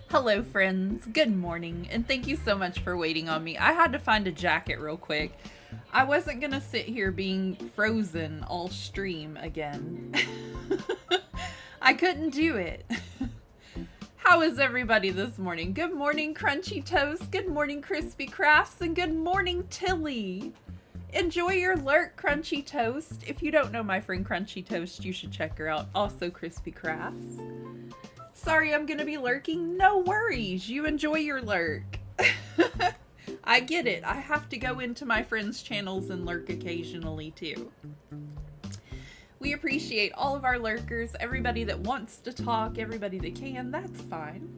Hello, friends. Good morning, and thank you so much for waiting on me. I had to find a jacket real quick. I wasn't gonna sit here being frozen all stream again. I couldn't do it. How is everybody this morning? Good morning, Crunchy Toast. Good morning, Crispy Crafts, and good morning, Tilly. Enjoy your lurk, Crunchy Toast. If you don't know my friend Crunchy Toast, you should check her out. Also, Crispy Crafts. Sorry, I'm gonna be lurking. No worries. You enjoy your lurk. I get it. I have to go into my friends' channels and lurk occasionally too. We appreciate all of our lurkers, everybody that wants to talk, everybody that can. That's fine.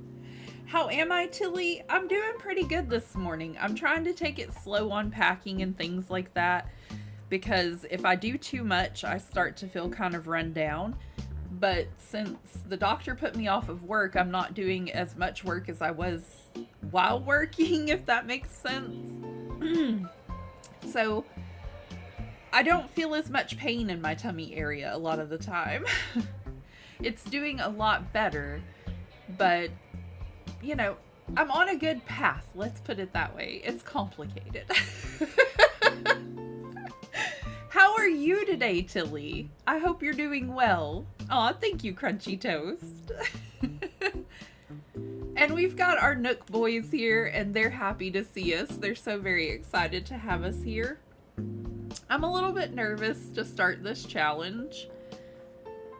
How am I, Tilly? I'm doing pretty good this morning. I'm trying to take it slow on packing and things like that, because if I do too much, I start to feel kind of run down. But since the doctor put me off of work, I'm not doing as much work as I was while working, if that makes sense. So I don't feel as much pain in my tummy area a lot of the time. It's doing a lot better, but you know, I'm on a good path. Let's put it that way. It's complicated. How are you today, Tilly? I hope you're doing well. Aw, thank you, Crunchy Toast. And we've got our Nook boys here, and they're happy to see us. They're so very excited to have us here. I'm a little bit nervous to start this challenge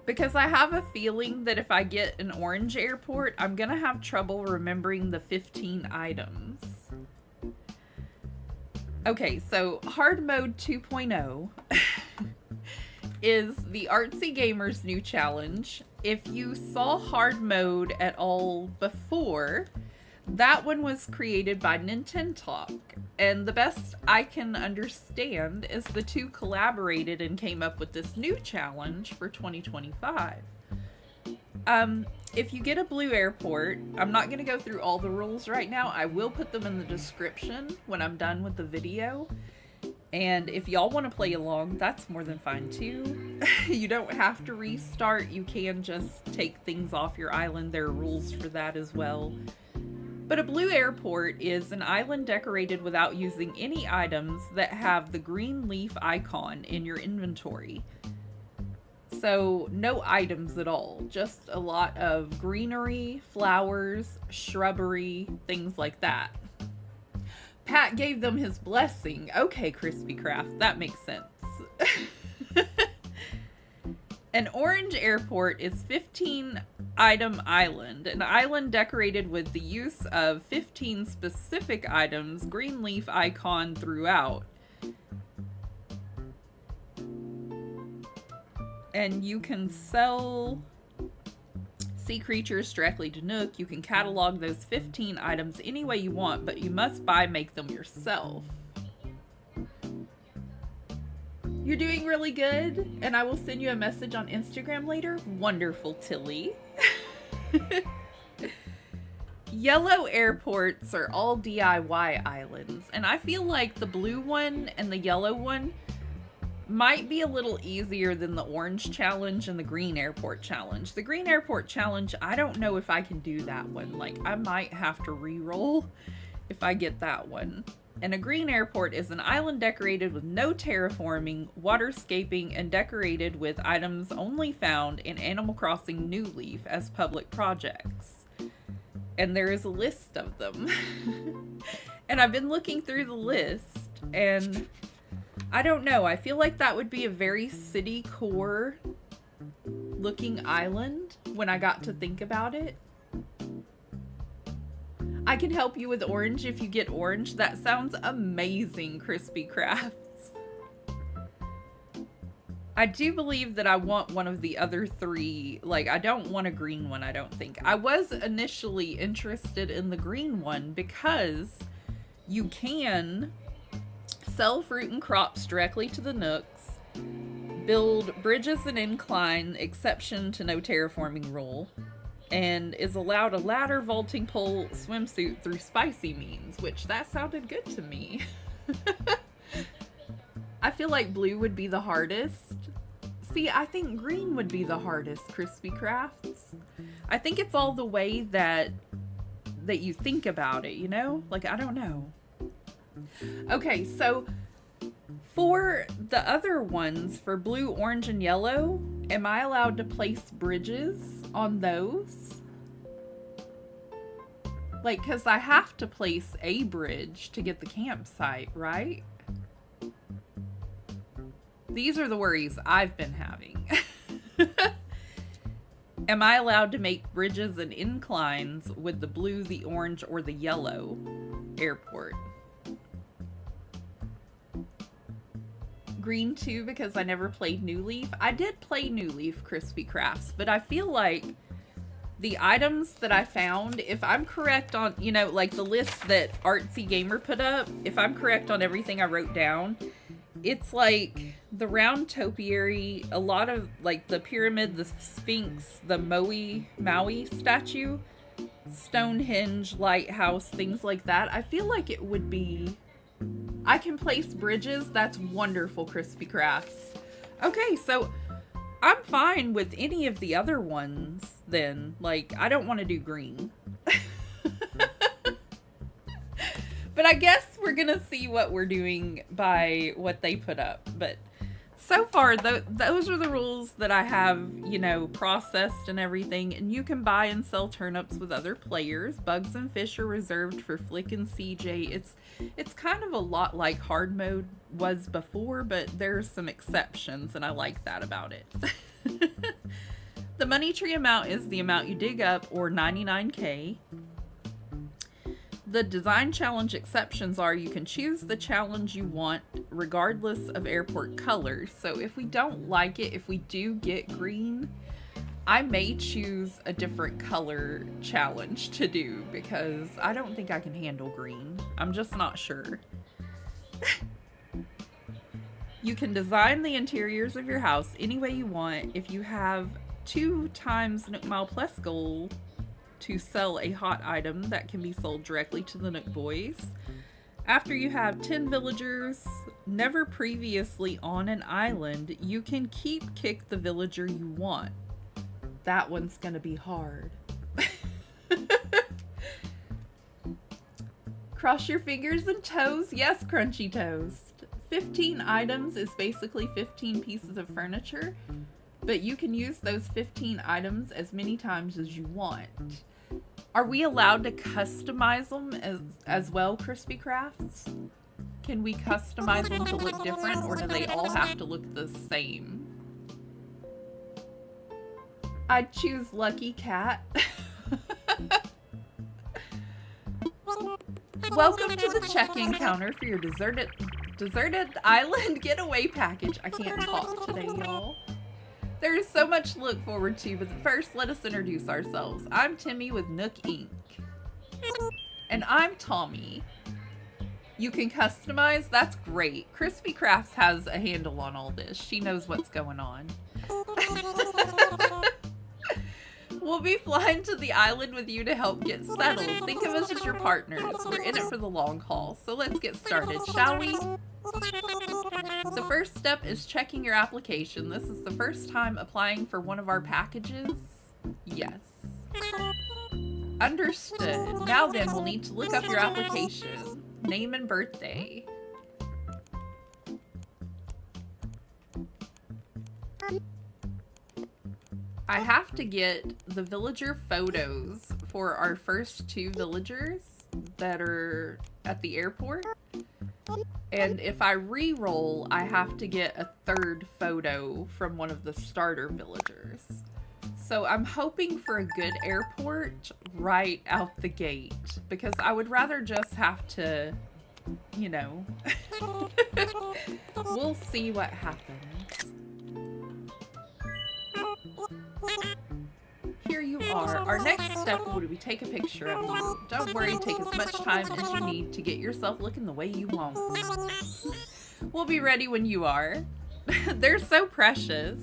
because I have a feeling that if I get an orange airport, I'm gonna have trouble remembering the 15 items. Okay, so hard mode 2.0 is the Artsy Gamer's new challenge. If you saw hard mode at all before, that one was created by Nintentalk. And the best I can understand is the two collaborated and came up with this new challenge for 2025. If you get a blue airport, I'm not going to go through all the rules right now. I will put them in the description when I'm done with the video. And if y'all want to play along, that's more than fine too. You don't have to restart. You can just take things off your island. There are rules for that as well. But a blue airport is an island decorated without using any items that have the green leaf icon in your inventory. So no items at all, just a lot of greenery, flowers, shrubbery, things like that. Pat gave them his blessing. Okay, Crispy Craft, that makes sense. An orange airport is 15 item island, an island decorated with the use of 15 specific items, green leaf icon throughout. And you can sell sea creatures directly to Nook. You can catalog those 15 items any way you want, but you must make them yourself. You're doing really good, and I will send you a message on Instagram later. Wonderful, Tilly. Yellow airports are all DIY islands, and I feel like the blue one and the yellow one might be a little easier than the orange challenge and the green airport challenge. The green airport challenge, I don't know if I can do that one. Like, I might have to re-roll if I get that one. And a green airport is an island decorated with no terraforming, waterscaping, and decorated with items only found in Animal Crossing New Leaf as public projects. And there is a list of them. And I've been looking through the list, and I don't know. I feel like that would be a very city core looking island when I got to think about it. I can help you with orange if you get orange. That sounds amazing, Crispy Crafts. I do believe that I want one of the other three. Like, I don't want a green one, I don't think. I was initially interested in the green one because you can sell fruit and crops directly to the Nooks, build bridges and incline, exception to no terraforming rule, and is allowed a ladder, vaulting pole, swimsuit through spicy means, which that sounded good to me. I feel like blue would be the hardest. See, I think green would be the hardest, Crispy Crafts. I think it's all the way that you think about it, you know? Like, I don't know. Okay, so for the other ones, for blue, orange, and yellow, am I allowed to place bridges on those? Like, because I have to place a bridge to get the campsite, right? These are the worries I've been having. Am I allowed to make bridges and inclines with the blue, the orange, or the yellow airport? Green too, because I never played New Leaf. I did play New Leaf, Crispy Crafts, but I feel like the items that I found, if I'm correct on, you know, like the list that Artsy Gamer put up, if I'm correct on everything I wrote down, it's like the round topiary, a lot of like the pyramid, the Sphinx, the Maui statue, Stonehenge, lighthouse, things like that. I feel like it would be, I can place bridges. That's wonderful, Crispy Crafts. Okay, so I'm fine with any of the other ones then. Like, I don't want to do green. But I guess we're gonna see what we're doing by what they put up. But So far, those are the rules that I have, you know, processed and everything. And you can buy and sell turnips with other players. Bugs and fish are reserved for Flick and CJ. It's kind of a lot like hard mode was before, but there's some exceptions, and I like that about it. The money tree amount is the amount you dig up, or 99K. The design challenge exceptions are you can choose the challenge you want regardless of airport colors. So if we don't like it, if we do get green, I may choose a different color challenge to do because I don't think I can handle green. I'm just not sure. You can design the interiors of your house any way you want if you have 2 times Nook Mile Plus goal to sell a hot item that can be sold directly to the Nook Boys. After you have 10 villagers never previously on an island, you can kick the villager you want. That one's gonna be hard. Cross your fingers and toes. Yes, Crunchy Toast. 15 items is basically 15 pieces of furniture, but you can use those 15 items as many times as you want. Are we allowed to customize them as well, Crispy Crafts? Can we customize them to look different, or do they all have to look the same? I'd choose Lucky Cat. Welcome to the check-in counter for your deserted island getaway package. I can't talk today, y'all. There is so much to look forward to, but first, let us introduce ourselves. I'm Timmy with Nook Inc. And I'm Tommy. You can customize? That's great. Crispy Crafts has a handle on all this. She knows what's going on. We'll be flying to the island with you to help get settled. Think of us as your partners. We're in it for the long haul. So let's get started, shall we? The first step is checking your application. This is the first time applying for one of our packages? Yes. Understood. Now then, we'll need to look up your application. Name and birthday. I have to get the villager photos for our first 2 villagers that are at the airport. And if I re-roll, I have to get a 3rd photo from one of the starter villagers. So I'm hoping for a good airport right out the gate, because I would rather just have to, you know, we'll see what happens. Here you are. Our next step will be take a picture of you. Don't worry, take as much time as you need to get yourself looking the way you want. We'll be ready when you are. They're so precious.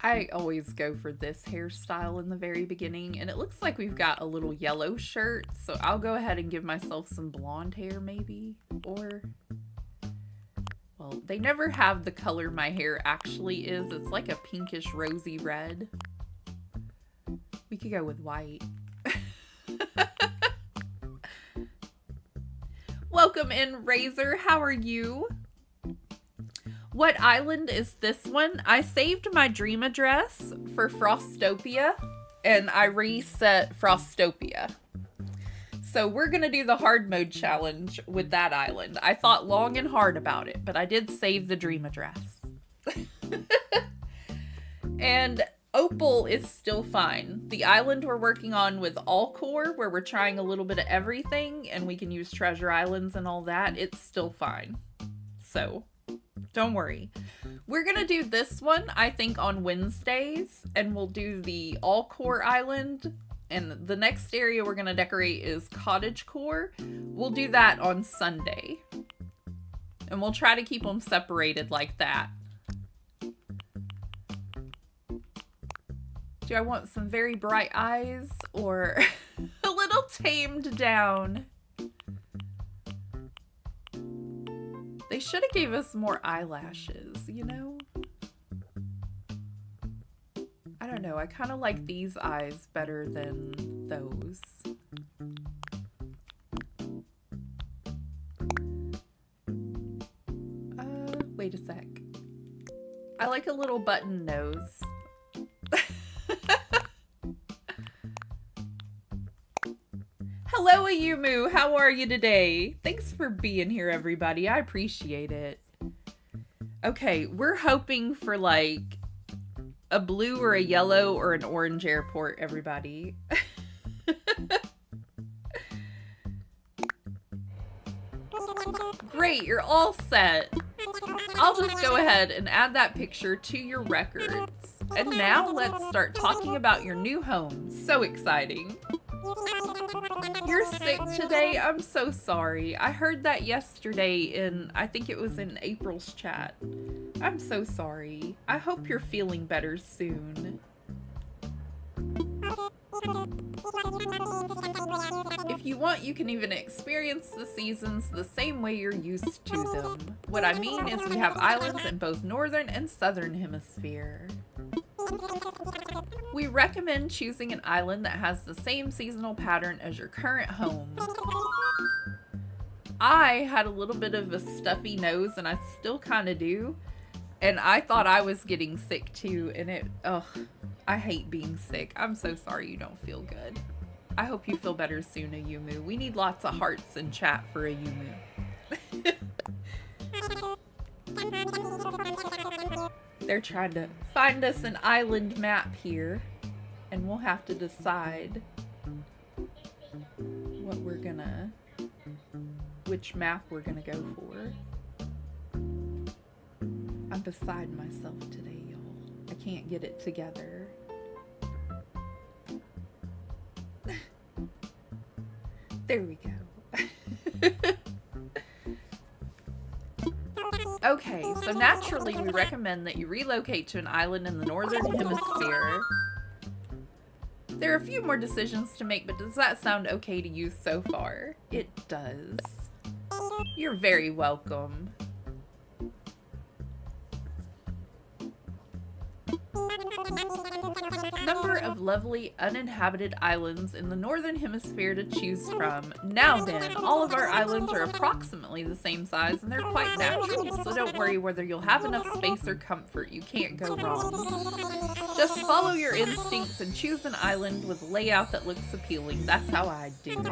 I always go for this hairstyle in the very beginning, and it looks like we've got a little yellow shirt, so I'll go ahead and give myself some blonde hair maybe, or... well, they never have the color my hair actually is. It's like a pinkish rosy red. We could go with white. Welcome in, Razor. How are you? What island is this one? I saved my dream address for Frostopia, and I reset Frostopia. So we're going to do the hard mode challenge with that island. I thought long and hard about it, but I did save the dream address. And Opal is still fine. The island we're working on with All Core, where we're trying a little bit of everything, and we can use treasure islands and all that, it's still fine. So... don't worry. We're going to do this one, I think, on Wednesdays, and we'll do the All Core Island, and the next area we're going to decorate is Cottage Core. We'll do that on Sunday, and we'll try to keep them separated like that. Do I want some very bright eyes, or a little tamed down? They should have gave us more eyelashes, you know? I don't know. I kind of like these eyes better than those. like a little button nose. Hello, Ayumu. How are you today? Thanks for being here, everybody. I appreciate it. Okay, we're hoping for like a blue or a yellow or an orange airport, everybody. Great, you're all set. I'll just go ahead and add that picture to your records. And now let's start talking about your new home. So exciting. You're sick today? I'm so sorry. I heard that yesterday in, I think it was in April's chat. I'm so sorry. I hope you're feeling better soon. If you want, you can even experience the seasons the same way you're used to them. What I mean is we have islands in both northern and southern hemisphere. We recommend choosing an island that has the same seasonal pattern as your current home. I had a little bit of a stuffy nose, and I still kind of do. And I thought I was getting sick too, and I hate being sick. I'm so sorry you don't feel good. I hope you feel better soon, Ayumu. We need lots of hearts in chat for Ayumu. They're trying to find us an island map here, and we'll have to decide which map we're gonna go for. I'm beside myself today, y'all. I can't get it together. There we go. Okay, so naturally we recommend that you relocate to an island in the northern hemisphere. There are a few more decisions to make, but does that sound okay to you so far? It does. You're very welcome. Number of lovely uninhabited islands in the northern hemisphere to choose from. Now then, all of our islands are approximately the same size and they're quite natural, so don't worry whether you'll have enough space or comfort. You can't go wrong. Just follow your instincts and choose an island with a layout that looks appealing. That's how I do it.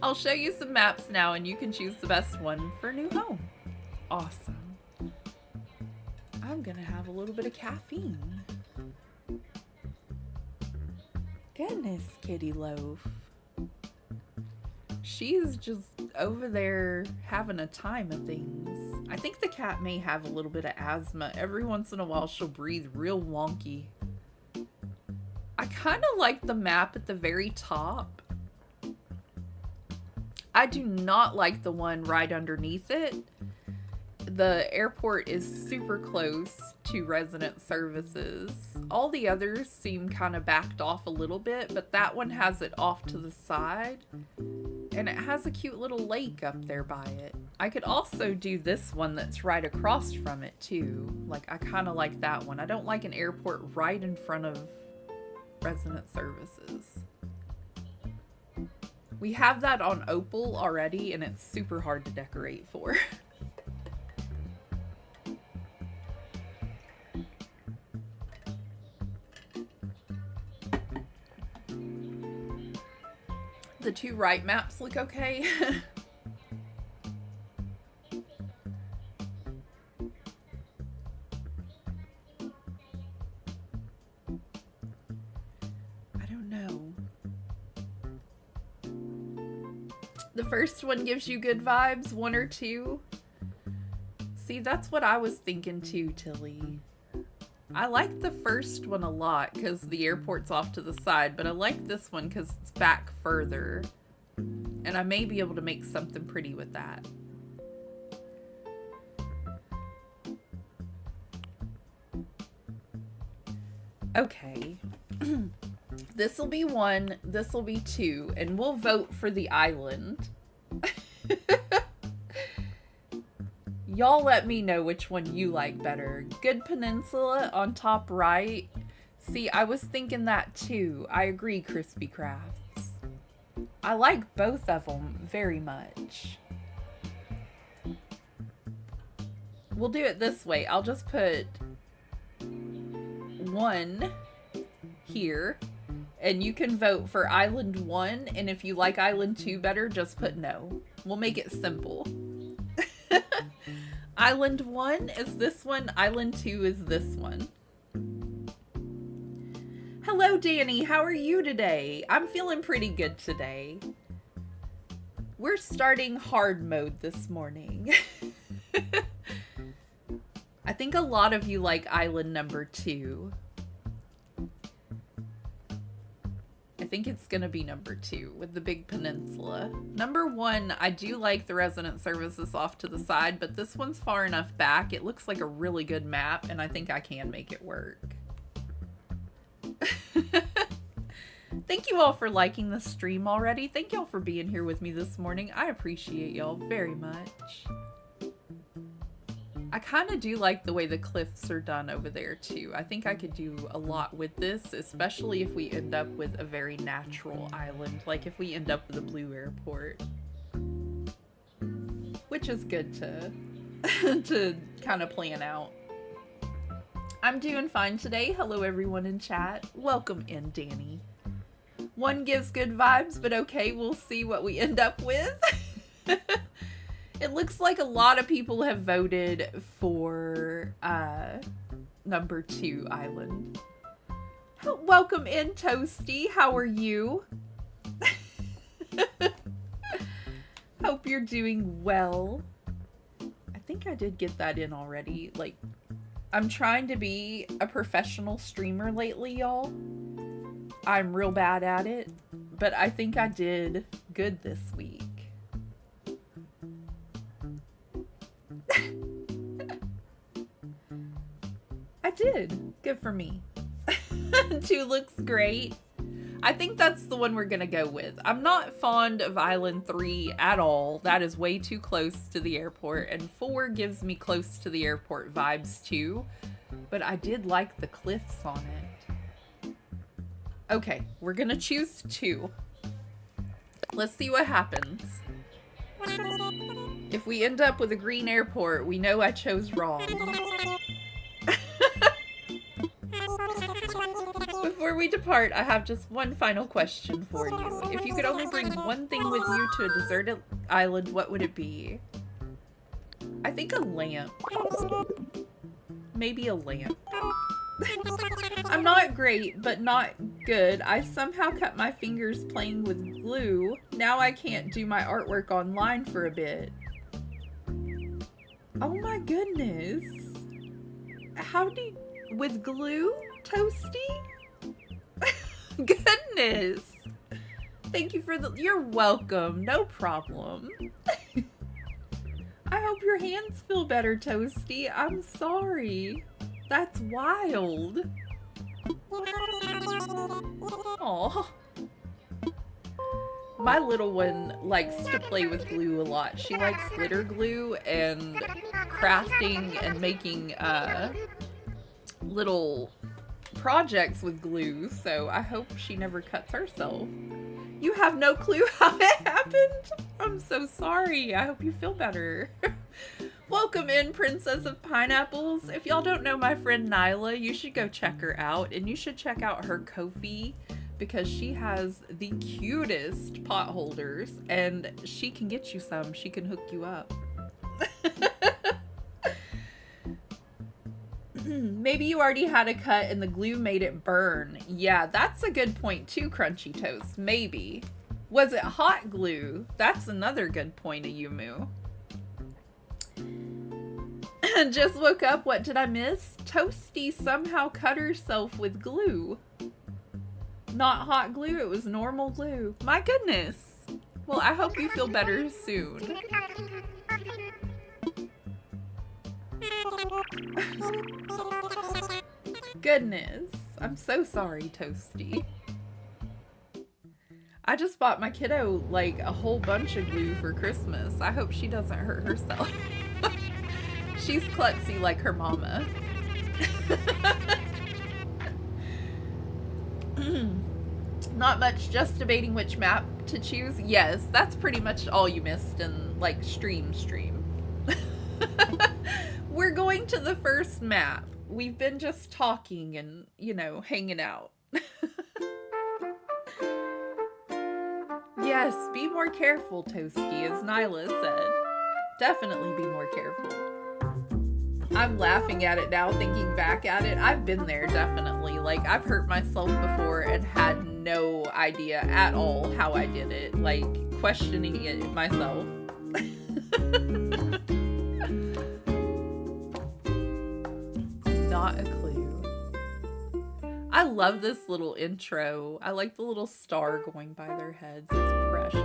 I'll show you some maps now and you can choose the best one for a new home. Awesome. I'm gonna have a little bit of caffeine. Goodness, Kitty Loaf. She's just over there having a time of things. I think the cat may have a little bit of asthma. Every once in a while she'll breathe real wonky. I kind of like the map at the very top. I do not like the one right underneath it. The airport is super close to resident services. All the others seem kind of backed off a little bit, but that one has it off to the side. And it has a cute little lake up there by it. I could also do this one that's right across from it too. Like, I kind of like that one. I don't like an airport right in front of resident services. We have that on Opal already, and it's super hard to decorate for. The two right maps look okay. I don't know. The first one gives you good vibes, one or two. See, that's what I was thinking too, Tilly. I like the first one a lot because the airport's off to the side, but I like this one because it's back further. And I may be able to make something pretty with that. Okay. This will be one, this will be two, and we'll vote for the island. Y'all let me know which one you like better. Good Peninsula on top right. See, I was thinking that too. I agree, Crispy Crafts. I like both of them very much. we'll do it this way. I'll just put 1 here, and you can vote for Island 1, and if you like Island 2 better, just put no. We'll make it simple. Island 1 is this one, Island 2 is this one. Hello, Danny. How are you today? I'm feeling pretty good today. We're starting hard mode this morning. I think a lot of you like Island number 2. I think it's gonna be number 2 with the big peninsula. Number 1, I do like the resident services off to the side, but this one's far enough back. It looks like a really good map, and I think I can make it work. Thank you all for liking the stream already. Thank y'all for being here with me this morning. I appreciate y'all very much. I kind of do like the way the cliffs are done over there too. I think I could do a lot with this, especially if we end up with a very natural island, like if we end up with a blue airport. Which is good to to kind of plan out. I'm doing fine today. Hello everyone in chat. Welcome in, Danny. 1 gives good vibes, but okay, we'll see what we end up with. It looks like a lot of people have voted for number 2 island. Welcome in, Toasty. How are you? Hope you're doing well. I think I did get that in already. Like, I'm trying to be a professional streamer lately, y'all. I'm real bad at it, but I think I did good this week. I did. Good for me. 2 looks great. I think that's the one we're gonna go with. I'm not fond of Island 3 at all. That is way too close to the airport, and 4 gives me close to the airport vibes too, but I did like the cliffs on it. Okay, we're gonna choose 2. Let's see what happens. If we end up with a green airport, we know I chose wrong. Before we depart, I have just one final question for you. If you could only bring one thing with you to a deserted island, what would it be? I think a lamp. Maybe a lamp. I'm not great, but not good. I somehow cut my fingers playing with glue. Now I can't do my artwork online for a bit. Oh my goodness. How do you... with glue, Toasty? Goodness. Thank you for the... You're welcome. No problem. I hope your hands feel better, Toasty. I'm sorry. That's wild. Aw. My little one likes to play with glue a lot. She likes glitter glue and crafting and making little projects with glue, so I hope she never cuts herself. You have no clue how it happened? I'm so sorry. I hope you feel better. Welcome in, Princess of Pineapples. If y'all don't know my friend Nyla, you should go check her out, and you should check out her Ko-fi because she has the cutest pot holders, and she can get you some. She can hook you up. Maybe you already had a cut and the glue made it burn. Yeah, that's a good point too, Crunchy Toast. Maybe. Was it hot glue? That's another good point, Ayumu. Just woke up. What did I miss? Toasty somehow cut herself with glue. Not hot glue, it was normal glue. My goodness. Well, I hope you feel better soon. Goodness. I'm so sorry, Toasty. I just bought my kiddo like a whole bunch of glue for Christmas. I hope she doesn't hurt herself. She's klutzy like her mama. Not much, just debating which map to choose. Yes, that's pretty much all you missed in like stream. We're going to the first map. We've been just talking and, you know, hanging out. Yes, be more careful, Toasty, as Nyla said. Definitely be more careful. I'm laughing at it now, thinking back at it. I've been there, definitely. Like, I've hurt myself before and had no idea at all how I did it. Like, questioning it myself. Not a clue. I love this little intro. I like the little star going by their heads. It's precious.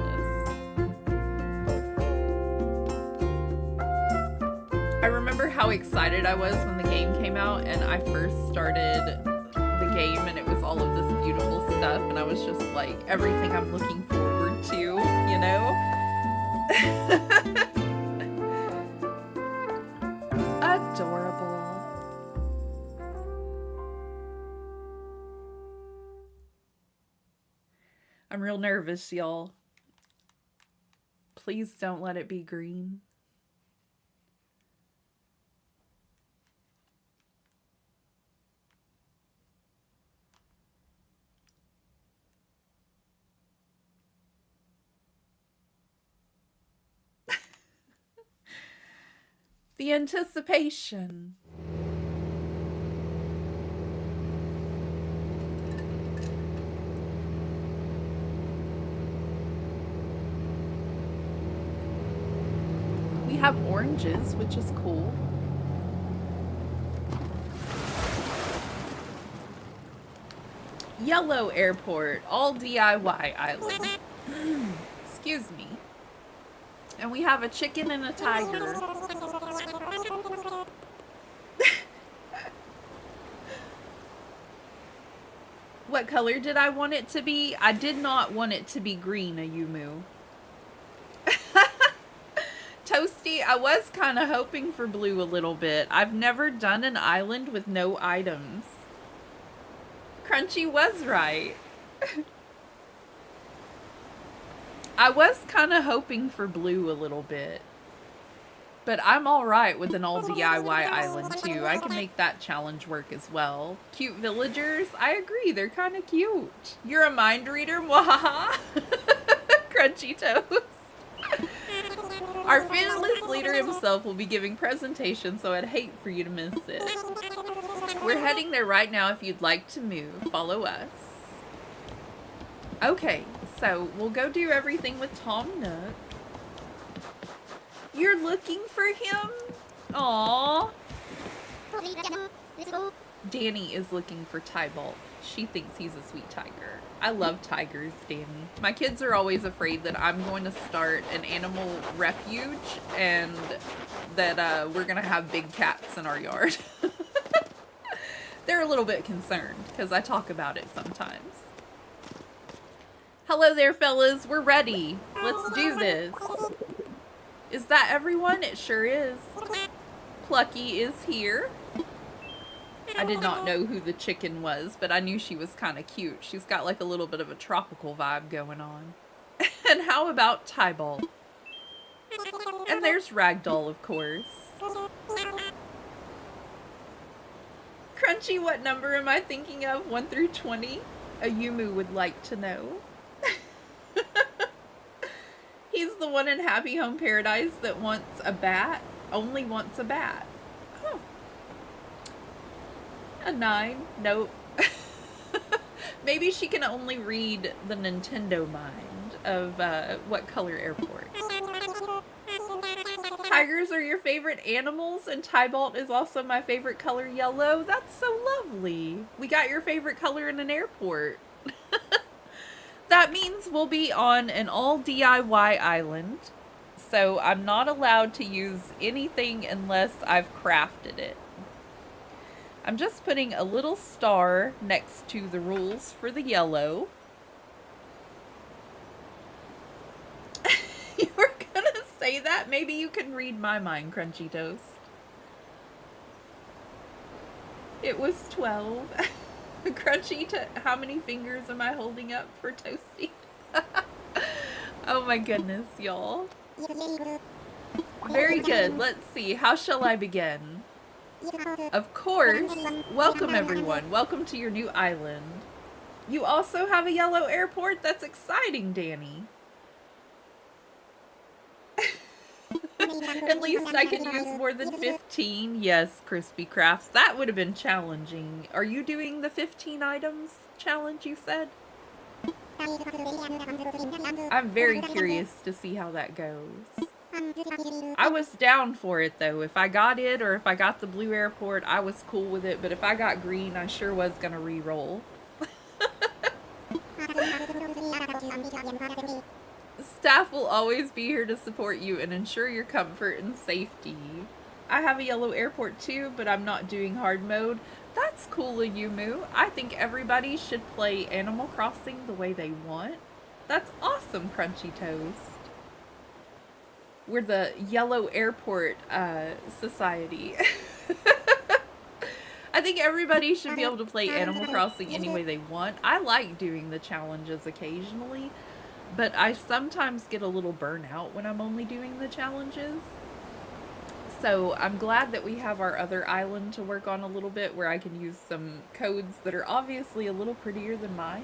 I remember how excited I was when the game came out and I first started the game and it was all of this beautiful stuff and I was just like, everything I'm looking forward to, you know? Adorable. I'm real nervous, y'all. Please don't let it be green. The anticipation. We have oranges, which is cool. Yellow airport, all DIY island. Excuse me. And we have a chicken and a tiger. What color did I want it to be? I did not want it to be green, Ayumu. Toasty, I was kind of hoping for blue a little bit. I've never done an island with no items. Crunchy was right. I was kind of hoping for blue a little bit. But I'm alright with an all DIY island too. I can make that challenge work as well. Cute villagers? I agree, they're kind of cute. You're a mind reader? Mwahaha! Crunchy toast. Our fearless leader himself will be giving presentation, so I'd hate for you to miss it. We're heading there right now if you'd like to move. Follow us. Okay, so we'll go do everything with Tom Nook. You're looking for him? Aww. Danny is looking for Tybalt. She thinks he's a sweet tiger. I love tigers, Danny. My kids are always afraid that I'm going to start an animal refuge and that we're going to have big cats in our yard. They're a little bit concerned because I talk about it sometimes. Hello there, fellas. We're ready. Let's do this. Is that everyone? It sure is. Plucky is here. I did not know who the chicken was, but I knew she was kind of cute. She's got like a little bit of a tropical vibe going on. And how about Tybalt? And there's Ragdoll, of course. Crunchy, what number am I thinking of? 1 through 20? Ayumu would like to know. He's the one in Happy Home Paradise that wants a bat. Only wants a bat. Oh. A 9? Nope. Maybe she can only read the Nintendo mind of what color airport. Tigers are your favorite animals, and Tybalt is also my favorite color, yellow. That's so lovely. We got your favorite color in an airport. That means we'll be on an all DIY island, so I'm not allowed to use anything unless I've crafted it. I'm just putting a little star next to the rules for the yellow. You were gonna say that? Maybe you can read my mind, Crunchy Toast. It was 12. Crunchy, how many fingers am I holding up for Toasty? Oh my goodness, y'all. Very good. Let's see. How shall I begin? Of course. Welcome, everyone. Welcome to your new island. You also have a yellow airport? That's exciting, Danny. At least I can use more than 15. Yes, Crispy Crafts. That would have been challenging. Are you doing the 15 items challenge you said? I'm very curious to see how that goes. I was down for it though. If I got it or if I got the blue airport, I was cool with it. But if I got green, I sure was going to re-roll. Staff will always be here to support you and ensure your comfort and safety. I have a yellow airport too, but I'm not doing hard mode. That's cool, Yumu. I think everybody should play Animal Crossing the way they want. That's awesome, Crunchy Toast. We're the Yellow Airport Society. I think everybody should be able to play Animal Crossing any way they want. I like doing the challenges occasionally, but I sometimes get a little burnout when I'm only doing the challenges. So I'm glad that we have our other island to work on a little bit where I can use some codes that are obviously a little prettier than mine.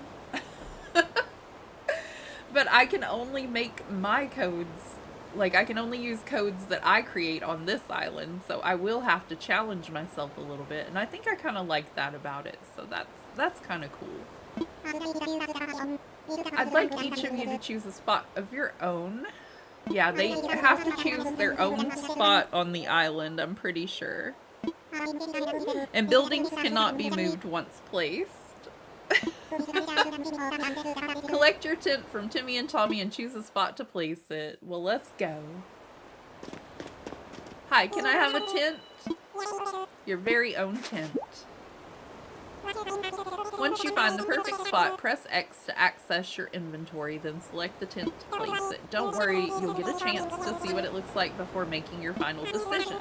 But I can only make my codes, like I can only use codes that I create on this island, so I will have to challenge myself a little bit, and I think I kind of like that about it, so that's kind of cool. I'd like each of you to choose a spot of your own. Yeah, they have to choose their own spot on the island, I'm pretty sure. And buildings cannot be moved once placed. Collect your tent from Timmy and Tommy and choose a spot to place it. Well, let's go. Hi, can I have a tent? Your very own tent. Once you find the perfect spot, press X to access your inventory, then select the tent to place it. Don't worry, you'll get a chance to see what it looks like before making your final decision.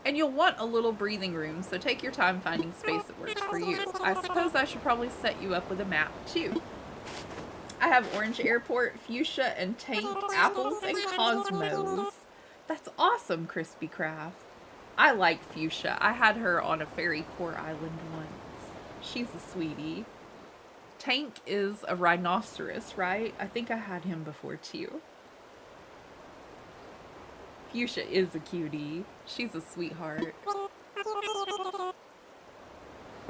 And you'll want a little breathing room, so take your time finding space that works for you. I suppose I should probably set you up with a map, too. I have Orange Airport, Fuchsia, and Tank, Apples, and Cosmos. That's awesome, Crispy Craft. I like Fuchsia. I had her on a Fairy Core Island once. She's a sweetie. Tank is a rhinoceros, right? I think I had him before, too. Fuchsia is a cutie. She's a sweetheart.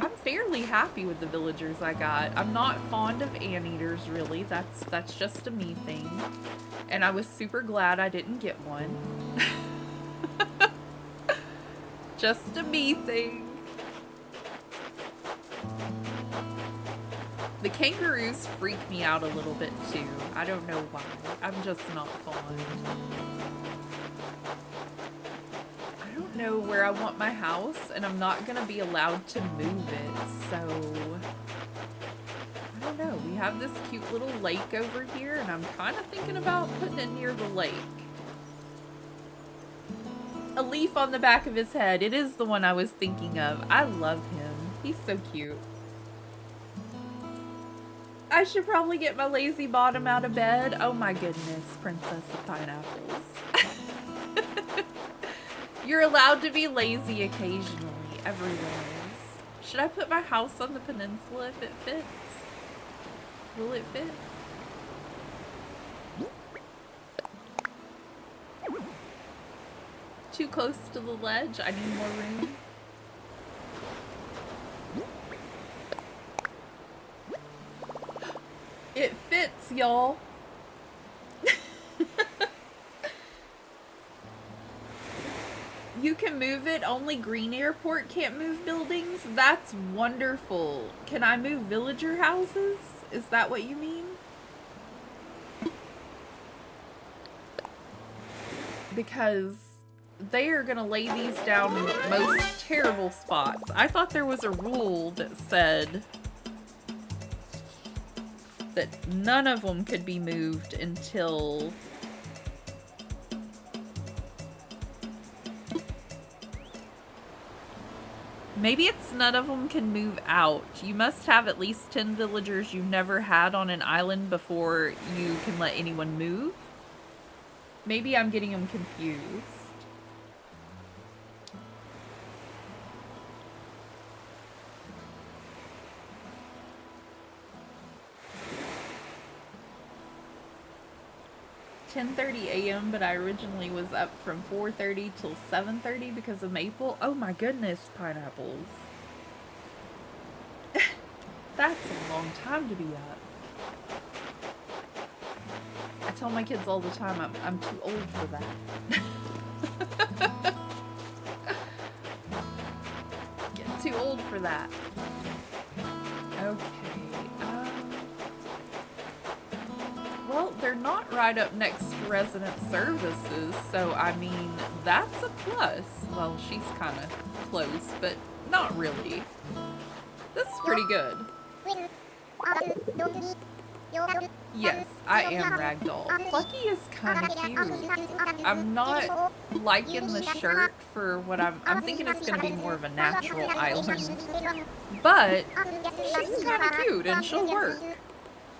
I'm fairly happy with the villagers I got. I'm not fond of anteaters, really. That's just a me thing. And I was super glad I didn't get one. Just a me thing. The kangaroos freak me out a little bit too. I don't know why. I'm just not fond. I don't know where I want my house, and I'm not gonna be allowed to move it, so I don't know. We have this cute little lake over here, and I'm kind of thinking about putting it near the lake. A leaf on the back of his head. It is the one I was thinking of. I love him. He's so cute. I should probably get my lazy bottom out of bed. Oh my goodness, Princess of Pineapples. You're allowed to be lazy occasionally, everywhere. Should I put my house on the peninsula if it fits? Will it fit? Too close to the ledge. I need more room. It fits, y'all. You can move it. Only Green Airport can't move buildings? That's wonderful. Can I move villager houses? Is that what you mean? Because they are going to lay these down in the most terrible spots. I thought there was a rule that said that none of them could be moved until maybe it's none of them can move out. You must have at least 10 villagers you've never had on an island before you can let anyone move. Maybe I'm getting them confused. 10:30 a.m., but I originally was up from 4:30 till 7:30 because of Maple. Oh my goodness, pineapples. That's a long time to be up. I tell my kids all the time I'm too old for that. Getting too old for that. Okay. Well, they're not right up next to resident services, so I mean, that's a plus. Well, she's kind of close, but not really. This is pretty good. Yes, I am Ragdoll. Plucky is kind of cute. I'm not liking the shirt for what I'm thinking it's going to be more of a natural island. But she's kind of cute and she'll work.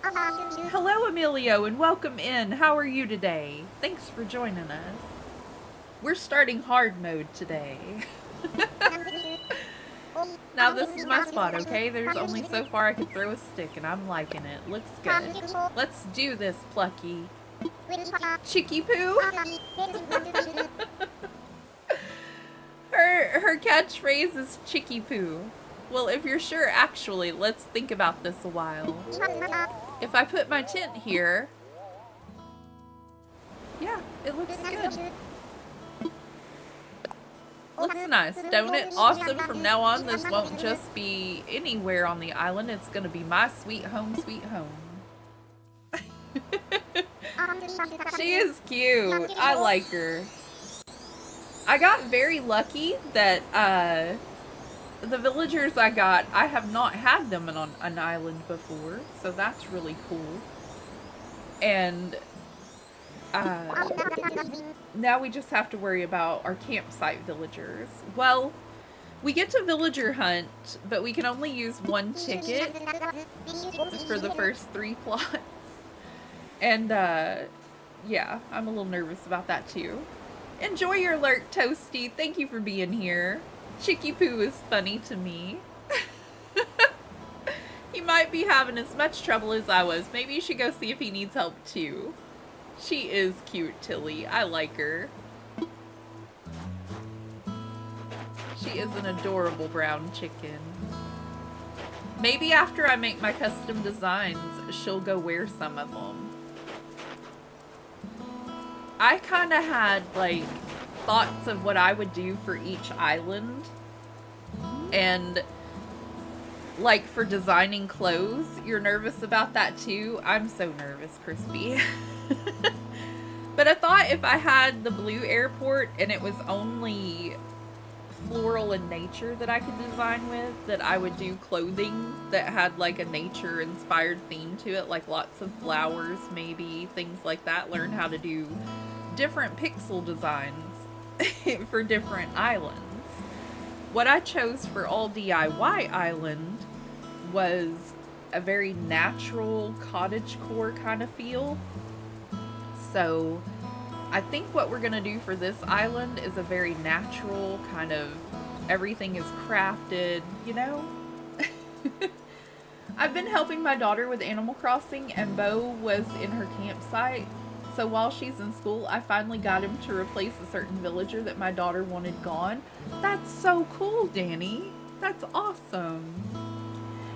Hello, Emilio, and welcome in. How are you today? Thanks for joining us. We're starting hard mode today. Now this is my spot, okay? There's only so far I can throw a stick, and I'm liking it. Looks good. Let's do this, Plucky. Chicky Poo? Her catchphrase is Chicky Poo. Well, if you're sure, actually, let's think about this a while. If I put my tent here... Yeah, it looks good. Looks nice, don't it? Awesome. From now on, this won't just be anywhere on the island. It's going to be my sweet home, sweet home. She is cute. I like her. I got very lucky that the villagers I got, I have not had them on an island before. So that's really cool. And... now we just have to worry about our campsite villagers. Well, we get to villager hunt, but we can only use one ticket for the first 3 plots. And, yeah, I'm a little nervous about that too. Enjoy your lurk, Toasty. Thank you for being here. Chicky Poo is funny to me. He might be having as much trouble as I was. Maybe you should go see if he needs help too. She is cute, Tilly. I like her. She is an adorable brown chicken. Maybe after I make my custom designs, she'll go wear some of them. I kind of had, like, thoughts of what I would do for each island. And, like, for designing clothes, you're nervous about that too? I'm so nervous, Crispy. But I thought if I had the blue airport and it was only floral and nature that I could design with, that I would do clothing that had like a nature inspired theme to it, like lots of flowers, maybe things like that. Learn how to do different pixel designs for different islands. What I chose for all DIY island was a very natural cottagecore kind of feel. So I think what we're going to do for this island is a very natural kind of, everything is crafted, you know? I've been helping my daughter with Animal Crossing, and Bo was in her campsite. So while she's in school, I finally got him to replace a certain villager that my daughter wanted gone. That's so cool, Danny. That's awesome.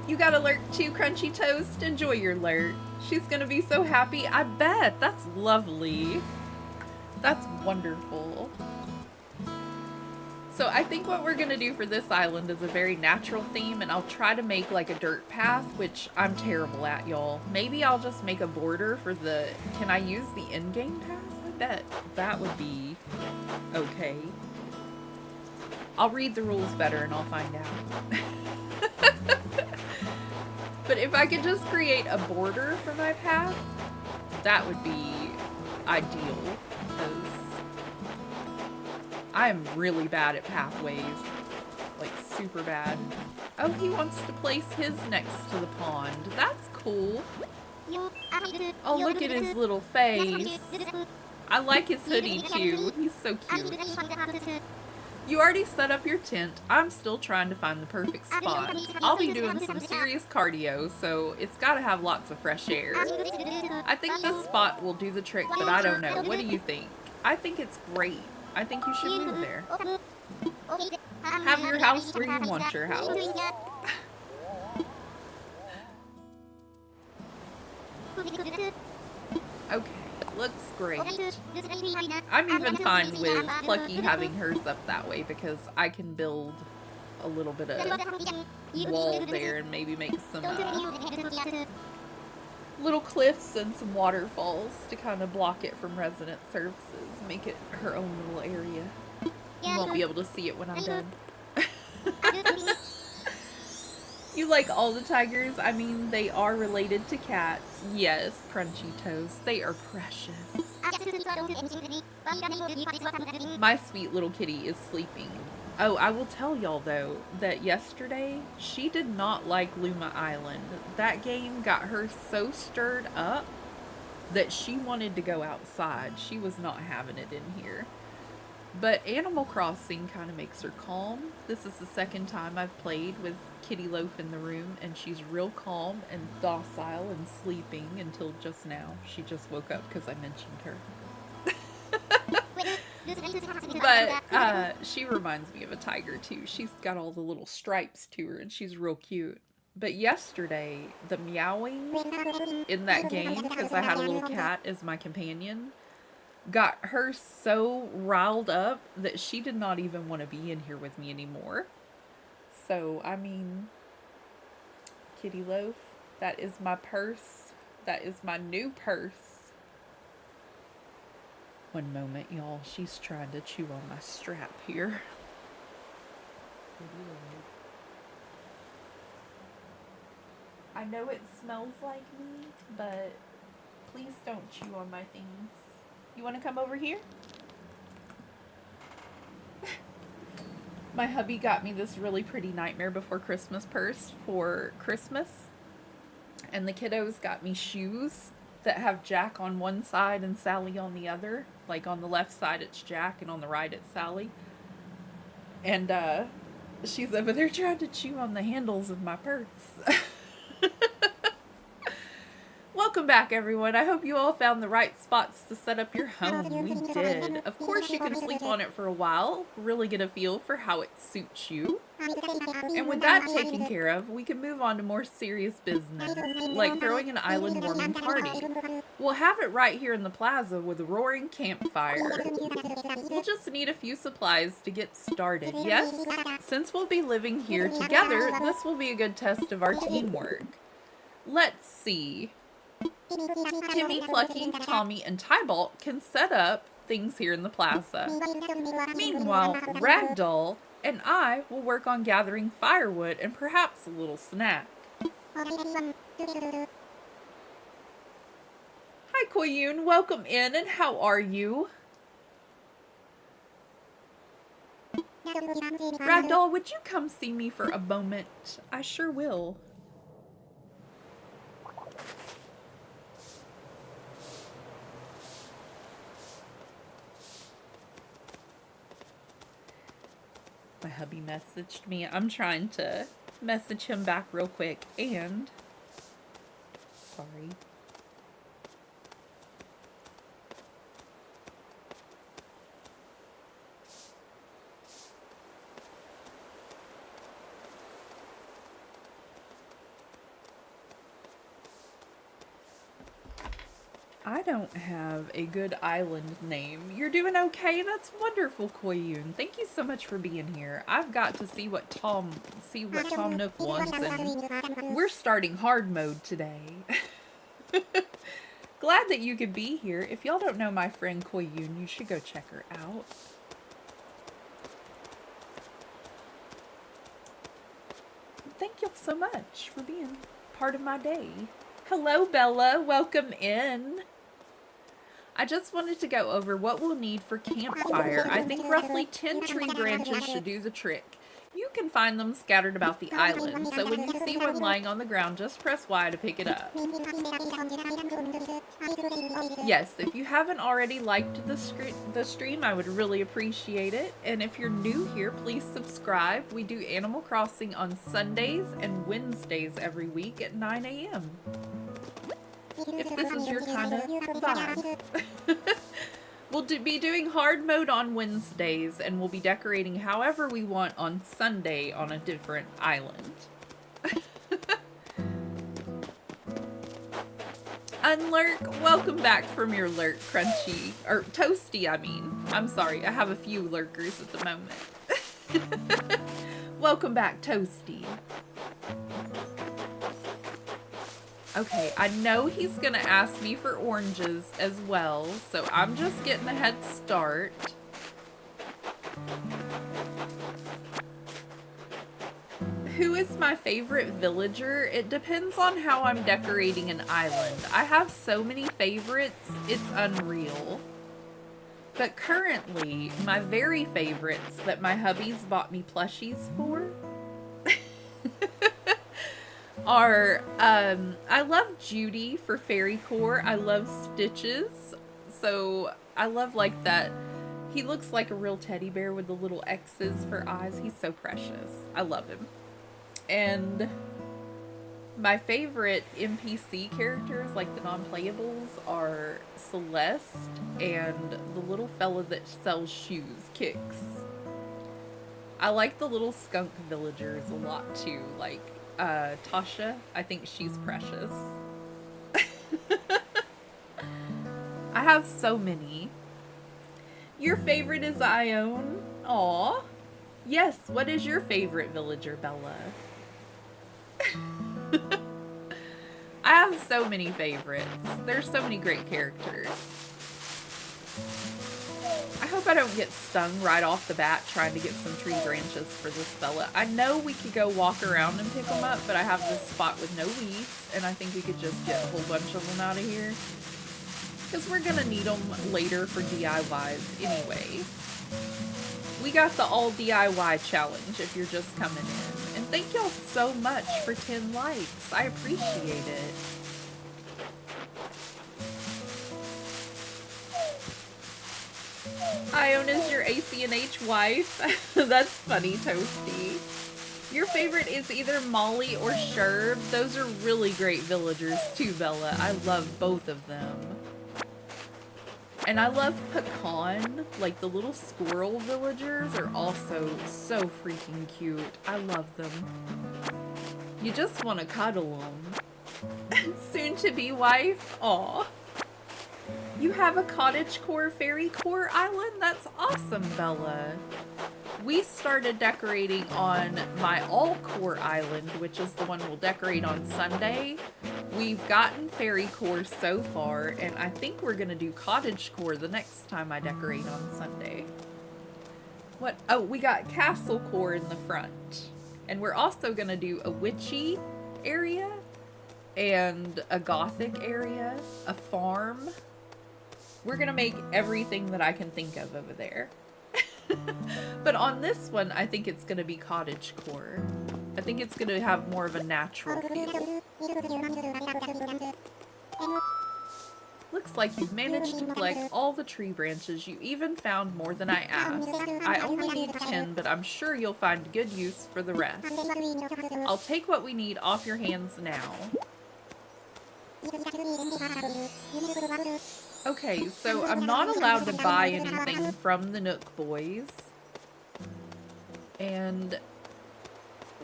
You got a lurk too, Crunchy Toast? Enjoy your lurk. She's gonna be so happy. I bet. That's lovely. That's wonderful. So I think what we're gonna do for this island is a very natural theme, and I'll try to make like a dirt path, which I'm terrible at, y'all. Maybe I'll just make a border for the... Can I use the in-game path? I bet that would be okay. I'll read the rules better and I'll find out. But if I could just create a border for my path, that would be ideal, because I am really bad at pathways, like super bad. Oh, he wants to place his next to the pond. That's cool. Oh, look at his little face. I like his hoodie too. He's so cute. You already set up your tent. I'm still trying to find the perfect spot. I'll be doing some serious cardio, so it's got to have lots of fresh air. I think this spot will do the trick, but I don't know. What do you think? I think it's great. I think you should move there. Have your house where you want your house. Okay, looks great. I'm even fine with Plucky having hers up that way because I can build a little bit of wall there and maybe make some little cliffs and some waterfalls to kind of block it from resident surfaces, make it her own little area. You won't be able to see it when I'm done. You like all the tigers? I mean, they are related to cats. Yes, Crunchy Toes. They are precious. My sweet little kitty is sleeping. Oh, I will tell y'all, though, that yesterday, she did not like Luma Island. That game got her so stirred up that she wanted to go outside. She was not having it in here. But Animal Crossing kind of makes her calm. This is the second time I've played with Kitty Loaf in the room, and she's real calm and docile and sleeping until just now. She just woke up because I mentioned her. But she reminds me of a tiger too. She's got all the little stripes to her and she's real cute. But yesterday, the meowing in that game, because I had a little cat as my companion, got her so riled up that she did not even want to be in here with me anymore. So, I mean, Kitty Loaf, that is my purse. That is my new purse. One moment, y'all. She's trying to chew on my strap here. I know it smells like me, but please don't chew on my things. You want to come over here? My hubby got me this really pretty Nightmare Before Christmas purse for Christmas. And the kiddos got me shoes that have Jack on one side and Sally on the other. Like on the left side it's Jack and on the right it's Sally. And she's over there trying to chew on the handles of my purse. Welcome back, everyone. I hope you all found the right spots to set up your home. We did. Of course, you can sleep on it for a while, really get a feel for how it suits you. And with that taken care of, we can move on to more serious business, like throwing an island warming party. We'll have it right here in the plaza with a roaring campfire. We'll just need a few supplies to get started. Yes, since we'll be living here together, this will be a good test of our teamwork. Let's see. Timmy, Plucky, Tommy, and Tybalt can set up things here in the plaza. Meanwhile, Ragdoll and I will work on gathering firewood and perhaps a little snack. Hi, Koyun. Welcome in, and how are you? Ragdoll, would you come see me for a moment? I sure will. My hubby messaged me. I'm trying to message him back real quick, and sorry. I don't have a good island name. You're doing okay? That's wonderful, Koyun. Thank you so much for being here. I've got to see what Tom Nook wants, and we're starting hard mode today. Glad that you could be here. If y'all don't know my friend Koyun, you should go check her out. Thank y'all so much for being part of my day. Hello, Bella. Welcome in. I just wanted to go over what we'll need for campfire. I think roughly 10 tree branches should do the trick. You can find them scattered about the island, so when you see one lying on the ground, just press Y to pick it up. Yes, if you haven't already liked the stream, I would really appreciate it. And if you're new here, please subscribe. We do Animal Crossing on Sundays and Wednesdays every week at 9 a.m. If this is your kind of vibe. We'll be doing hard mode on Wednesdays, and we'll be decorating however we want on Sunday on a different island. Unlurk, welcome back from your lurk, Crunchy. Or Toasty, I mean. I'm sorry, I have a few lurkers at the moment. Welcome back, Toasty. Okay, I know he's gonna ask me for oranges as well, so I'm just getting a head start. Who is my favorite villager? It depends on how I'm decorating an island. I have so many favorites, it's unreal. But currently, my very favorites that my hubbies bought me plushies for are, I love Judy for Fairy Core. I love Stitches. So I love like that. He looks like a real teddy bear with the little X's for eyes. He's so precious. I love him. And my favorite NPC characters, like the non-playables, are Celeste and the little fella that sells shoes, Kix. I like the little skunk villagers a lot too, like Tasha. I think she's precious. I have so many. Your favorite is Ione? Aw. Yes, what is your favorite villager, Bella? I have so many favorites. There's so many great characters. I hope I don't get stung right off the bat trying to get some tree branches for this fella. I know we could go walk around and pick them up, but I have this spot with no weeds, and I think we could just get a whole bunch of them out of here. Because we're going to need them later for DIYs anyway. We got the all DIY challenge if you're just coming in. And thank y'all so much for 10 likes. I appreciate it. Ione is your ACNH wife. That's funny, Toasty. Your favorite is either Molly or Sherb. Those are really great villagers too, Bella. I love both of them. And I love Pecan. Like the little squirrel villagers are also so freaking cute. I love them. You just want to cuddle them. Soon to be wife. Aw. You have a cottage core fairy core island? That's awesome, Bella. We started decorating on my all core island, which is the one we'll decorate on Sunday. We've gotten fairy core so far, and I think we're gonna do cottage core the next time I decorate on Sunday. What? Oh, we got castle core in the front. And we're also gonna do a witchy area and a gothic area, a farm. We're gonna make everything that I can think of over there. But on this one, I think it's gonna be cottage core. I think it's gonna have more of a natural feel. Looks like you've managed to collect all the tree branches. You even found more than I asked. I only need 10, but I'm sure you'll find good use for the rest. I'll take what we need off your hands now. Okay, so I'm not allowed to buy anything from the Nook Boys. And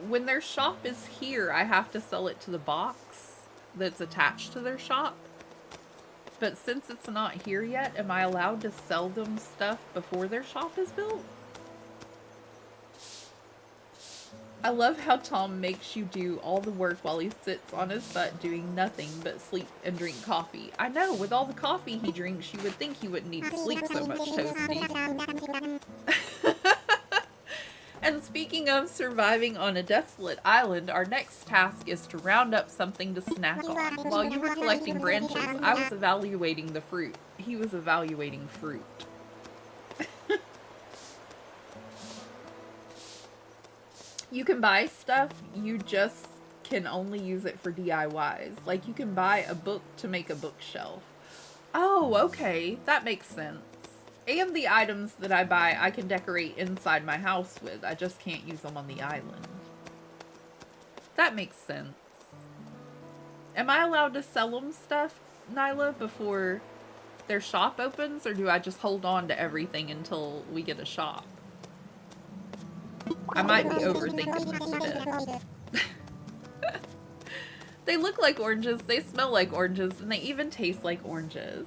when their shop is here, I have to sell it to the box that's attached to their shop. But since it's not here yet, am I allowed to sell them stuff before their shop is built? I love how Tom makes you do all the work while he sits on his butt doing nothing but sleep and drink coffee. I know, with all the coffee he drinks, you would think he wouldn't need to sleep so much, Toasty. And speaking of surviving on a desolate island, our next task is to round up something to snack on. While you were collecting branches, I was evaluating the fruit. He was evaluating fruit. You can buy stuff, you just can only use it for DIYs. Like, you can buy a book to make a bookshelf. Oh, okay. That makes sense. And the items that I buy, I can decorate inside my house with. I just can't use them on the island. That makes sense. Am I allowed to sell them stuff, Nyla, before their shop opens? Or do I just hold on to everything until we get a shop? I might be overthinking this a bit. They look like oranges, they smell like oranges, and they even taste like oranges.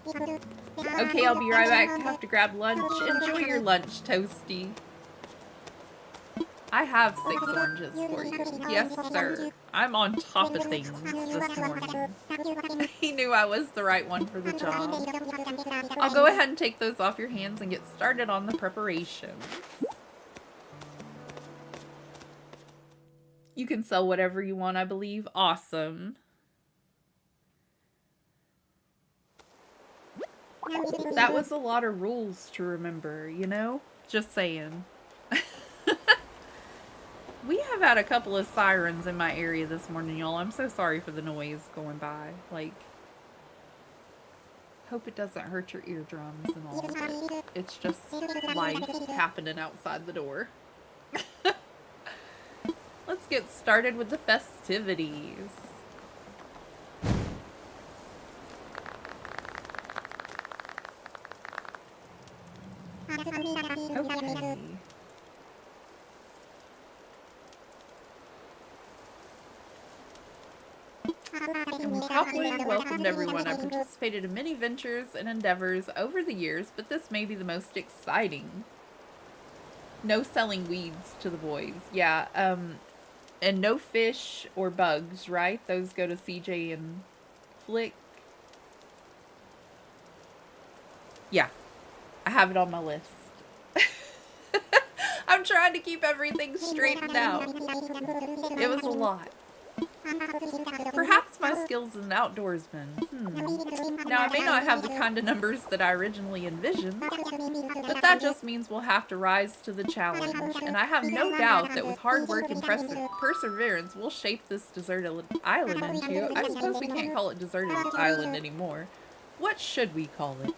Okay, I'll be right back. I have to grab lunch. Enjoy your lunch, Toasty. I have 6 oranges for you. Yes, sir. I'm on top of things this morning. He knew I was the right one for the job. I'll go ahead and take those off your hands and get started on the preparation. You can sell whatever you want, I believe. Awesome. That was a lot of rules to remember, you know? Just saying. We have had a couple of sirens in my area this morning, y'all. I'm so sorry for the noise going by. Like, hope it doesn't hurt your eardrums and all of it. It's just life happening outside the door. Let's get started with the festivities. Okay. And properly welcomed everyone. I participated in many ventures and endeavors over the years, but this may be the most exciting. No selling weeds to the boys. Yeah, and no fish or bugs, right? Those go to CJ and Flick. Yeah, I have it on my list. I'm trying to keep everything straightened out. It was a lot. Perhaps my skills as an outdoorsman. Now, I may not have the kind of numbers that I originally envisioned, but that just means we'll have to rise to the challenge. And I have no doubt that with hard work and perseverance, we'll shape this deserted island into... I suppose we can't call it deserted island anymore. What should we call it?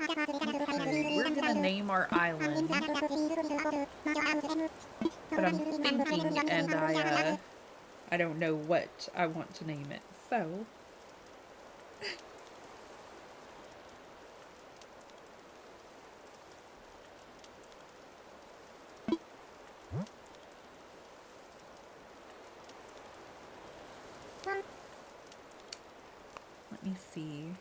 Okay, we're gonna name our island, but I'm thinking, and I don't know what I want to name it, so... Let me see.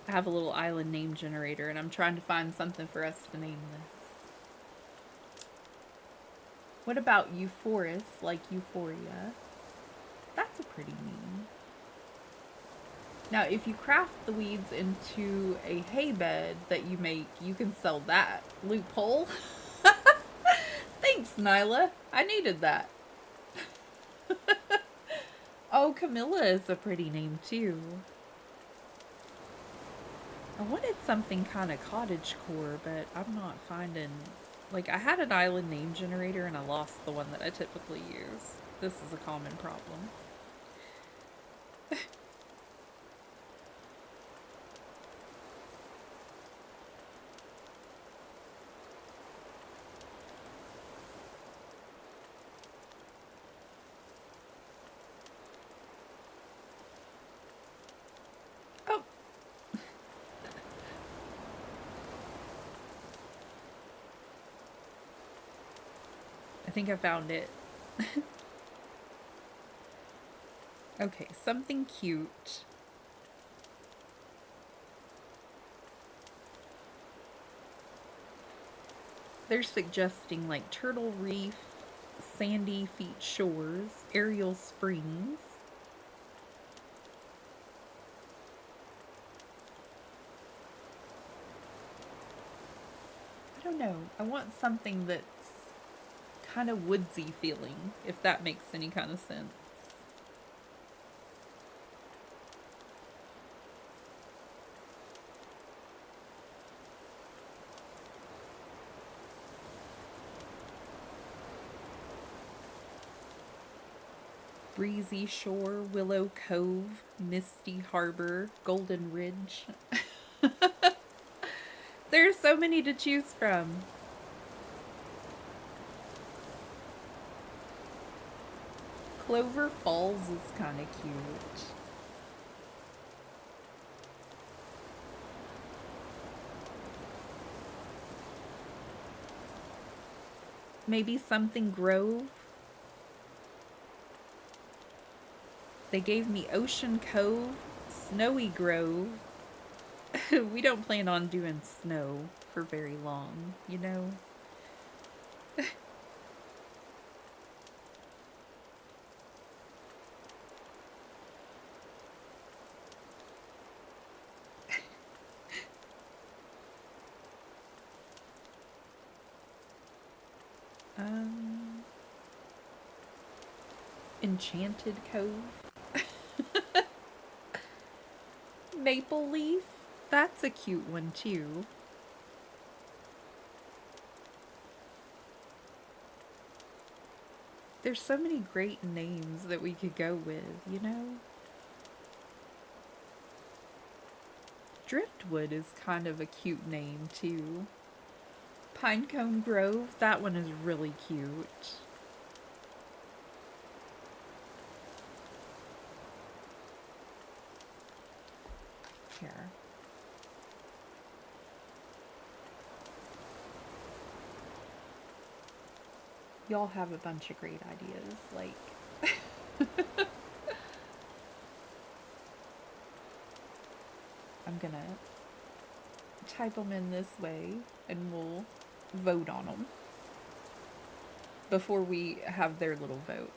I have a little island name generator, and I'm trying to find something for us to name this. What about euphorus, like euphoria? That's a pretty name. Now, if you craft the weeds into a hay bed that you make, you can sell that. Loophole? Thanks, Nyla. I needed that. Oh, Camilla is a pretty name, too. I wanted something kind of cottagecore, but I'm not finding... Like, I had an island name generator and I lost the one that I typically use. This is a common problem. Oh! I think I found it. Okay, something cute. They're suggesting like Turtle Reef, Sandy Feet Shores, Ariel Springs. I don't know. I want something that's kind of woodsy feeling, if that makes any kind of sense. Breezy Shore, Willow Cove, Misty Harbor, Golden Ridge. There's so many to choose from. Clover Falls is kind of cute. Maybe something Grove. They gave me Ocean Cove, Snowy Grove. We don't plan on doing snow for very long, you know? Enchanted Cove. Maple Leaf. That's a cute one too. There's so many great names that we could go with, you know? Driftwood is kind of a cute name too. Pinecone Grove, that one is really cute. Here. Y'all have a bunch of great ideas, like... I'm gonna type them in this way, and we'll vote on them before we have their little vote.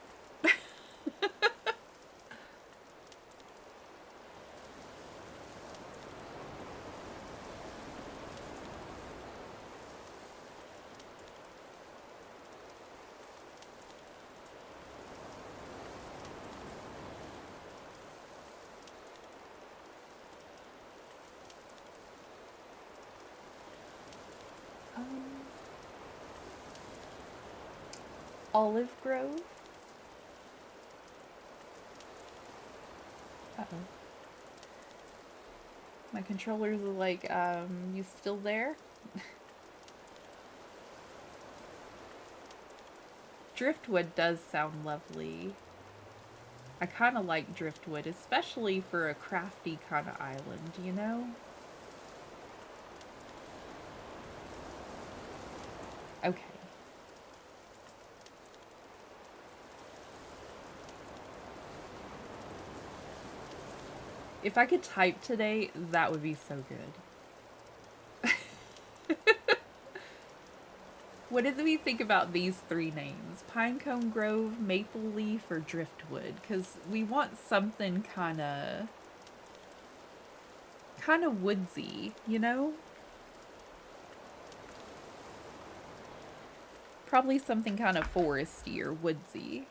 Olive Grove? Uh-oh. My controllers are like, you still there? Driftwood does sound lovely. I kind of like Driftwood, especially for a crafty kind of island, you know? Okay. If I could type today, that would be so good. What did we think about these three names? Pinecone Grove, Maple Leaf, or Driftwood? Because we want something kind of woodsy, you know? Probably something kind of foresty or woodsy.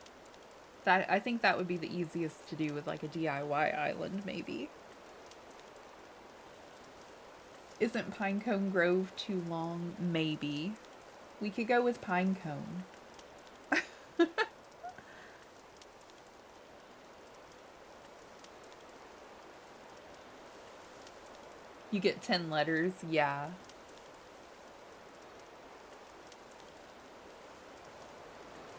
I think that would be the easiest to do with like a DIY island, maybe. Isn't Pinecone Grove too long? Maybe. We could go with Pinecone. You get 10 letters, yeah.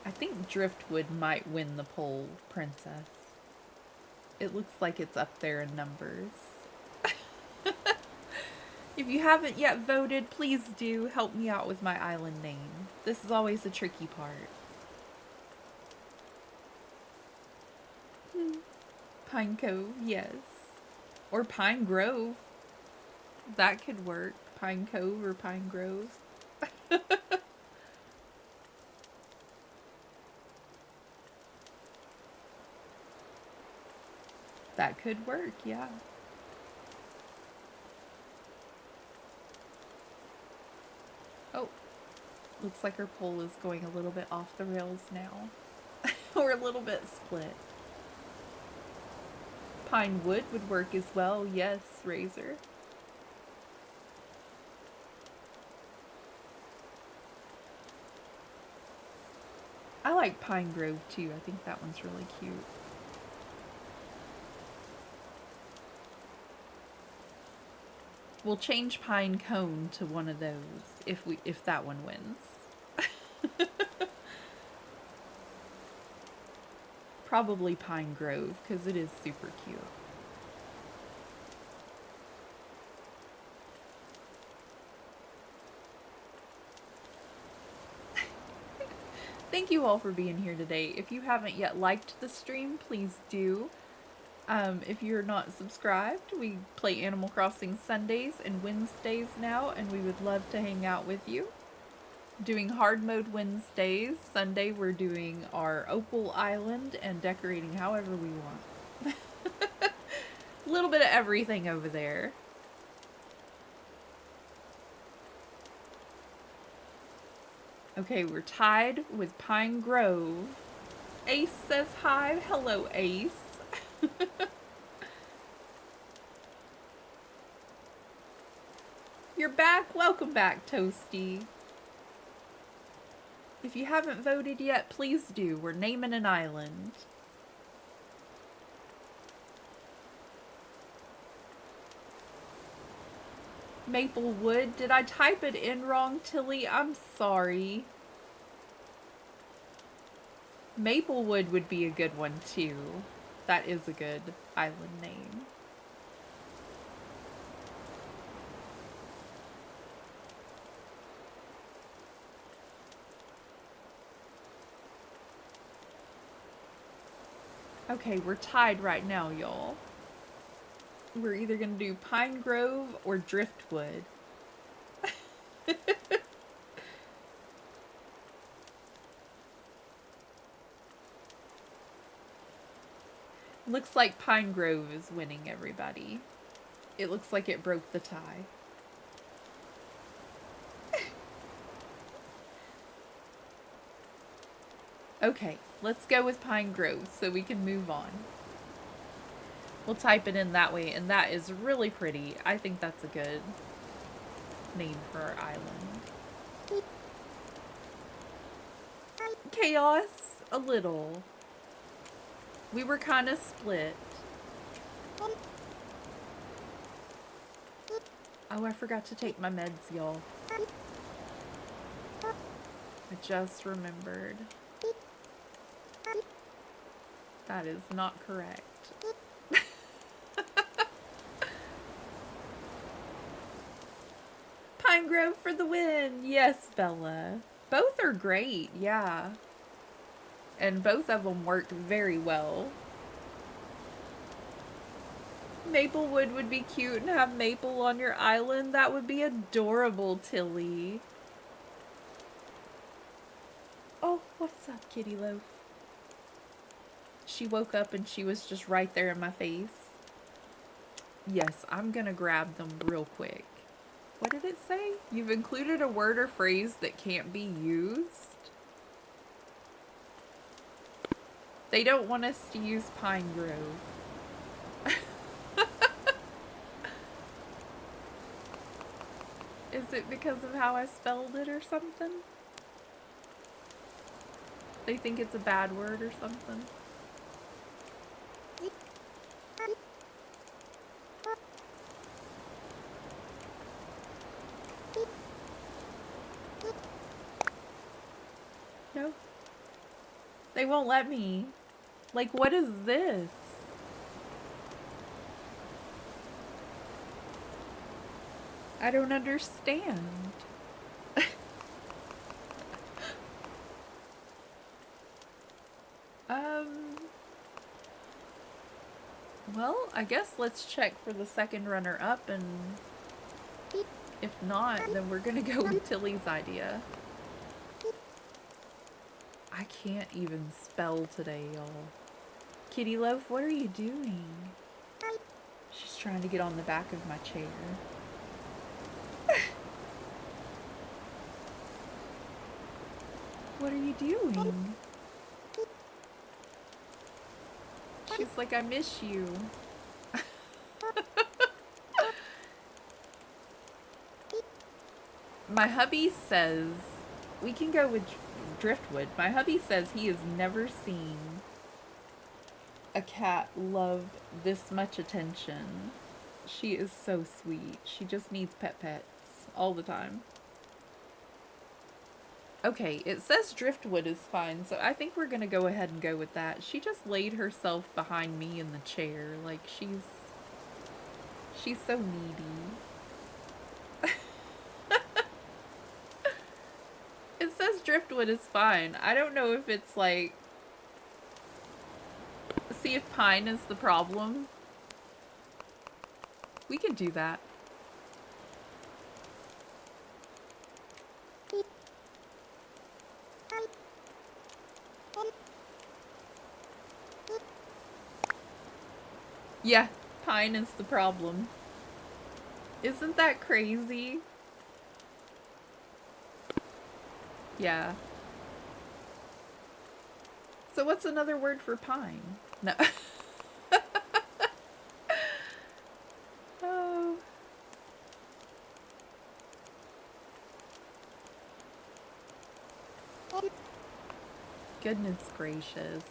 I think Driftwood might win the poll, Princess. It looks like it's up there in numbers. If you haven't yet voted, please do help me out with my island name. This is always the tricky part. Pine Cove, yes. Or Pine Grove. That could work. Pine Cove or Pine Grove. That could work, yeah. Oh, looks like our poll is going a little bit off the rails now. Or a little bit split. Pine wood would work as well, yes, Razor. I like Pine Grove too. I think that one's really cute. We'll change Pine Cone to one of those if that one wins. Probably Pine Grove because it is super cute. Thank you all for being here today. If you haven't yet liked the stream, please do. If you're not subscribed, we play Animal Crossing Sundays and Wednesdays now, and we would love to hang out with you. Doing hard mode Wednesdays. Sunday we're doing our Opal Island and decorating however we want. A little bit of everything over there. Okay, we're tied with Pine Grove. Ace says hi. Hello, Ace. You're back? Welcome back, Toasty. If you haven't voted yet, please do. We're naming an island. Maplewood. Did I type it in wrong, Tilly? I'm sorry. Maplewood would be a good one, too. That is a good island name. Okay, we're tied right now, y'all. We're either gonna do Pine Grove or Driftwood. Looks like Pine Grove is winning, everybody. It looks like it broke the tie. Okay, let's go with Pine Grove so we can move on. We'll type it in that way, and that is really pretty. I think that's a good name for our island. Chaos, a little. We were kind of split. Oh, I forgot to take my meds, y'all. I just remembered. That is not correct. Pine Grove for the win! Yes, Bella. Both are great, yeah. And both of them worked very well. Maplewood would be cute and have Maple on your island. That would be adorable, Tilly. Oh, what's up, Kitty Loaf? She woke up and she was just right there in my face. Yes, I'm gonna grab them real quick. What did it say? You've included a word or phrase that can't be used? They don't want us to use Pine Grove. Is it because of how I spelled it or something? They think it's a bad word or something? No. They won't let me. Like, what is this? I don't understand. I guess let's check for the second runner-up, and if not, then we're gonna go with Tilly's idea. I can't even spell today, y'all. Kitty Loaf, what are you doing? She's trying to get on the back of my chair. What are you doing? She's like, I miss you. My hubby says, we can go with driftwood. My hubby says he has never seen a cat love this much attention. She is so sweet. She just needs pets all the time. Okay, it says driftwood is fine, so I think we're gonna go ahead and go with that. She just laid herself behind me in the chair, like she's so needy. It says driftwood is fine. I don't know if it's like, see if pine is the problem. We can do that. Yeah, pine is the problem. Isn't that crazy? Yeah. So what's another word for pine? No. Oh. Goodness gracious.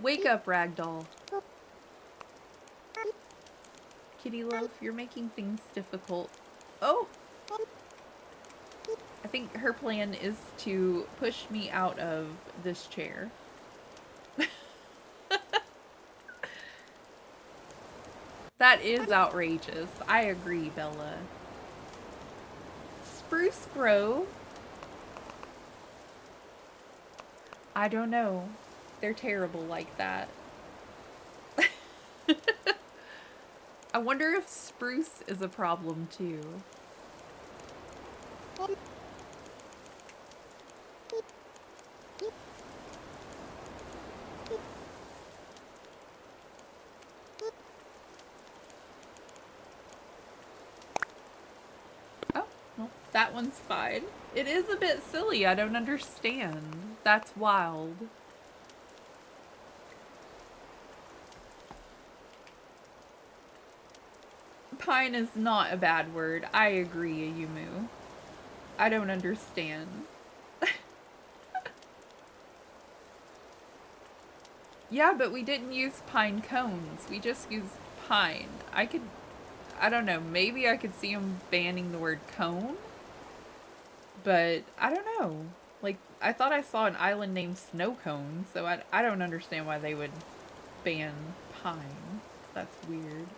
Wake up, Ragdoll. Kitty Loaf, you're making things difficult. Oh! I think her plan is to push me out of this chair. That is outrageous. I agree, Bella. Spruce Grove? I don't know. They're terrible like that. I wonder if spruce is a problem too. Oh, well, that one's fine. It is a bit silly. I don't understand. That's wild. Pine is not a bad word. I agree, Ayumu. I don't understand. Yeah, but we didn't use pine cones. We just used pine. I don't know, maybe I could see him banning the word cone? But, I don't know. Like, I thought I saw an island named Snow Cone, so I don't understand why they would ban pine. That's weird.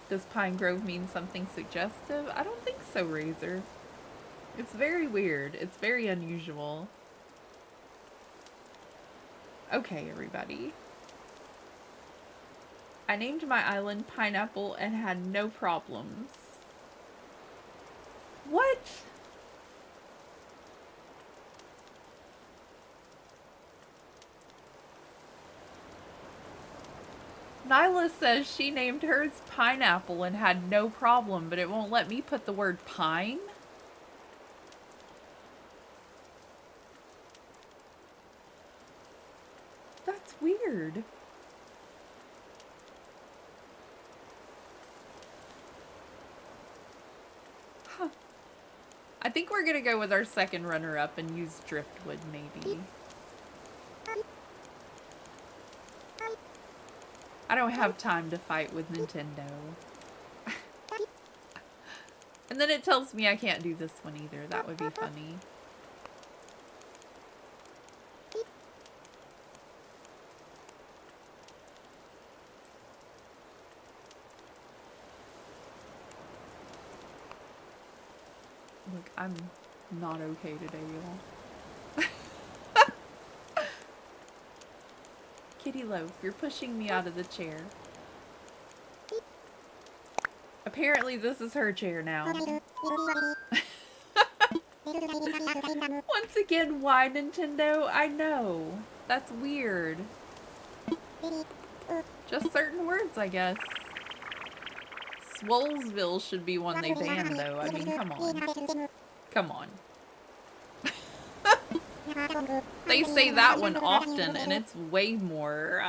Does Pine Grove mean something suggestive? I don't think so, Razor. It's very weird. It's very unusual. Okay, everybody. I named my island Pineapple and had no problems. What? Nyla says she named hers Pineapple and had no problem, but it won't let me put the word pine? That's weird. Huh. I think we're gonna go with our second runner-up and use driftwood, maybe. I don't have time to fight with Nintendo. And then it tells me I can't do this one either. That would be funny. Look, I'm not okay today, y'all. Kitty Loaf, you're pushing me out of the chair. Apparently this is her chair now. Once again, why Nintendo? I know. That's weird. Just certain words, I guess. Swolesville should be one they ban, though. I mean, come on. Come on. They say that one often, and it's way more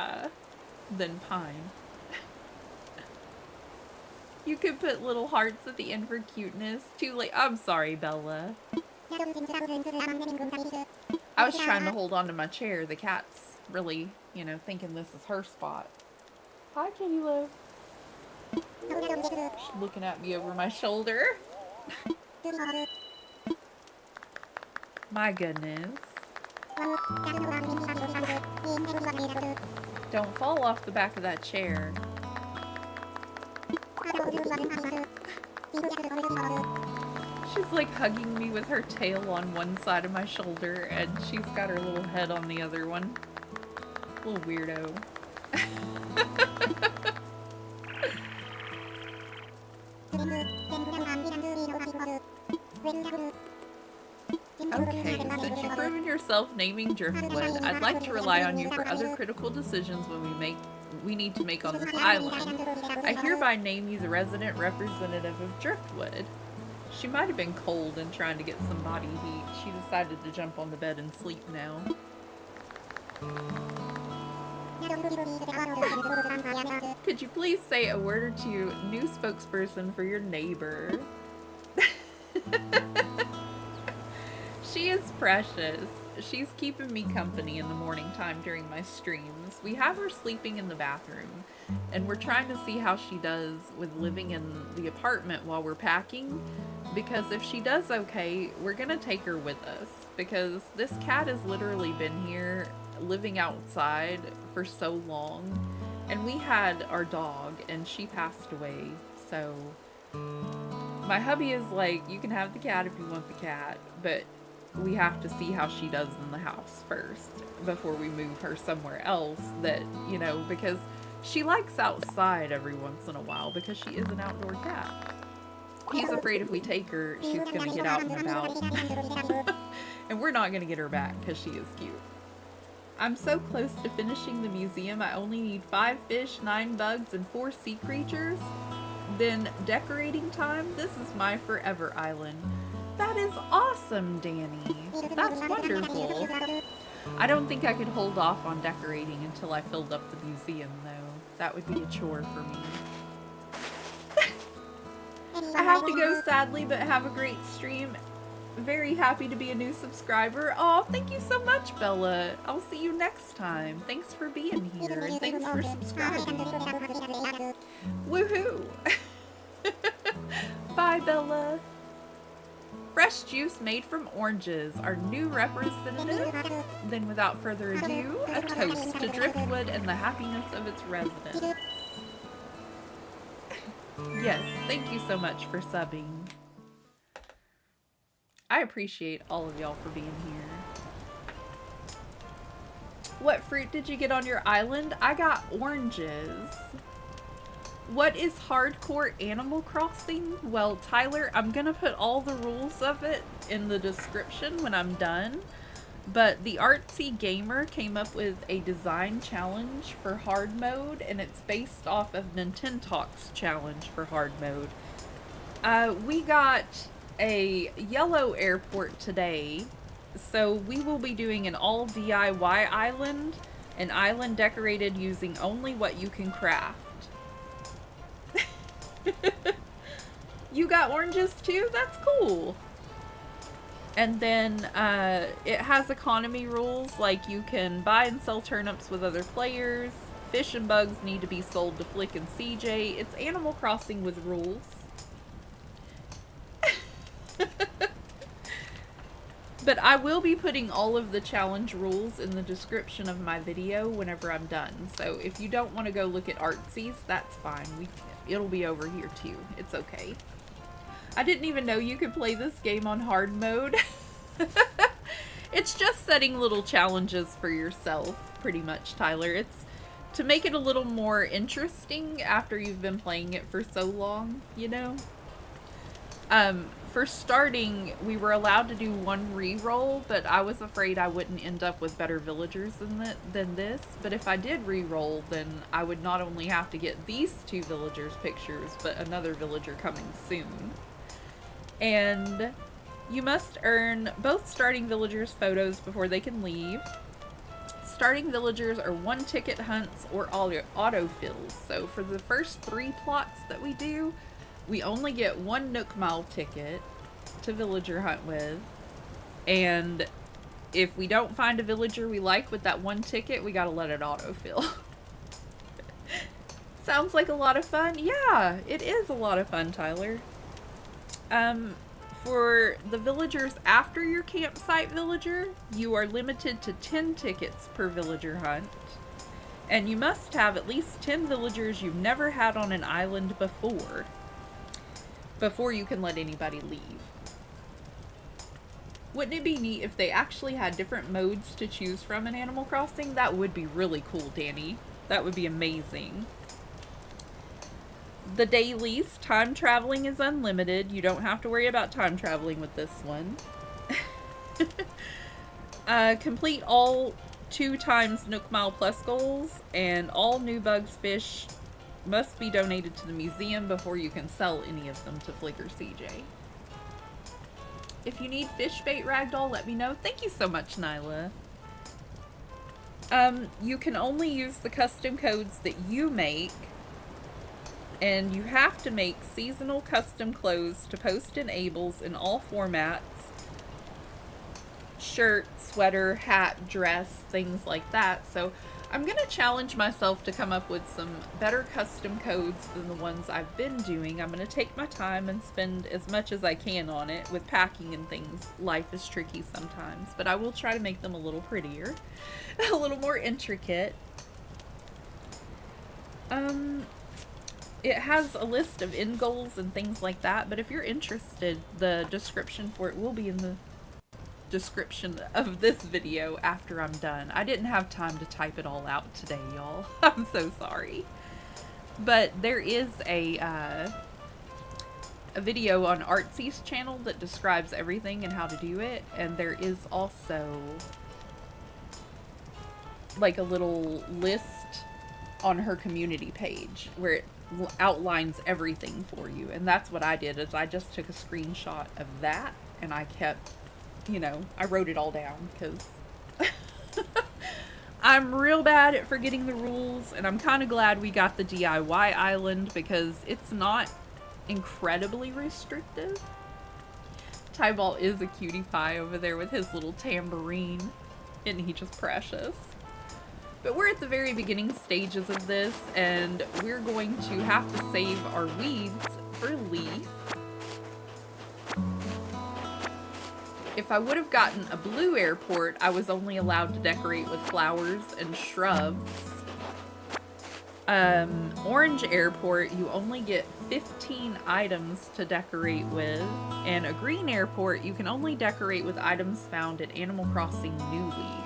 than pine. You could put little hearts at the end for cuteness. Too late. I'm sorry, Bella. I was trying to hold on to my chair. The cat's really, you know, thinking this is her spot. Hi, Kitty Loaf. She's looking at me over my shoulder. My goodness. Don't fall off the back of that chair. She's like hugging me with her tail on one side of my shoulder, and she's got her little head on the other one. Little weirdo. Okay, since you've proven yourself naming Driftwood, I'd like to rely on you for other critical decisions we need to make on this island. I hereby name you the resident representative of Driftwood. She might have been cold and trying to get some body heat. She decided to jump on the bed and sleep now. Could you please say a word or two, new spokesperson for your neighbor? She is precious. She's keeping me company in the morning time during my streams. We have her sleeping in the bathroom, and we're trying to see how she does with living in the apartment while we're packing, because if she does okay, we're gonna take her with us, because this cat has literally been here living outside for so long, and we had our dog and she passed away, so my hubby is like, you can have the cat if you want the cat, but we have to see how she does in the house first before we move her somewhere else that, you know, because she likes outside every once in a while because she is an outdoor cat. He's afraid if we take her, she's gonna get out and about. And we're not gonna get her back because she is cute. I'm so close to finishing the museum. I only need 5 fish, 9 bugs, and 4 sea creatures. Then decorating time. This is my forever island. That is awesome, Danny. That's wonderful. I don't think I could hold off on decorating until I filled up the museum, though. That would be a chore for me. I have to go, sadly, but have a great stream. Very happy to be a new subscriber. Oh, thank you so much, Bella. I'll see you next time. Thanks for being here, and thanks for subscribing. Woohoo! Bye, Bella. Fresh juice made from oranges, our new representative. Then without further ado, a toast to Driftwood and the happiness of its residents. Yes, thank you so much for subbing. I appreciate all of y'all for being here. What fruit did you get on your island? I got oranges. What is hardcore Animal Crossing? Well, Tyler, I'm gonna put all the rules of it in the description when I'm done. But the Artsy Gamer came up with a design challenge for hard mode, and it's based off of Nintentalk's challenge for hard mode. We got a yellow airport today, so we will be doing an all DIY island, an island decorated using only what you can craft. You got oranges too? That's cool. And then it has economy rules, like you can buy and sell turnips with other players, fish and bugs need to be sold to Flick and CJ. It's Animal Crossing with rules. But I will be putting all of the challenge rules in the description of my video whenever I'm done. So if you don't want to go look at Artsy's, that's fine. It'll be over here too. It's okay. I didn't even know you could play this game on hard mode. It's just setting little challenges for yourself, pretty much, Tyler. to make it a little more interesting after you've been playing it for so long, you know? For starting, we were allowed to do one re-roll, but I was afraid I wouldn't end up with better villagers than this. But if I did re-roll, then I would not only have to get these 2 villagers' pictures, but another villager coming soon. And you must earn both starting villagers' photos before they can leave. Starting villagers are 1-ticket hunts or autofills. So for the first 3 plots that we do, we only get 1 Nook Mile ticket to villager hunt with. And if we don't find a villager we like with that 1 ticket, we gotta let it autofill. Sounds like a lot of fun. Yeah, it is a lot of fun, Tyler. For the villagers after your campsite villager, you are limited to 10 tickets per villager hunt. And you must have at least 10 villagers you've never had on an island before you can let anybody leave. Wouldn't it be neat if they actually had different modes to choose from in Animal Crossing? That would be really cool, Danny. That would be amazing. The dailies, time traveling is unlimited. You don't have to worry about time traveling with this one. Complete all 2 times Nook Mile Plus goals, and all new bugs, fish must be donated to the museum before you can sell any of them to Flicker CJ. If you need fish bait ragdoll, let me know. Thank you so much, Nyla. You can only use the custom codes that you make, and you have to make seasonal custom clothes to post in Able's in all formats. Shirt, sweater, hat, dress, things like that. So I'm going to challenge myself to come up with some better custom codes than the ones I've been doing. I'm going to take my time and spend as much as I can on it. With packing and things, life is tricky sometimes, but I will try to make them a little prettier, a little more intricate. It has a list of end goals and things like that, but if you're interested, the description for it will be in the description of this video after I'm done. I didn't have time to type it all out today, y'all. I'm so sorry. But there is a video on Artsy's channel that describes everything and how to do it, and there is also like a little list on her community page where it outlines everything for you. And that's what I did, is I just took a screenshot of that and I kept, you know, I wrote it all down because I'm real bad at forgetting the rules, and I'm kind of glad we got the DIY island because it's not incredibly restrictive. Tybalt is a cutie pie over there with his little tambourine. Isn't he just precious? But we're at the very beginning stages of this, and we're going to have to save our weeds for Leaf. If I would have gotten a blue airport, I was only allowed to decorate with flowers and shrubs. Orange airport, you only get 15 items to decorate with. And a green airport, you can only decorate with items found in Animal Crossing New Leaf.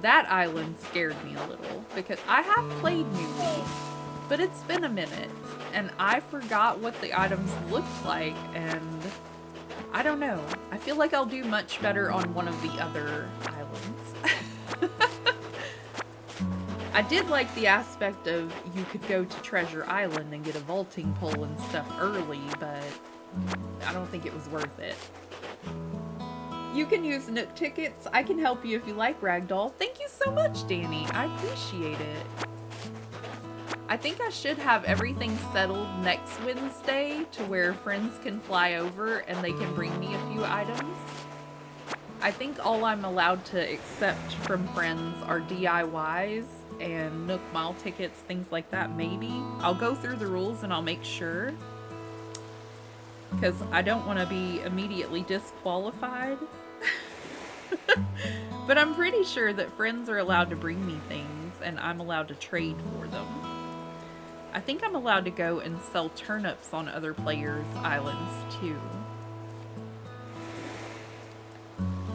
That island scared me a little because I have played New Leaf, but it's been a minute and I forgot what the items looked like, and I don't know. I feel like I'll do much better on one of the other islands. I did like the aspect of you could go to Treasure Island and get a vaulting pole and stuff early, but I don't think it was worth it. You can use Nook tickets. I can help you if you like Ragdoll. Thank you so much, Danny. I appreciate it. I think I should have everything settled next Wednesday to where friends can fly over and they can bring me a few items. I think all I'm allowed to accept from friends are DIYs and Nook Mile tickets, things like that, maybe. I'll go through the rules and I'll make sure, because I don't want to be immediately disqualified. But I'm pretty sure that friends are allowed to bring me things and I'm allowed to trade for them. I think I'm allowed to go and sell turnips on other players' islands too.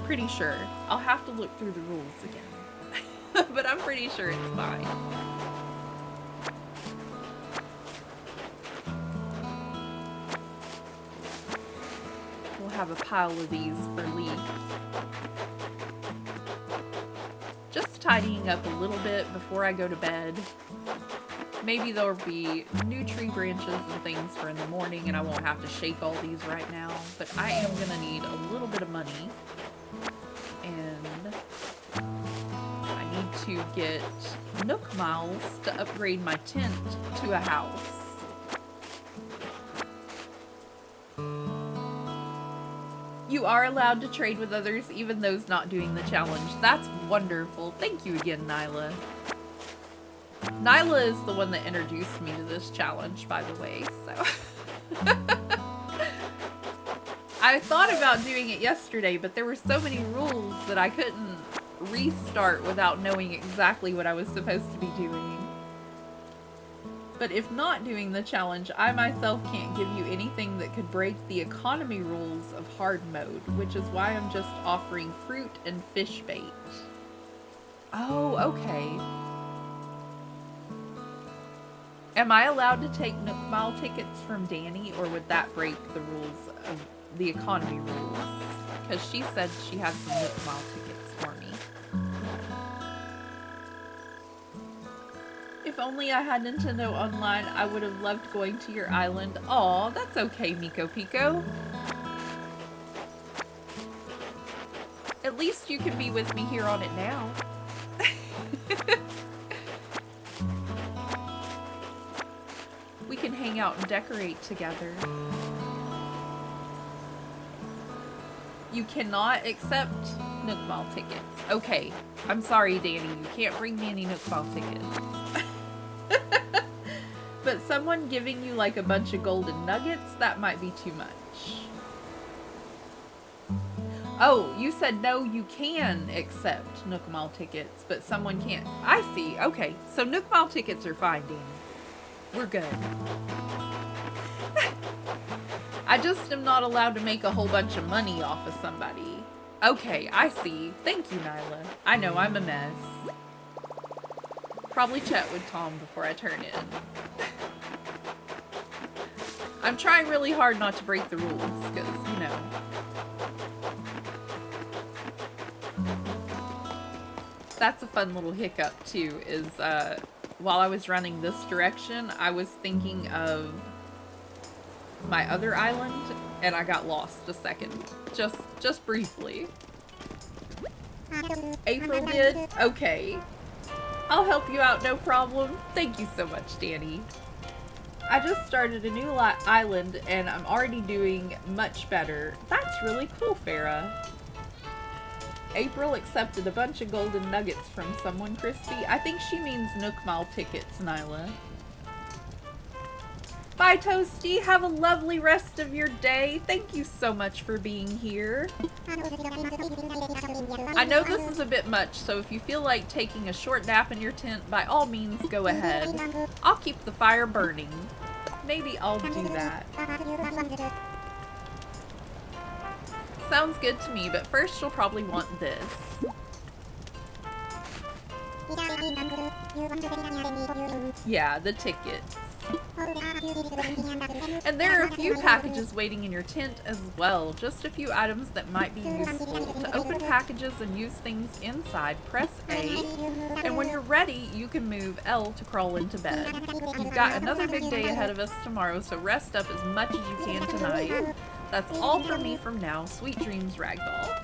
Pretty sure. I'll have to look through the rules again. But I'm pretty sure it's fine. have a pile of these for Leaf. Just tidying up a little bit before I go to bed. Maybe there'll be new tree branches and things for in the morning and I won't have to shake all these right now. But I am going to need a little bit of money. And I need to get Nook Miles to upgrade my tent to a house. You are allowed to trade with others, even those not doing the challenge. That's wonderful. Thank you again, Nyla. Nyla is the one that introduced me to this challenge, by the way, so. I thought about doing it yesterday, but there were so many rules that I couldn't restart without knowing exactly what I was supposed to be doing. But if not doing the challenge, I myself can't give you anything that could break the economy rules of hard mode, which is why I'm just offering fruit and fish bait. Oh, okay. Am I allowed to take Nook Mile tickets from Danny, or would that break the rules of the economy rules? Because she said she had some Nook Mile tickets for me. If only I had Nintendo Online, I would have loved going to your island. Aw, that's okay, Miko Pico. At least you can be with me here on it now. We can hang out and decorate together. You cannot accept Nook Mile tickets. Okay, I'm sorry, Danny. You can't bring me any Nook Mile tickets. But someone giving you like a bunch of golden nuggets, that might be too much. Oh, you said no, you can accept Nook Mile tickets, but someone can't. I see. Okay, so Nook Mile tickets are fine, Danny. We're good. I just am not allowed to make a whole bunch of money off of somebody. Okay, I see. Thank you, Nyla. I know I'm a mess. Probably chat with Tom before I turn in. I'm trying really hard not to break the rules, because, you know. That's a fun little hiccup, too, is, while I was running this direction, I was thinking of my other island, and I got lost a second. Just briefly. April did? Okay. I'll help you out, no problem. Thank you so much, Danny. I just started a new island, and I'm already doing much better. That's really cool, Farah. April accepted a bunch of golden nuggets from someone, Christy. I think she means Nook Mile tickets, Nyla. Bye, Toasty. Have a lovely rest of your day. Thank you so much for being here. I know this is a bit much, so if you feel like taking a short nap in your tent, by all means, go ahead. I'll keep the fire burning. Maybe I'll do that. Sounds good to me, but first you'll probably want this. Yeah, the tickets. And there are a few packages waiting in your tent as well. Just a few items that might be useful. To open packages and use things inside, press A. And when you're ready, you can move L to crawl into bed. You've got another big day ahead of us tomorrow, so rest up as much as you can tonight. That's all from me from now. Sweet dreams, Ragdoll.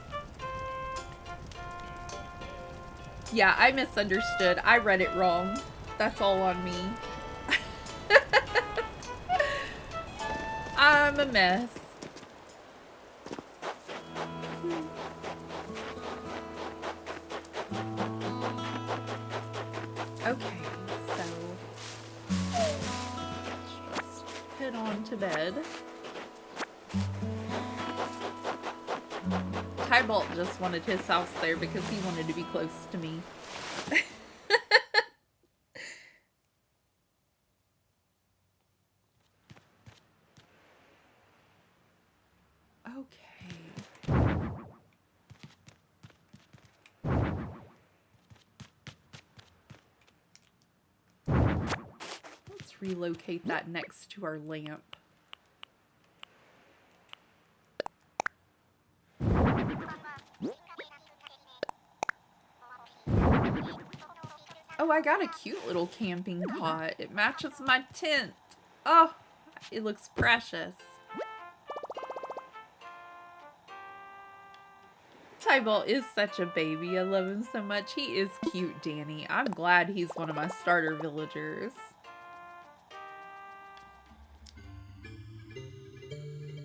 Yeah, I misunderstood. I read it wrong. That's all on me. I'm a mess. Okay, so let's just head on to bed. Tybalt just wanted his house there because he wanted to be close to me. Relocate that next to our lamp. Oh, I got a cute little camping cot. It matches my tent. Oh, it looks precious. Tybalt is such a baby. I love him so much. He is cute, Danny. I'm glad he's one of my starter villagers.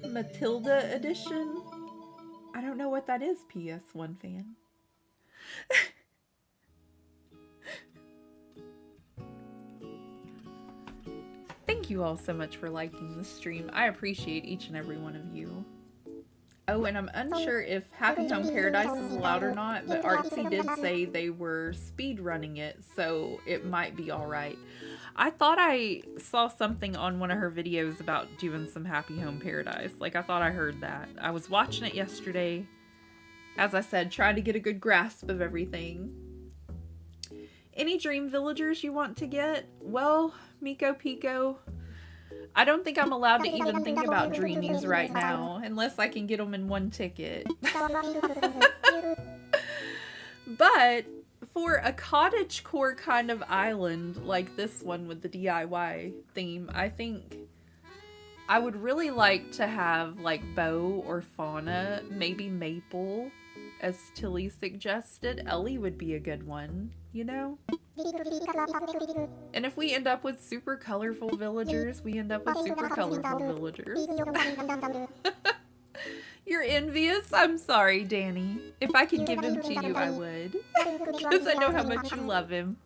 Matilda edition? I don't know what that is, PS1 fan. Thank you all so much for liking the stream. I appreciate each and every one of you. Oh, and I'm unsure if Happy Home Paradise is allowed or not, but Artsy did say they were speed running it, so it might be alright. I thought I saw something on one of her videos about doing some Happy Home Paradise. Like, I thought I heard that. I was watching it yesterday. As I said, trying to get a good grasp of everything. Any dream villagers you want to get? Well, Miko Pico, I don't think I'm allowed to even think about dreamies right now, unless I can get them in one ticket. But for a cottagecore kind of island like this one with the DIY theme, I think I would really like to have like Bo or Fauna, maybe Maple, as Tilly suggested. Ellie would be a good one, you know? And if we end up with super colorful villagers, we end up with super colorful villagers. You're envious? I'm sorry, Danny. If I could give him to you, I would. Because I know how much you love him.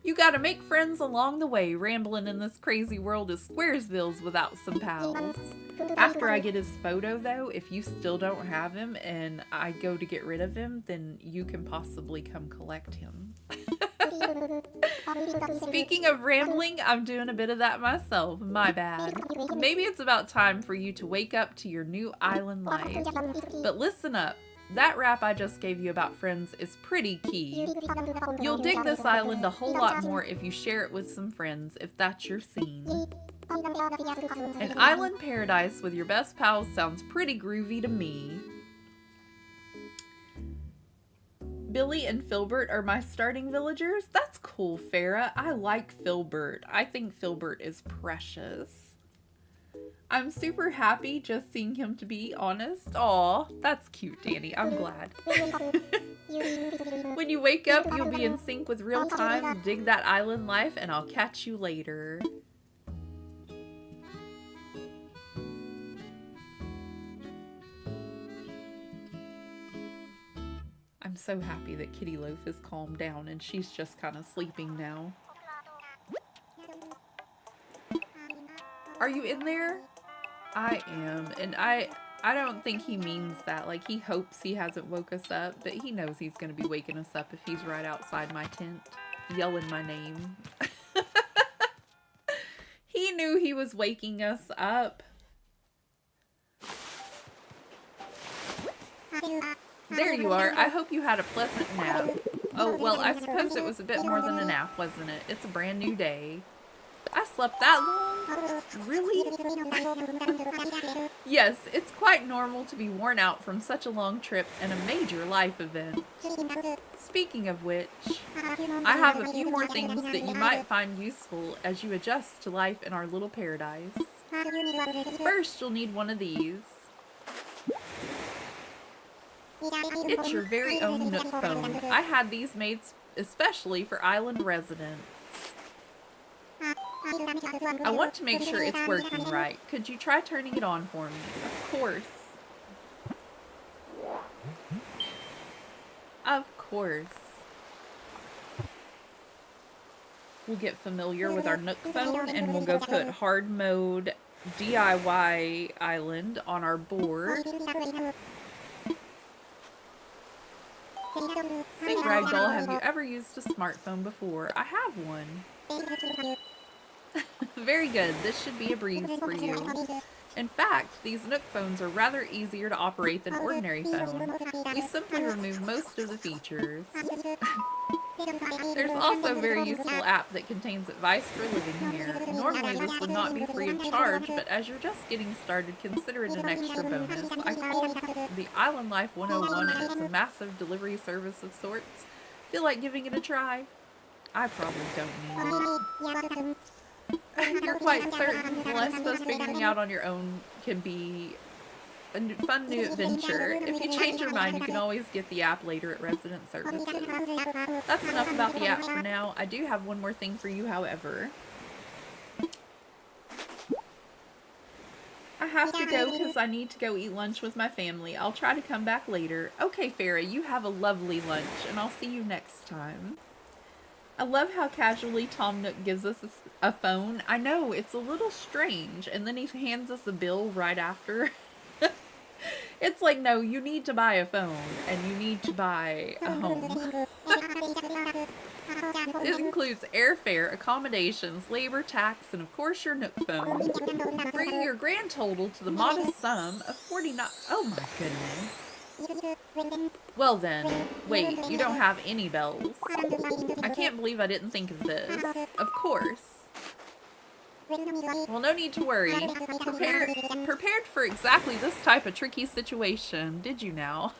You gotta make friends along the way. Rambling in this crazy world of Squaresvilles without some pals. After I get his photo, though, if you still don't have him and I go to get rid of him, then you can possibly come collect him. Speaking of rambling, I'm doing a bit of that myself. My bad. Maybe it's about time for you to wake up to your new island life. But listen up. That rap I just gave you about friends is pretty key. You'll dig this island a whole lot more if you share it with some friends, if that's your scene. An island paradise with your best pals sounds pretty groovy to me. Billy and Filbert are my starting villagers? That's cool, Farah. I like Filbert. I think Filbert is precious. I'm super happy just seeing him, to be honest. Aw, that's cute, Danny. I'm glad. When you wake up, you'll be in sync with real time. Dig that island life, and I'll catch you later. I'm so happy that Kitty Loaf has calmed down and she's just kind of sleeping now. Are you in there? I am, and I don't think he means that. Like, he hopes he hasn't woke us up, but he knows he's going to be waking us up if he's right outside my tent, yelling my name. He knew he was waking us up. There you are. I hope you had a pleasant nap. Oh, well, I suppose it was a bit more than a nap, wasn't it? It's a brand new day. I slept that long? Really? Yes, it's quite normal to be worn out from such a long trip and a major life event. Speaking of which, I have a few more things that you might find useful as you adjust to life in our little paradise. First, you'll need one of these. It's your very own Nook phone. I had these made especially for island residents. I want to make sure it's working right. Could you try turning it on for me? Of course. Of course. We'll get familiar with our Nook phone and we'll go put hard mode DIY island on our board. Say, Ragdoll, have you ever used a smartphone before? I have one. Very good. This should be a breeze for you. In fact, these Nook phones are rather easier to operate than ordinary phones. We simply remove most of the features. There's also a very useful app that contains advice for living here. Normally this would not be free of charge, but as you're just getting started, consider it an extra bonus. I call the Island Life 101 and it's a massive delivery service of sorts. Feel like giving it a try? I probably don't need it. You're quite certain the less post figuring out on your own can be a fun new adventure. If you change your mind, you can always get the app later at resident services. That's enough about the apps for now. I do have one more thing for you, however. I have to go because I need to go eat lunch with my family. I'll try to come back later. Okay, Farah, you have a lovely lunch, and I'll see you next time. I love how casually Tom Nook gives us a phone. I know, it's a little strange, and then he hands us a bill right after. It's like, no, you need to buy a phone, and you need to buy a home. This includes airfare, accommodations, labor, tax, and of course your Nook phone, bringing your grand total to the modest sum of $49. Oh my goodness. Well then, wait, you don't have any bells. I can't believe I didn't think of this. Of course. Well, no need to worry. Prepared for exactly this type of tricky situation, did you now?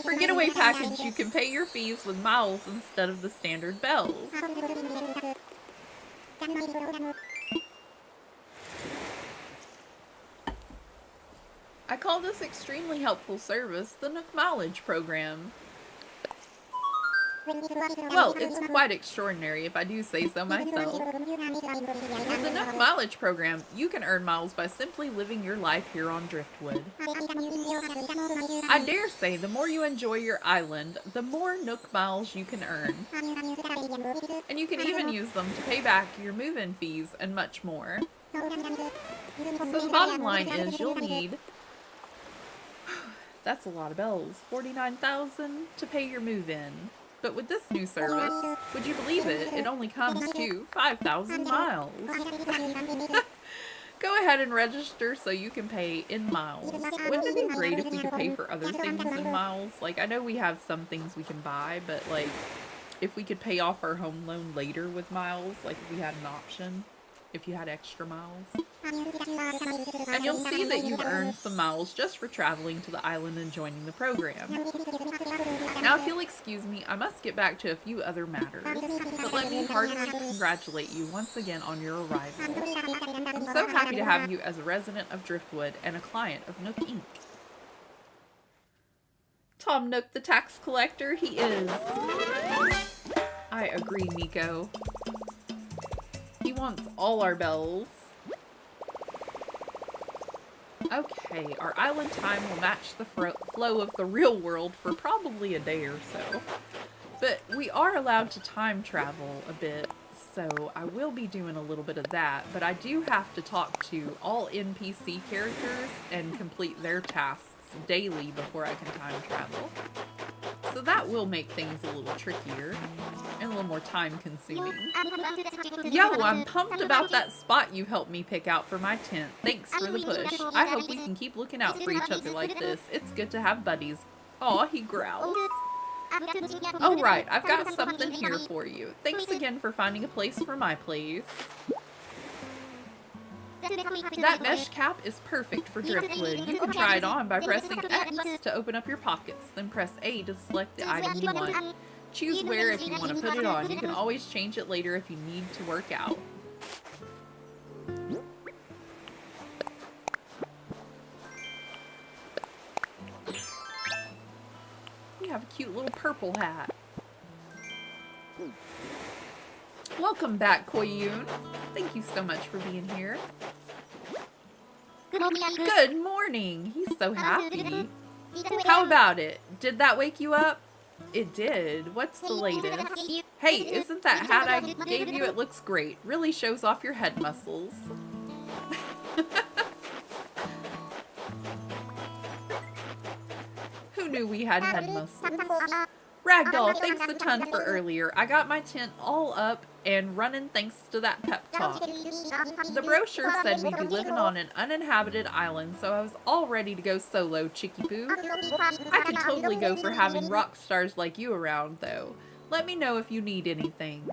For getaway package, you can pay your fees with miles instead of the standard bells. I call this extremely helpful service the Nook Mileage Program. Well, it's quite extraordinary if I do say so myself. With the Nook Mileage Program, you can earn miles by simply living your life here on Driftwood. I dare say the more you enjoy your island, the more Nook miles you can earn. And you can even use them to pay back your move-in fees and much more. So the bottom line is you'll need... That's a lot of bells. $49,000 to pay your move-in. But with this new service, would you believe it, it only comes to 5,000 miles. Go ahead and register so you can pay in miles. Wouldn't it be great if we could pay for other things in miles? Like, I know we have some things we can buy, but like, if we could pay off our home loan later with miles, like if we had an option, if you had extra miles. And you'll see that you've earned some miles just for traveling to the island and joining the program. Now, if you'll excuse me, I must get back to a few other matters, but let me heartily congratulate you once again on your arrival. I'm so happy to have you as a resident of Driftwood and a client of Nook Inc. Tom Nook, the tax collector, he is. I agree, Nico. He wants all our bells. Okay, our island time will match the flow of the real world for probably a day or so. But we are allowed to time travel a bit, so I will be doing a little bit of that. But I do have to talk to all NPC characters and complete their tasks daily before I can time travel. So that will make things a little trickier and a little more time consuming. Yo, I'm pumped about that spot you helped me pick out for my tent. Thanks for the push. I hope we can keep looking out for each other like this. It's good to have buddies. Aw, he growls. Oh right, I've got something here for you. Thanks again for finding a place for my place. That mesh cap is perfect for Driftwood. You can try it on by pressing X to open up your pockets, then press A to select the item you want. Choose where if you want to put it on. You can always change it later if you need to work out. You have a cute little purple hat. Welcome back, Koyun. Thank you so much for being here. Good morning. He's so happy. How about it? Did that wake you up? It did. What's the latest? Hey, isn't that hat I gave you? It looks great. Really shows off your head muscles. Who knew we had head muscles? Ragdoll, thanks a ton for earlier. I got my tent all up and running thanks to that pep talk. The brochure said we'd be living on an uninhabited island, so I was all ready to go solo, Chicky Poo. I could totally go for having rock stars like you around, though. Let me know if you need anything.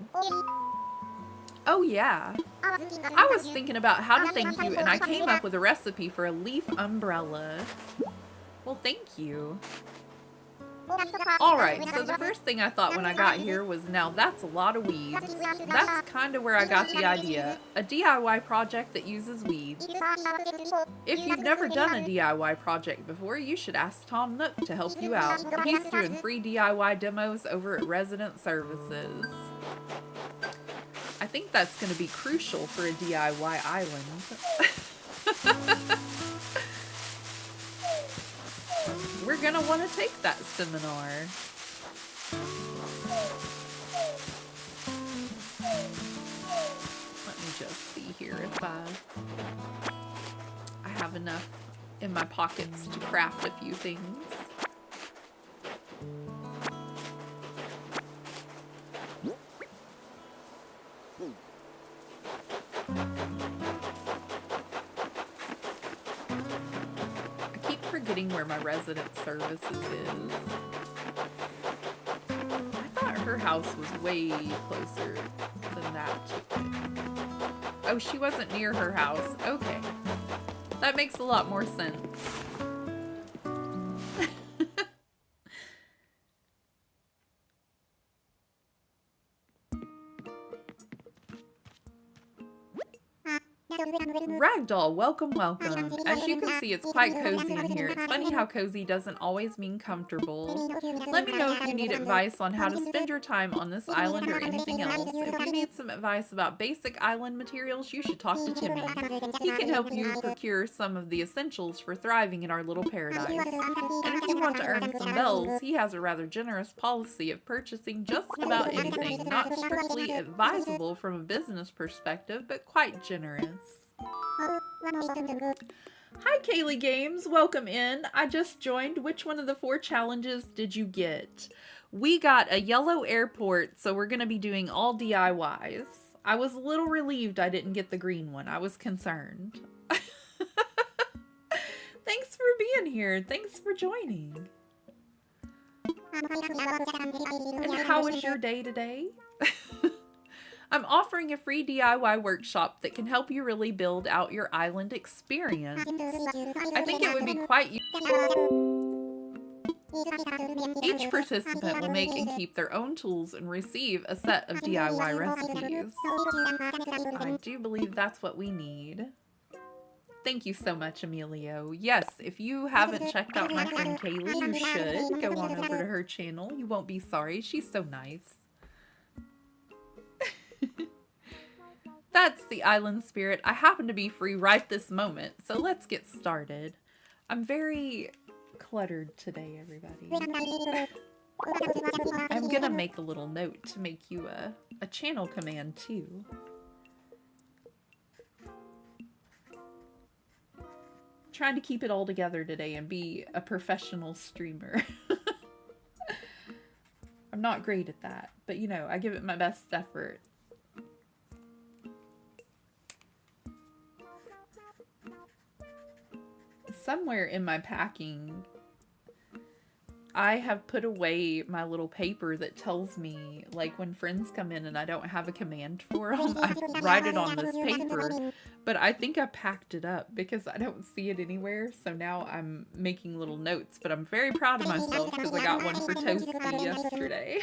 Oh yeah. I was thinking about how to thank you, and I came up with a recipe for a leaf umbrella. Well, thank you. Alright, so the first thing I thought when I got here was, now that's a lot of weeds. That's kind of where I got the idea. A DIY project that uses weeds. If you've never done a DIY project before, you should ask Tom Nook to help you out. He's doing free DIY demos over at Resident Services. I think that's going to be crucial for a DIY island. We're gonna want to take that seminar. Let me just see here if I have enough in my pockets to craft a few things. Forgetting where my Resident Services is. I thought her house was way closer than that. Oh, she wasn't near her house. Okay. That makes a lot more sense. Ragdoll, welcome, welcome. As you can see, it's quite cozy in here. It's funny how cozy doesn't always mean comfortable. Let me know if you need advice on how to spend your time on this island or anything else. If you need some advice about basic island materials, you should talk to Timmy. He can help you procure some of the essentials for thriving in our little paradise. And if you want to earn some bells, he has a rather generous policy of purchasing just about anything. Not strictly advisable from a business perspective, but quite generous. Hi Kaylee Games, welcome in. I just joined. Which one of the 4 challenges did you get? We got a yellow airport, so we're going to be doing all DIYs. I was a little relieved I didn't get the green one. I was concerned. Thanks for being here. Thanks for joining. And how was your day today? I'm offering a free DIY workshop that can help you really build out your island experience. I think it would be quite useful. Each participant will make and keep their own tools and receive a set of DIY recipes. I do believe that's what we need. Thank you so much, Emilio. Yes, if you haven't checked out my friend Kaylee, you should go on over to her channel. You won't be sorry. She's so nice. That's the island spirit. I happen to be free right this moment, so let's get started. I'm very cluttered today, everybody. I'm gonna make a little note to make you a channel command too. Trying to keep it all together today and be a professional streamer. I'm not great at that, but you know, I give it my best effort. Somewhere in my packing, I have put away my little paper that tells me, like, when friends come in and I don't have a command for them, I write it on this paper. But I think I packed it up because I don't see it anywhere. So now I'm making little notes. But I'm very proud of myself because I got one for Toasty yesterday.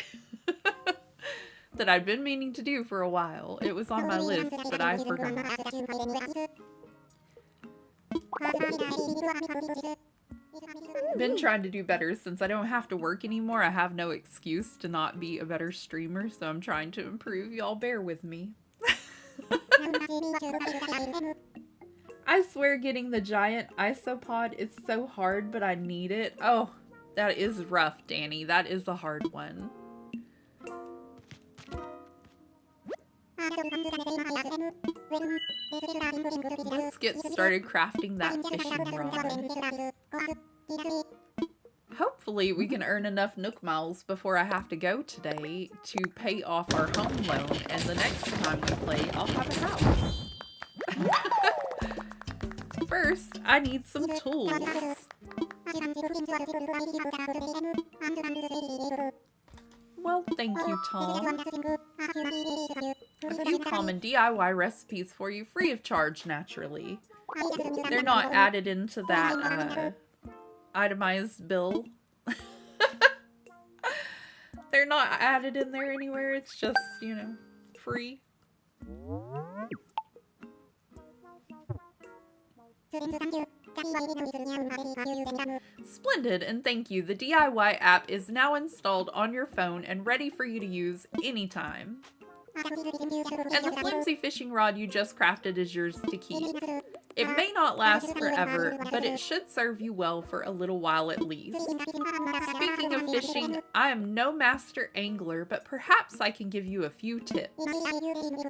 That I've been meaning to do for a while. It was on my list, but I forgot. Been trying to do better since I don't have to work anymore. I have no excuse to not be a better streamer, so I'm trying to improve. Y'all bear with me. I swear getting the giant isopod is so hard, but I need it. Oh, that is rough, Danny. That is a hard one. Let's get started crafting that fishing rod. Hopefully we can earn enough Nook Miles before I have to go today to pay off our home loan, and the next time we play, I'll have a house. First, I need some tools. Well, thank you, Tom. A few common DIY recipes for you, free of charge, naturally. They're not added into that itemized bill. They're not added in there anywhere. It's just, you know, free. Splendid, and thank you. The DIY app is now installed on your phone and ready for you to use anytime. And the flimsy fishing rod you just crafted is yours to keep. It may not last forever, but it should serve you well for a little while at least. Speaking of fishing, I am no master angler, but perhaps I can give you a few tips.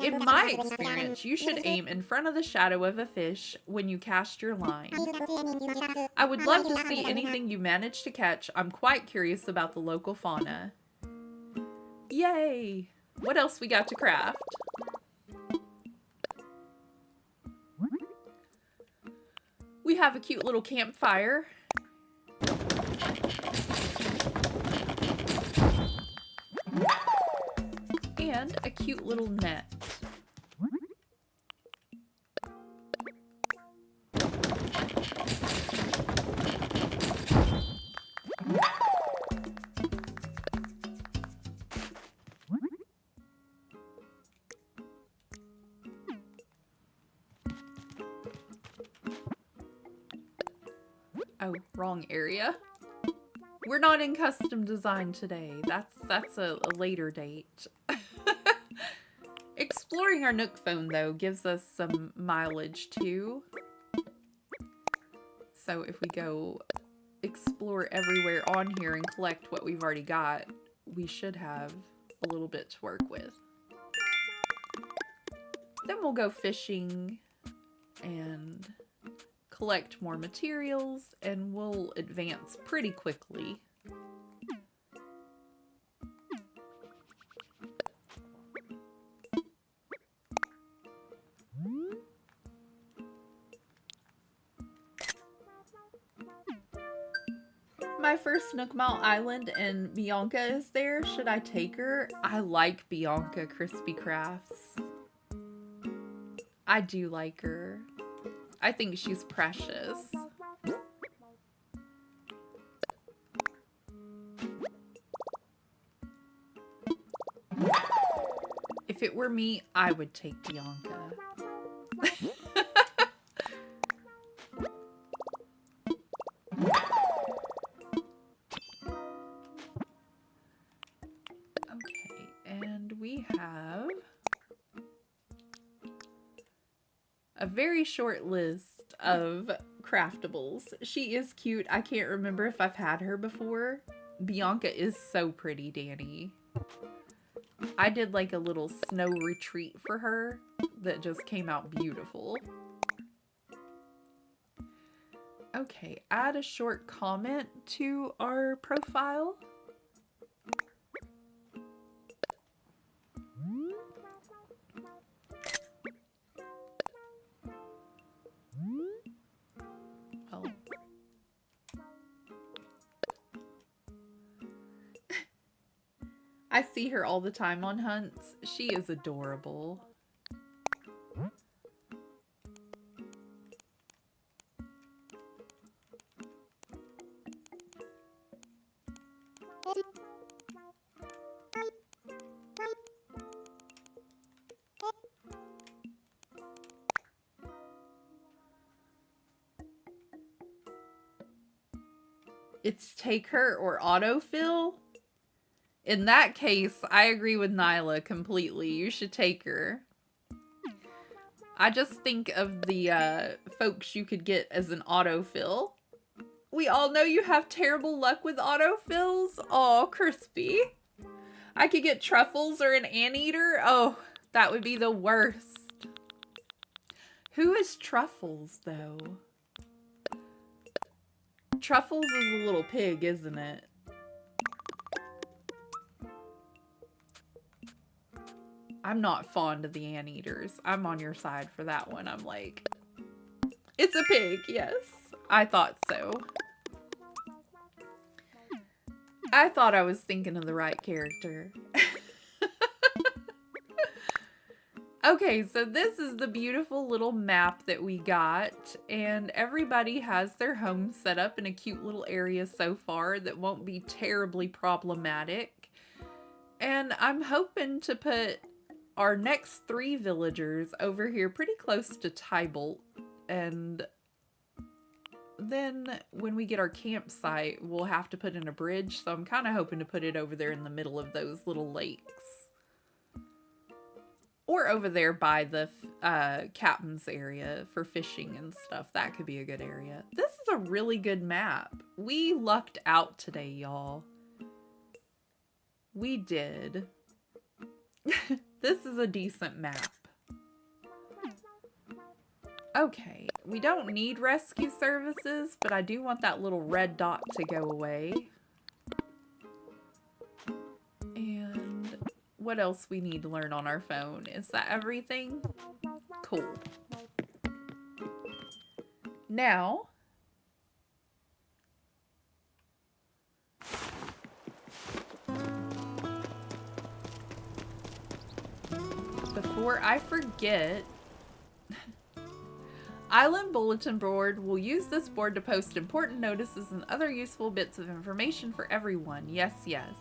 In my experience, you should aim in front of the shadow of a fish when you cast your line. I would love to see anything you manage to catch. I'm quite curious about the local fauna. Yay! What else we got to craft? We have a cute little campfire. And a cute little net. Oh, wrong area. We're not in custom design today. That's a later date. Exploring our Nook phone, though, gives us some mileage, too. So if we go explore everywhere on here and collect what we've already got, we should have a little bit to work with. Then we'll go fishing and collect more materials, and we'll advance pretty quickly. My first Nook Mile Island, and Bianca is there. Should I take her? I like Bianca Crispy Crafts. I do like her. I think she's precious. If it were me, I would take Bianca. Okay, and we have a very short list of craftables. She is cute. I can't remember if I've had her before. Bianca is so pretty, Danny. I did like a little snow retreat for her that just came out beautiful. Okay, add a short comment to our profile. Well, I see her all the time on hunts. She is adorable. It's take her or autofill. In that case, I agree with Nyla completely. You should take her. I just think of the folks you could get as an autofill. We all know you have terrible luck with autofills. Oh, Crispy. I could get Truffles or an anteater. Oh, that would be the worst. Who is Truffles, though? Truffles is a little pig, isn't it? I'm not fond of the anteaters. I'm on your side for that one. I'm like, it's a pig, yes. I thought so. I thought I was thinking of the right character. Okay, so this is the beautiful little map that we got, and everybody has their home set up in a cute little area so far that won't be terribly problematic. And I'm hoping to put our next 3 villagers over here pretty close to Tybalt. And then when we get our campsite, we'll have to put in a bridge. So I'm kind of hoping to put it over there in the middle of those little lakes. Or over there by the captain's area for fishing and stuff. That could be a good area. This is a really good map. We lucked out today, y'all. We did. This is a decent map. Okay, we don't need rescue services, but I do want that little red dot to go away. And what else we need to learn on our phone? Is that everything? Cool. Now, before I forget, Island Bulletin Board will use this board to post important notices and other useful bits of information for everyone. Yes, yes.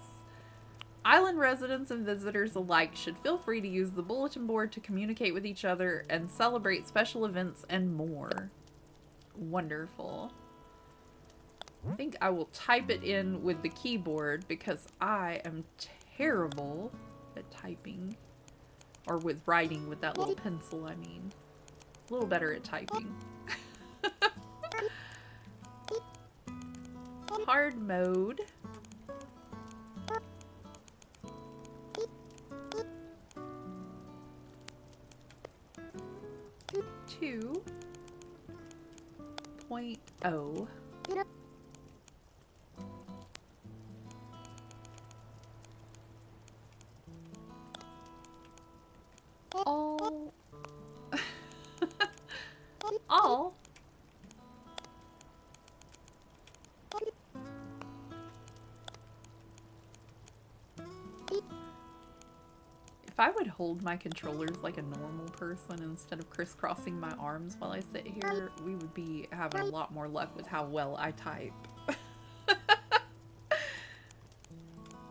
Island residents and visitors alike should feel free to use the bulletin board to communicate with each other and celebrate special events and more. Wonderful. I think I will type it in with the keyboard because I am terrible at typing. Or with writing with that little pencil, I mean. A little better at typing. Hard mode. Two. 2.0. All. If I would hold my controllers like a normal person instead of crisscrossing my arms while I sit here, we would be having a lot more luck with how well I type.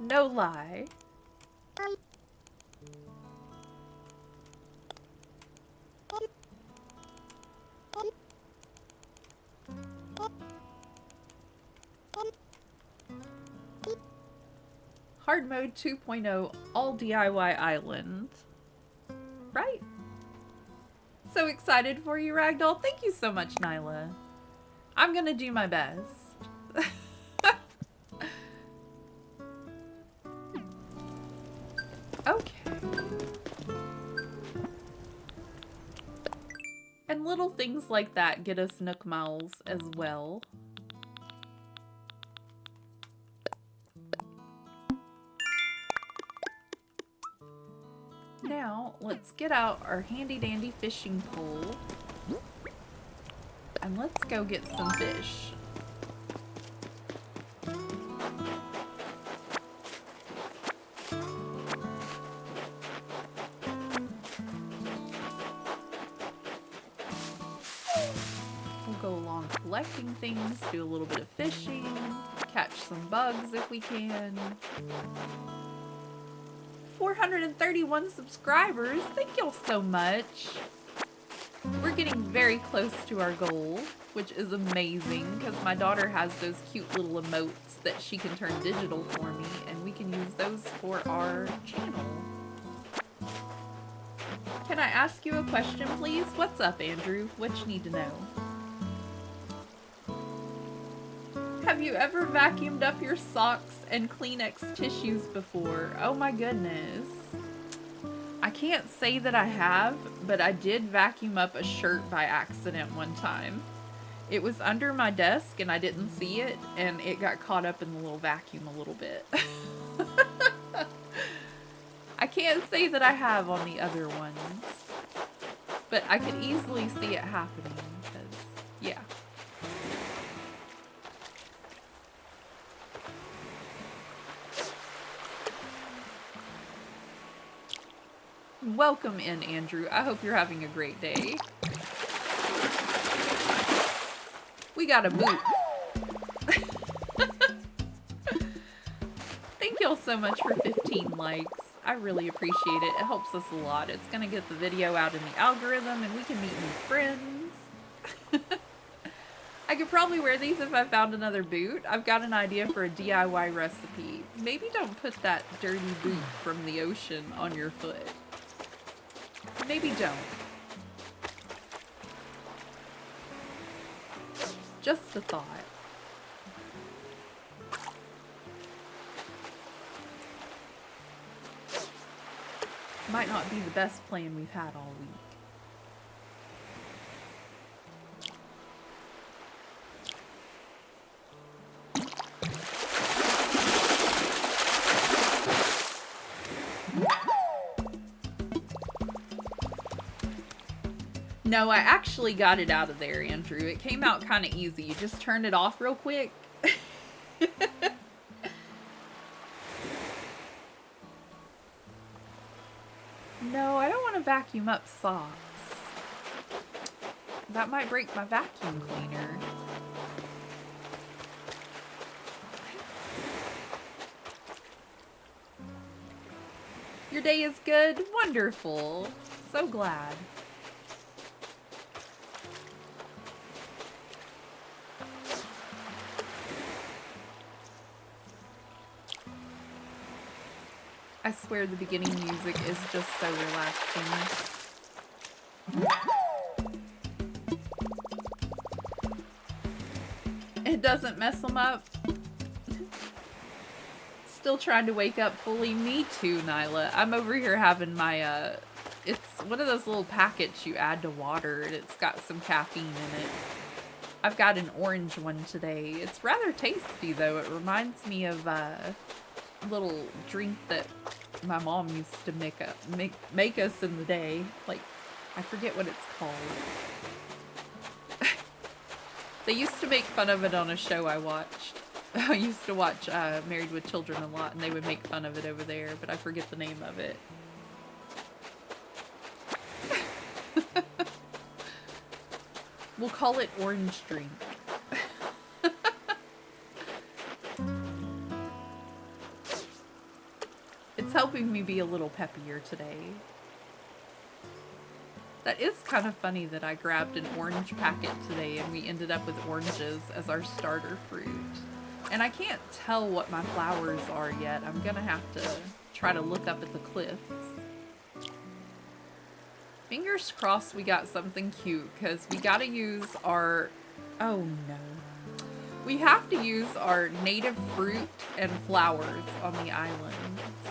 No lie. Hard mode 2.0, all DIY island. Right? So excited for you, Ragdoll. Thank you so much, Nyla. I'm gonna do my best. Okay. And little things like that get us Nook Miles as well. Now, let's get out our handy dandy fishing pole and let's go get some fish. We'll go along collecting things, do a little bit of fishing, catch some bugs if we can. 431 subscribers. Thank y'all so much. We're getting very close to our goal, which is amazing because my daughter has those cute little emotes that she can turn digital for me, and we can use those for our channel. Can I ask you a question, please? What's up, Andrew? What you need to know? Have you ever vacuumed up your socks and Kleenex tissues before? Oh my goodness. I can't say that I have, but I did vacuum up a shirt by accident one time. It was under my desk and I didn't see it, and it got caught up in the little vacuum a little bit. I can't say that I have on the other ones, but I could easily see it happening because, yeah. Welcome in, Andrew. I hope you're having a great day. We got a boot. Thank y'all so much for 15 likes. I really appreciate it. It helps us a lot. It's going to get the video out in the algorithm and we can meet new friends. I could probably wear these if I found another boot. I've got an idea for a DIY recipe. Maybe don't put that dirty boot from the ocean on your foot. Maybe don't. Just a thought. Might not be the best plan we've had all week. No, I actually got it out of there, Andrew. It came out kind of easy. You just turned it off real quick. No, I don't want to vacuum up socks. That might break my vacuum cleaner. Your day is good? Wonderful. So glad. I swear the beginning music is just so relaxing. It doesn't mess them up. Still trying to wake up fully. Me too, Nyla. I'm over here having my, it's one of those little packets you add to water, and it's got some caffeine in it. I've got an orange one today. It's rather tasty, though. It reminds me of, little drink that my mom used to make us in the day. Like, I forget what it's called. They used to make fun of it on a show I watched. I used to watch Married with Children a lot, and they would make fun of it over there, but I forget the name of it. We'll call it orange drink. It's helping me be a little peppier today. That is kind of funny that I grabbed an orange packet today and we ended up with oranges as our starter fruit. And I can't tell what my flowers are yet. I'm gonna have to try to look up at the cliffs. Fingers crossed we got something cute, because we gotta use our... Oh no. We have to use our native fruit and flowers on the island.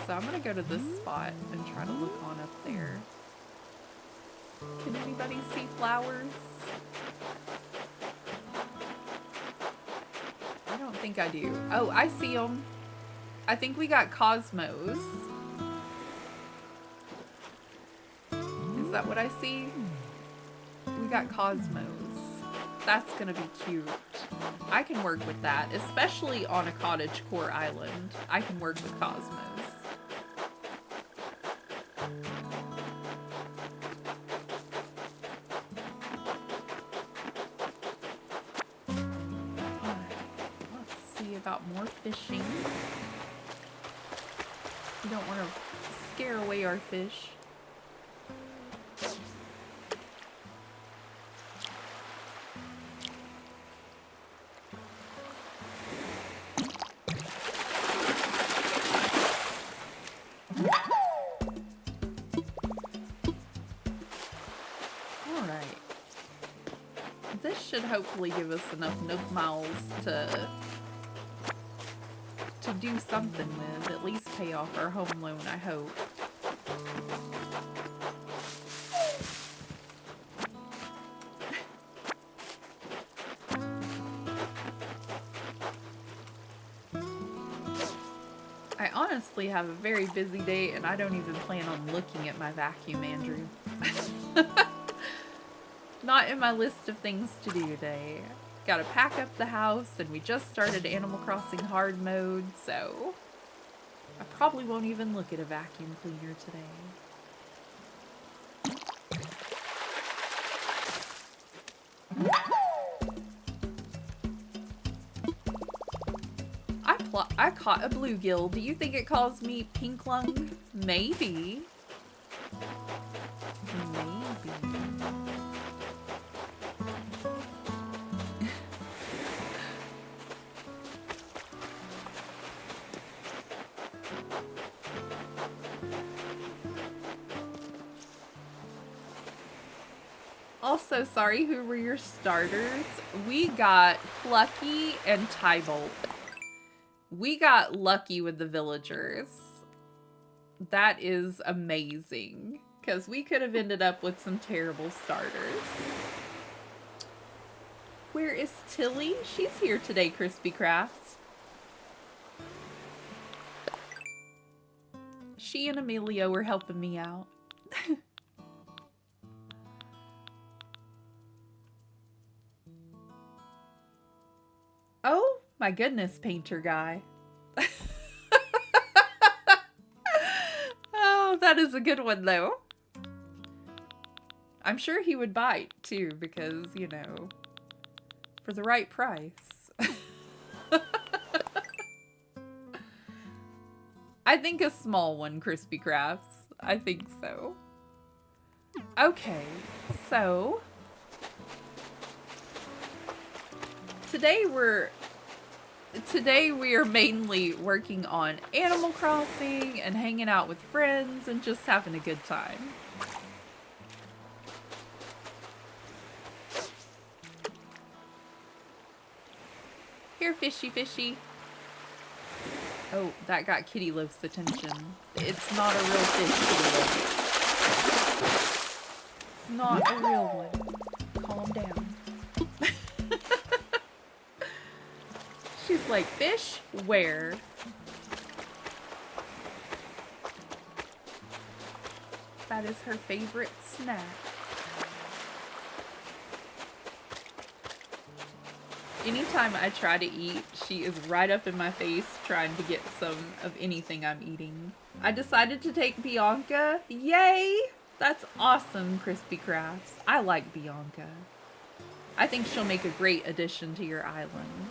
So I'm gonna go to this spot and try to look on up there. Can anybody see flowers? I don't think I do. Oh, I see them. I think we got cosmos. Is that what I see? We got cosmos. That's gonna be cute. I can work with that, especially on a cottagecore island. I can work with cosmos. About more fishing. We don't want to scare away our fish. Alright. This should hopefully give us enough nook miles to do something with, at least pay off our home loan, I hope. I honestly have a very busy day and I don't even plan on looking at my vacuum, Andrew. Not in my list of things to do today. Gotta pack up the house, and we just started Animal Crossing hard mode, so I probably won't even look at a vacuum cleaner today. I caught a bluegill. Do you think it calls me pink lung? Maybe. Maybe. Also, sorry, who were your starters? We got Plucky and Tybolt. We got lucky with the villagers. That is amazing. Because we could have ended up with some terrible starters. Where is Tilly? She's here today, Crispy Crafts. She and Emilio were helping me out. Oh my goodness, painter guy. Oh, that is a good one though. I'm sure he would bite too because, you know, for the right price. I think a small one, Crispy Crafts. I think so. Okay, so today we are mainly working on Animal Crossing and hanging out with friends and just having a good time. Here, fishy, fishy. Oh, that got Kitty Loaf's attention. It's not a real fish, Kitty Loaf. It's not a real one. Calm down. She's like, fish? Where? That is her favorite snack. Anytime I try to eat, she is right up in my face trying to get some of anything I'm eating. I decided to take Bianca. Yay! That's awesome, Crispy Crafts. I like Bianca. I think she'll make a great addition to your island.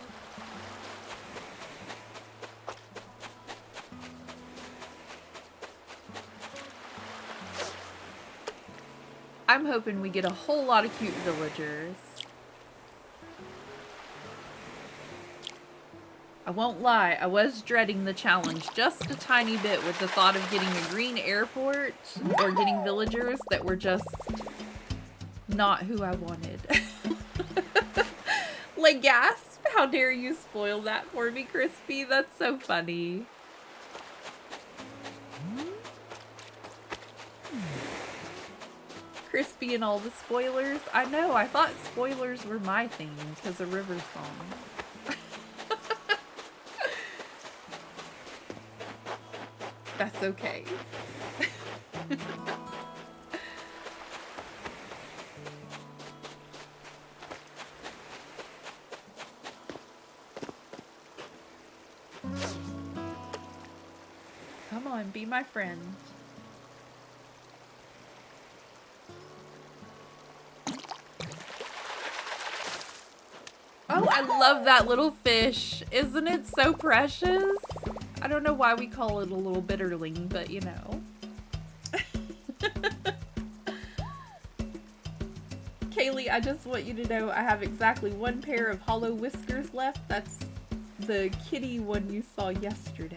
I'm hoping we get a whole lot of cute villagers. I won't lie, I was dreading the challenge just a tiny bit with the thought of getting a green airport or getting villagers that were just not who I wanted. Like, gasp! How dare you spoil that for me, Crispy? That's so funny. Crispy and all the spoilers. I know, I thought spoilers were my thing because of River Song. That's okay. Come on, be my friend. Oh, I love that little fish. Isn't it so precious? I don't know why we call it a little bitterling, but you know. Kaylee, I just want you to know I have exactly one pair of hollow whiskers left. That's the kitty one you saw yesterday.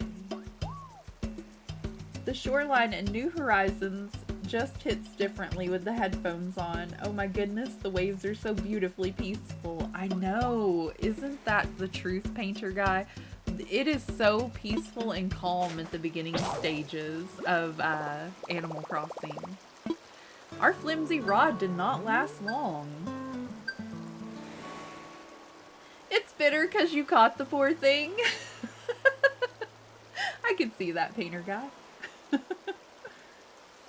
The shoreline in New Horizons just hits differently with the headphones on. Oh my goodness, the waves are so beautifully peaceful. I know. Isn't that the truth, painter guy? It is so peaceful and calm at the beginning stages of Animal Crossing. Our flimsy rod did not last long. It's bitter because you caught the poor thing. I can see that, painter guy.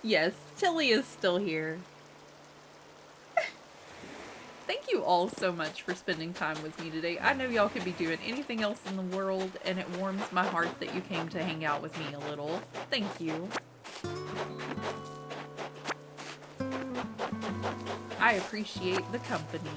Yes, Tilly is still here. Thank you all so much for spending time with me today. I know y'all could be doing anything else in the world, and it warms my heart that you came to hang out with me a little. Thank you. I appreciate the company.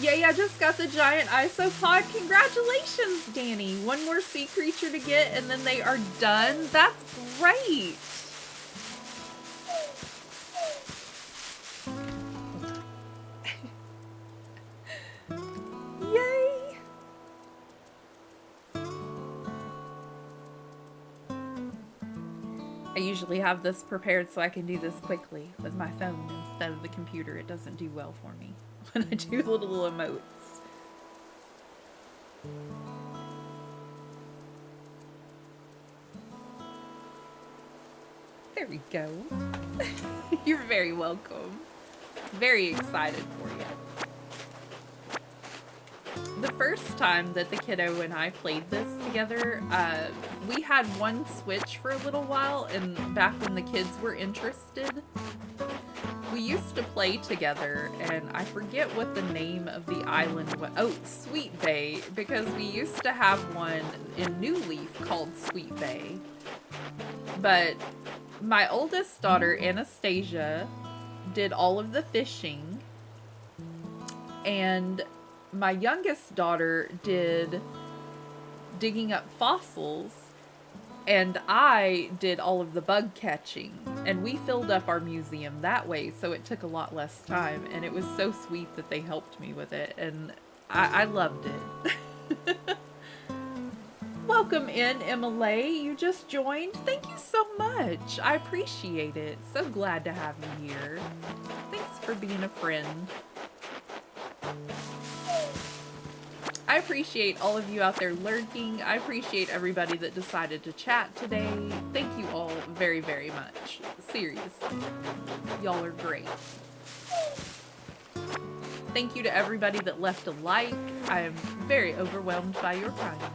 Yay, I just got the giant isopod. Congratulations, Danny. One more sea creature to get and then they are done. That's great. Yay. I usually have this prepared so I can do this quickly with my phone instead of the computer. It doesn't do well for me when I do little emotes. There we go. You're very welcome. Very excited for you. The first time that the kiddo and I played this together, we had one Switch for a little while, and back when the kids were interested, we used to play together, and I forget what the name of the island was. Oh, Sweet Bay, because we used to have one in New Leaf called Sweet Bay. But my oldest daughter, Anastasia, did all of the fishing, and my youngest daughter did digging up fossils, and I did all of the bug catching, and we filled up our museum that way, so it took a lot less time, and it was so sweet that they helped me with it, and I loved it. Welcome in, Emily. You just joined. Thank you so much. I appreciate it. So glad to have you here. Thanks for being a friend. I appreciate all of you out there lurking. I appreciate everybody that decided to chat today. Thank you all very, very much. Seriously. Y'all are great. Thank you to everybody that left a like. I am very overwhelmed by your kindness.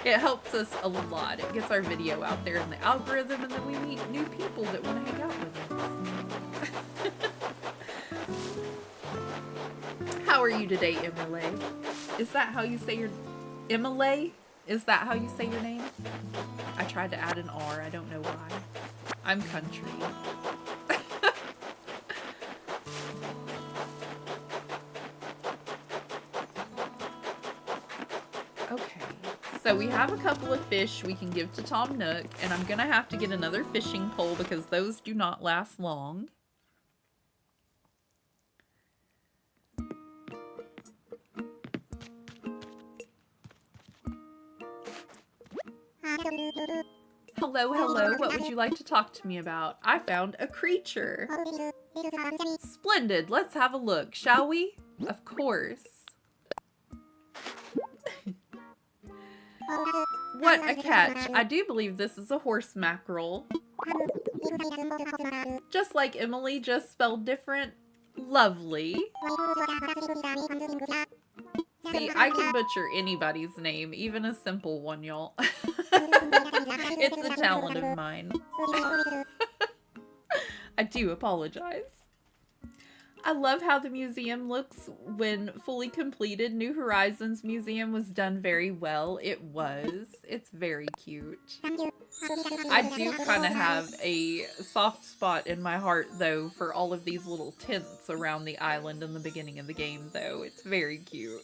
It helps us a lot. It gets our video out there in the algorithm, and then we meet new people that want to hang out with us. How are you today, Emily? Is that how you say your... Emily? Is that how you say your name? I tried to add an R. I don't know why. I'm country. Okay. So we have a couple of fish we can give to Tom Nook, and I'm going to have to get another fishing pole because those do not last long. Hello, hello. What would you like to talk to me about? I found a creature. Splendid. Let's have a look, shall we? Of course. What a catch. I do believe this is a horse mackerel. Just like Emily, just spelled different. Lovely. See, I can butcher anybody's name, even a simple one, y'all. It's a talent of mine. I do apologize. I love how the museum looks when fully completed. New Horizons Museum was done very well. It was. It's very cute. I do kind of have a soft spot in my heart, though, for all of these little tents around the island in the beginning of the game, though. It's very cute.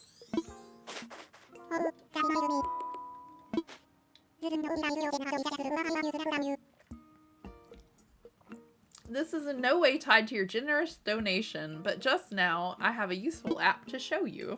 This is in no way tied to your generous donation, but just now I have a useful app to show you.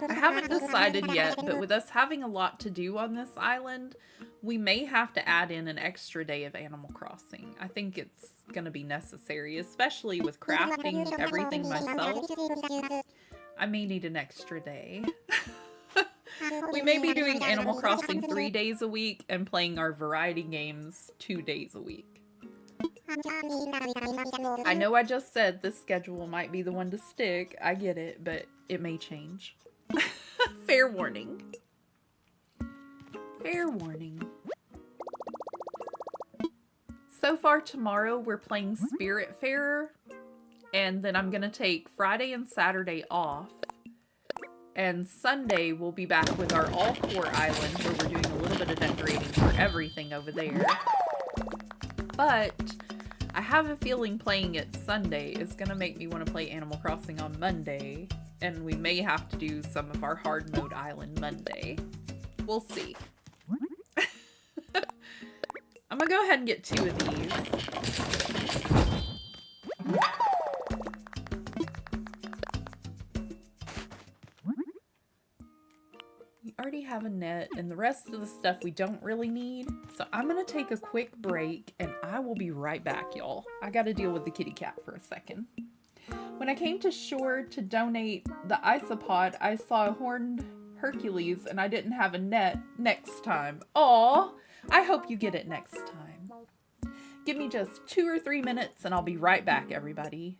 I haven't decided yet, but with us having a lot to do on this island, we may have to add in an extra day of Animal Crossing. I think it's going to be necessary, especially with crafting everything myself. I may need an extra day. We may be doing Animal Crossing 3 days a week and playing our variety games 2 days a week. I know I just said this schedule might be the one to stick. I get it, but it may change. Fair warning. Fair warning. So far tomorrow we're playing Spiritfarer, and then I'm going to take Friday and Saturday off. And Sunday, we'll be back with our all-four island, where we're doing a little bit of decorating for everything over there. But I have a feeling playing it Sunday is going to make me want to play Animal Crossing on Monday. And we may have to do some of our hard mode island Monday. We'll see. I'm going to go ahead and get 2 of these. We already have a net, and the rest of the stuff we don't really need. So I'm going to take a quick break, and I will be right back, y'all. I got to deal with the kitty cat for a second. When I came to shore to donate the isopod, I saw a horned Hercules, and I didn't have a net next time. Aw, I hope you get it next time. Give me just 2 or 3 minutes, and I'll be right back, everybody.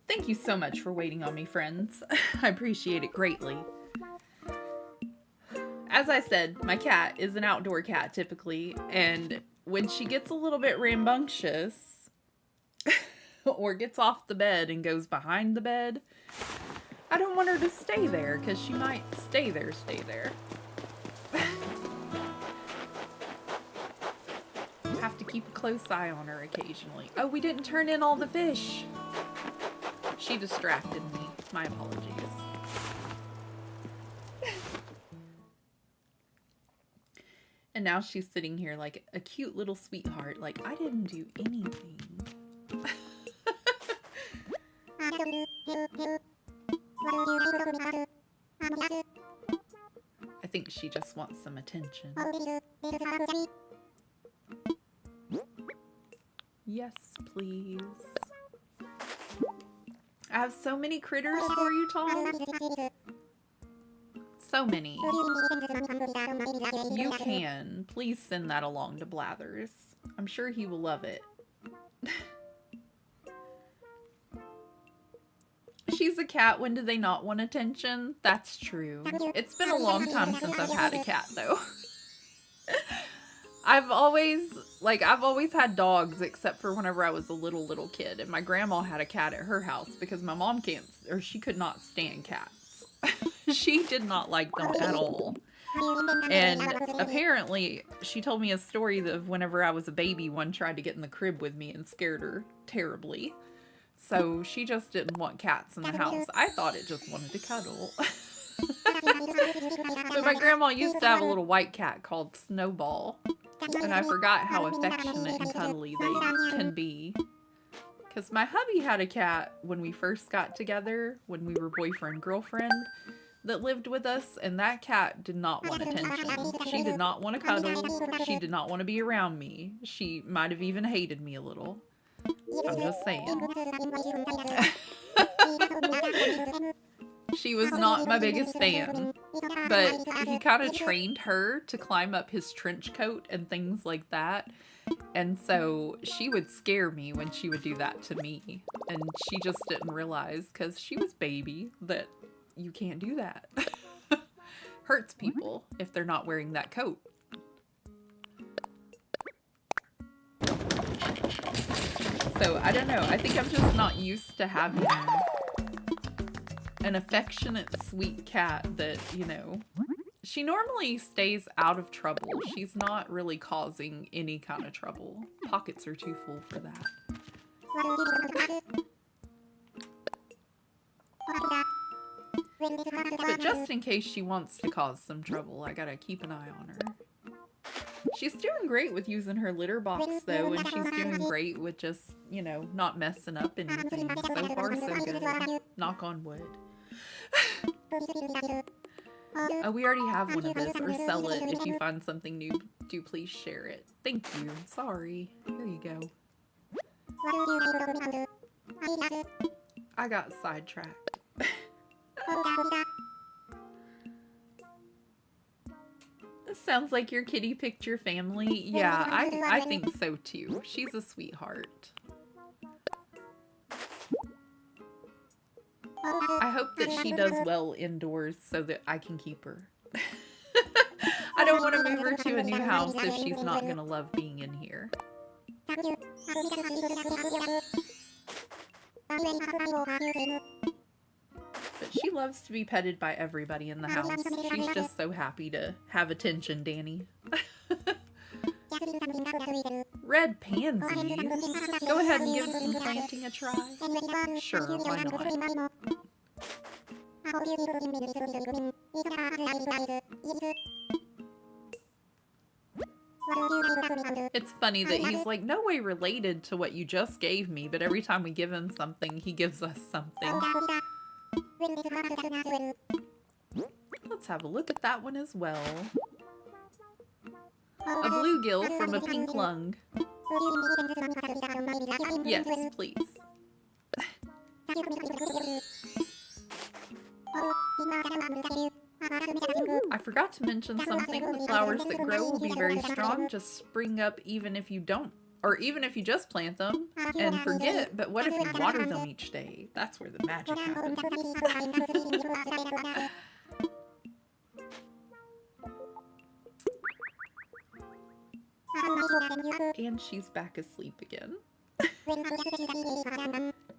Thank you so much for waiting on me, friends. I appreciate it greatly. As I said, my cat is an outdoor cat typically, and when she gets a little bit rambunctious or gets off the bed and goes behind the bed, I don't want her to stay there because she might stay there. Have to keep a close eye on her occasionally. Oh, we didn't turn in all the fish. She distracted me. My apologies. And now she's sitting here like a cute little sweetheart. Like, I didn't do anything. I think she just wants some attention. Yes, please. I have so many critters for you, Tom. So many. You can. Please send that along to Blathers. I'm sure he will love it. She's a cat. When do they not want attention? That's true. It's been a long time since I've had a cat, though. I've always had dogs except for whenever I was a little kid, and my grandma had a cat at her house because my mom she could not stand cats. She did not like them at all. And apparently she told me a story of whenever I was a baby, one tried to get in the crib with me and scared her terribly. So she just didn't want cats in the house. I thought it just wanted to cuddle. But my grandma used to have a little white cat called Snowball. And I forgot how affectionate and cuddly they can be. Because my hubby had a cat when we first got together, when we were boyfriend-girlfriend, that lived with us, and that cat did not want attention. She did not want to cuddle. She did not want to be around me. She might have even hated me a little. I'm just saying. She was not my biggest fan, but he kind of trained her to climb up his trench coat and things like that. And so she would scare me when she would do that to me. And she just didn't realize, because she was baby, that you can't do that. Hurts people if they're not wearing that coat. So I don't know. I think I'm just not used to having an affectionate, sweet cat that, you know, she normally stays out of trouble. She's not really causing any kind of trouble. Pockets are too full for that. But just in case she wants to cause some trouble, I gotta keep an eye on her. She's doing great with using her litter box, though, and she's doing great with just, you know, not messing up anything. So far, so good. Knock on wood. We already have one of this, or sell it. If you find something new, do please share it. Thank you. Sorry. Here you go. I got sidetracked. This sounds like your kitty picked your family. Yeah, I think so too. She's a sweetheart. I hope that she does well indoors so that I can keep her. I don't want to move her to a new house if she's not going to love being in here. But she loves to be petted by everybody in the house. She's just so happy to have attention, Danny. Red pansies? Go ahead and give some planting a try. Sure, why not? It's funny that he's like, no way related to what you just gave me, but every time we give him something, he gives us something. Let's have a look at that one as well. A bluegill from a pink lung. Yes, please. I forgot to mention something. The flowers that grow will be very strong. Just spring up even if you don't. Or even if you just plant them and forget. But what if you water them each day? That's where the magic happens. And she's back asleep again.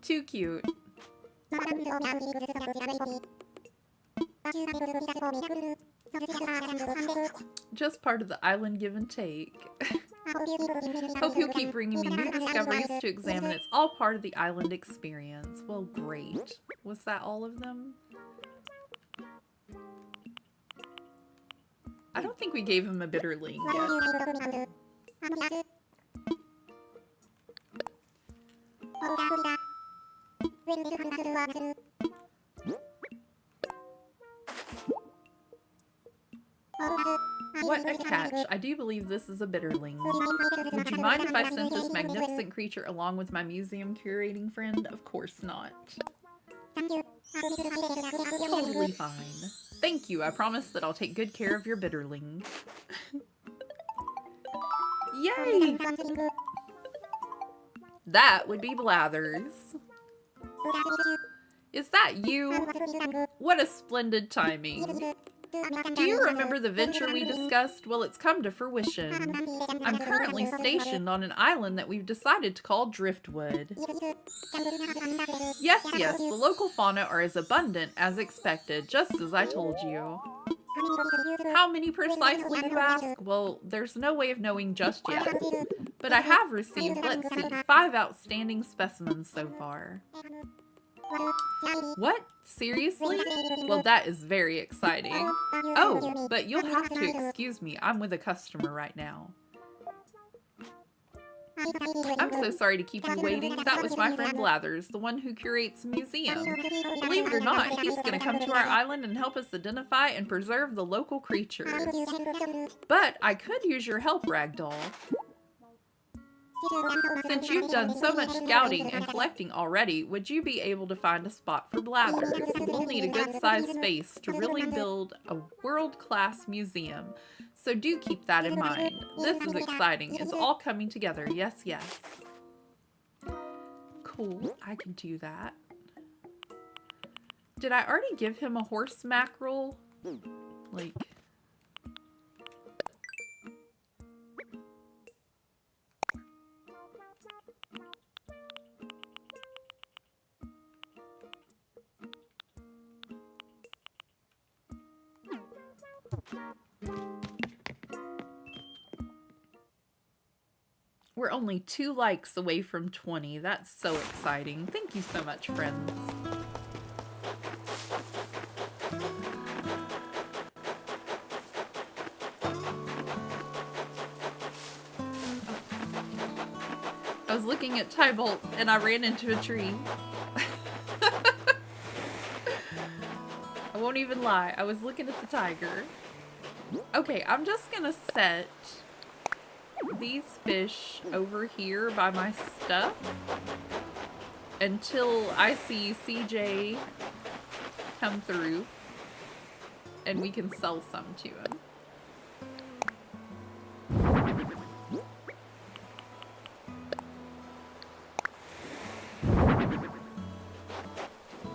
Too cute. Just part of the island give and take. Hope you'll keep bringing me new discoveries to examine. It's all part of the island experience. Well, great. Was that all of them? I don't think we gave him a bitterling yet. What a catch. I do believe this is a bitterling. Would you mind if I sent this magnificent creature along with my museum curating friend? Of course not. Totally fine. Thank you. I promise that I'll take good care of your bitterling. Yay! That would be Blathers. Is that you? What a splendid timing. Do you remember the venture we discussed? Well, it's come to fruition. I'm currently stationed on an island that we've decided to call Driftwood. Yes, the local fauna are as abundant as expected, just as I told you. How many precisely, you ask? Well, there's no way of knowing just yet. But I have received, let's see, 5 outstanding specimens so far. What? Seriously? Well, that is very exciting. Oh, but you'll have to excuse me. I'm with a customer right now. I'm so sorry to keep you waiting. That was my friend Blathers, the one who curates a museum. Believe it or not, he's going to come to our island and help us identify and preserve the local creatures. But I could use your help, Ragdoll. Since you've done so much scouting and collecting already, would you be able to find a spot for Blathers? We'll need a good-sized space to really build a world-class museum. So do keep that in mind. This is exciting. It's all coming together. Yes, yes. Cool. I can do that. Did I already give him a horse mackerel? Like... We're only 2 likes away from 20. That's so exciting. Thank you so much, friends. I was looking at Tybolt and I ran into a tree. I won't even lie. I was looking at the tiger. Okay, I'm just gonna set these fish over here by my stuff until I see CJ come through and we can sell some to him.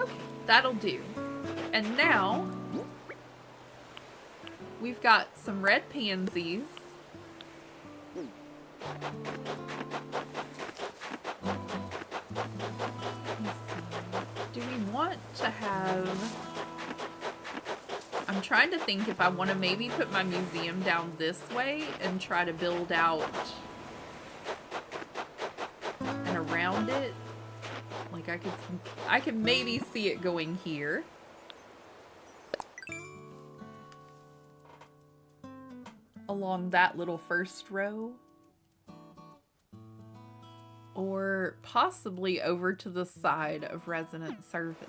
Okay, that'll do. And now we've got some red pansies. Do we want to have... I'm trying to think if I want to maybe put my museum down this way and try to build out and around it. Like I could maybe see it going here. Along that little first row. Or possibly over to the side of resident services.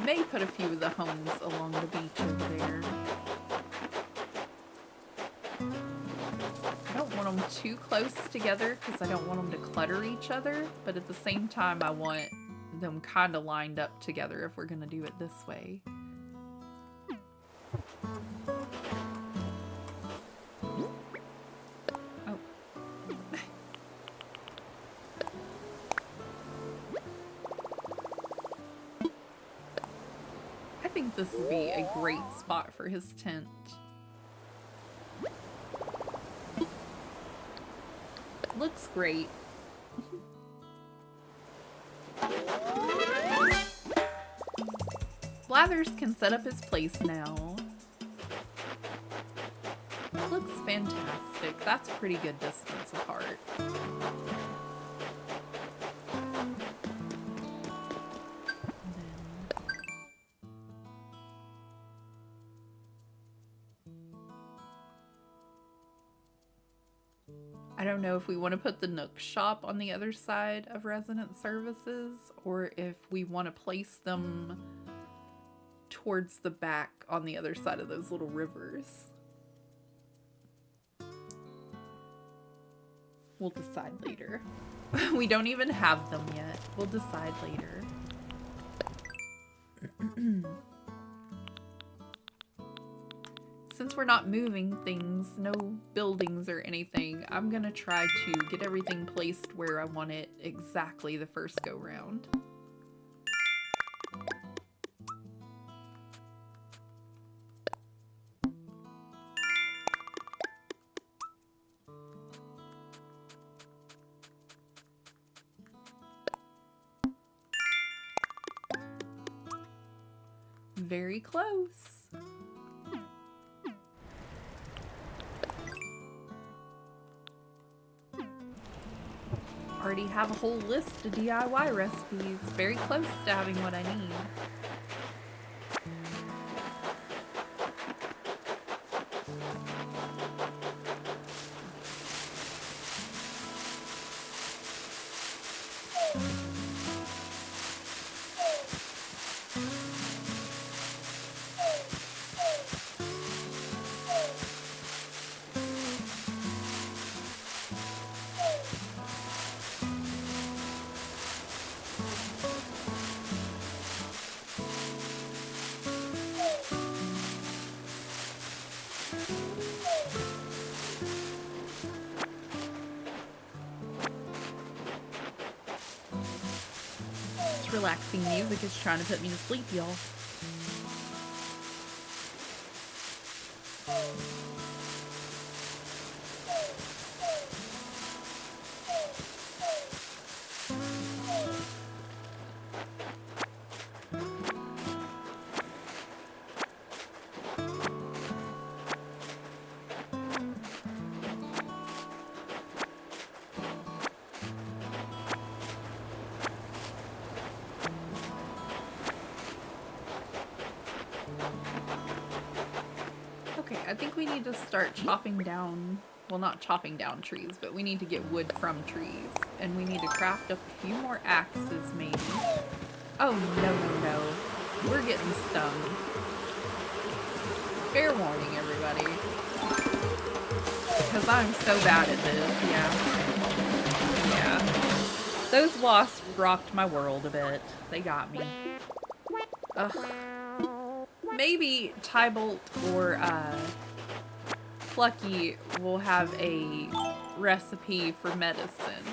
May put a few of the homes along the beach over there. I don't want them too close together because I don't want them to clutter each other, but at the same time I want them kind of lined up together if we're going to do it this way. This would be a great spot for his tent. Looks great. Blathers can set up his place now. Looks fantastic. That's pretty good distance apart. I don't know if we want to put the Nook shop on the other side of resident services or if we want to place them towards the back on the other side of those little rivers. We'll decide later. We don't even have them yet. We'll decide later. Since we're not moving things, no buildings or anything, I'm gonna try to get everything placed where I want it exactly the first go round. very close. Already have a whole list of DIY recipes. Very close to having what I need. Relaxing music is trying to put me to sleep, y'all. I think we need to start chopping down, well, not chopping down trees, but we need to get wood from trees. And we need to craft up a few more axes, maybe. Oh, no. We're getting stung. Fair warning, everybody. Because I'm so bad at this, yeah. Those wasps rocked my world a bit. They got me. Ugh. Maybe Tybolt or Plucky will have a recipe for medicine.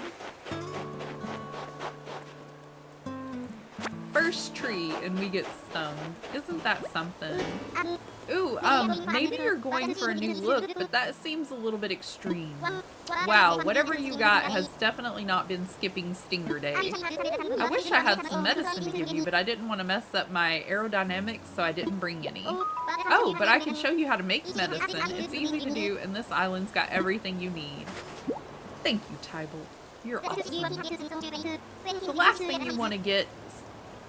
First tree and we get stung. Isn't that something? Ooh, maybe you're going for a new look, but that seems a little bit extreme. Wow, whatever you got has definitely not been skipping Stinger Day. I wish I had some medicine to give you, but I didn't want to mess up my aerodynamics, so I didn't bring any. Oh, but I can show you how to make medicine. It's easy to do, and this island's got everything you need. Thank you, Tybolt. You're awesome. The last thing you want to get,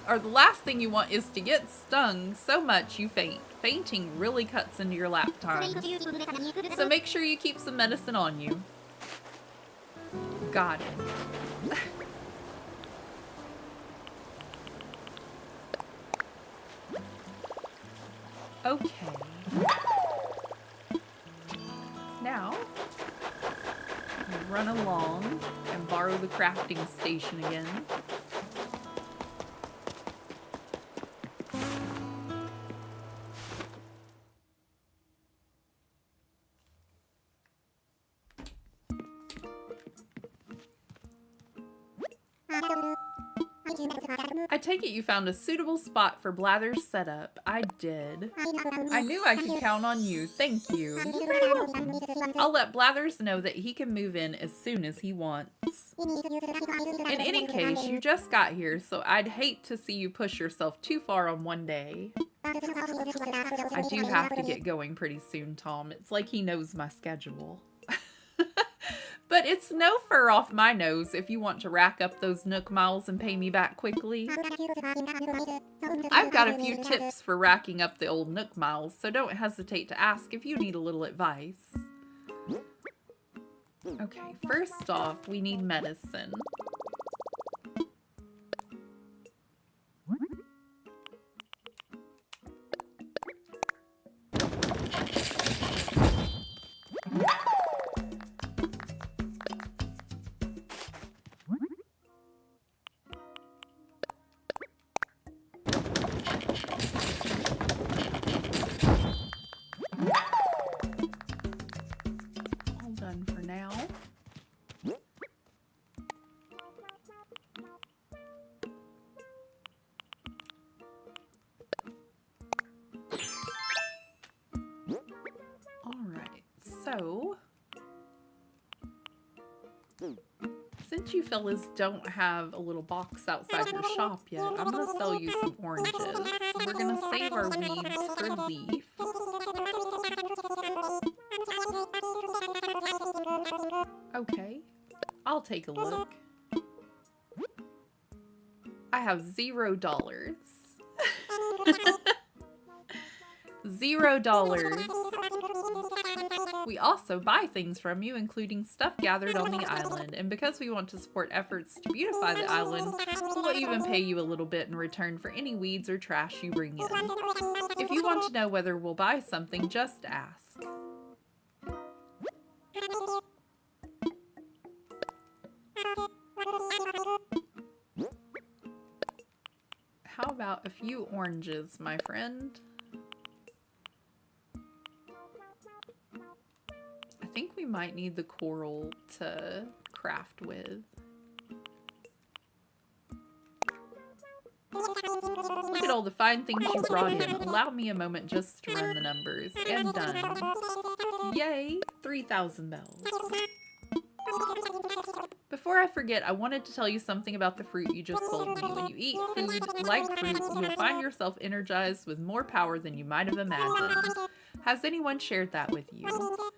or the last thing you want is to get stung so much you faint. Fainting really cuts into your lap times. So make sure you keep some medicine on you. Got it. Okay. Now, run along and borrow the crafting station again. I take it you found a suitable spot for Blather's setup. I did. I knew I could count on you. Thank you. I'll let Blathers know that he can move in as soon as he wants. In any case, you just got here, so I'd hate to see you push yourself too far on one day. I do have to get going pretty soon, Tom. It's like he knows my schedule. But it's no fur off my nose if you want to rack up those Nook miles and pay me back quickly. I've got a few tips for racking up the old Nook miles, so don't hesitate to ask if you need a little advice. Okay, first off, we need medicine. Since you fellas don't have a little box outside your shop yet, I'm gonna sell you some oranges. We're gonna save our weeds for leaf. Okay, I'll take a look. I have $0. $0. We also buy things from you, including stuff gathered on the island, and because we want to support efforts to beautify the island, we'll even pay you a little bit in return for any weeds or trash you bring in. If you want to know whether we'll buy something, just ask. How about a few oranges, my friend? I think we might need the coral to craft with. Look at all the fine things you brought in. Allow me a moment just to run the numbers. And done. Yay! 3,000 bells. Before I forget, I wanted to tell you something about the fruit you just sold me. When you eat food like fruit, you'll find yourself energized with more power than you might have imagined. Has anyone shared that with you?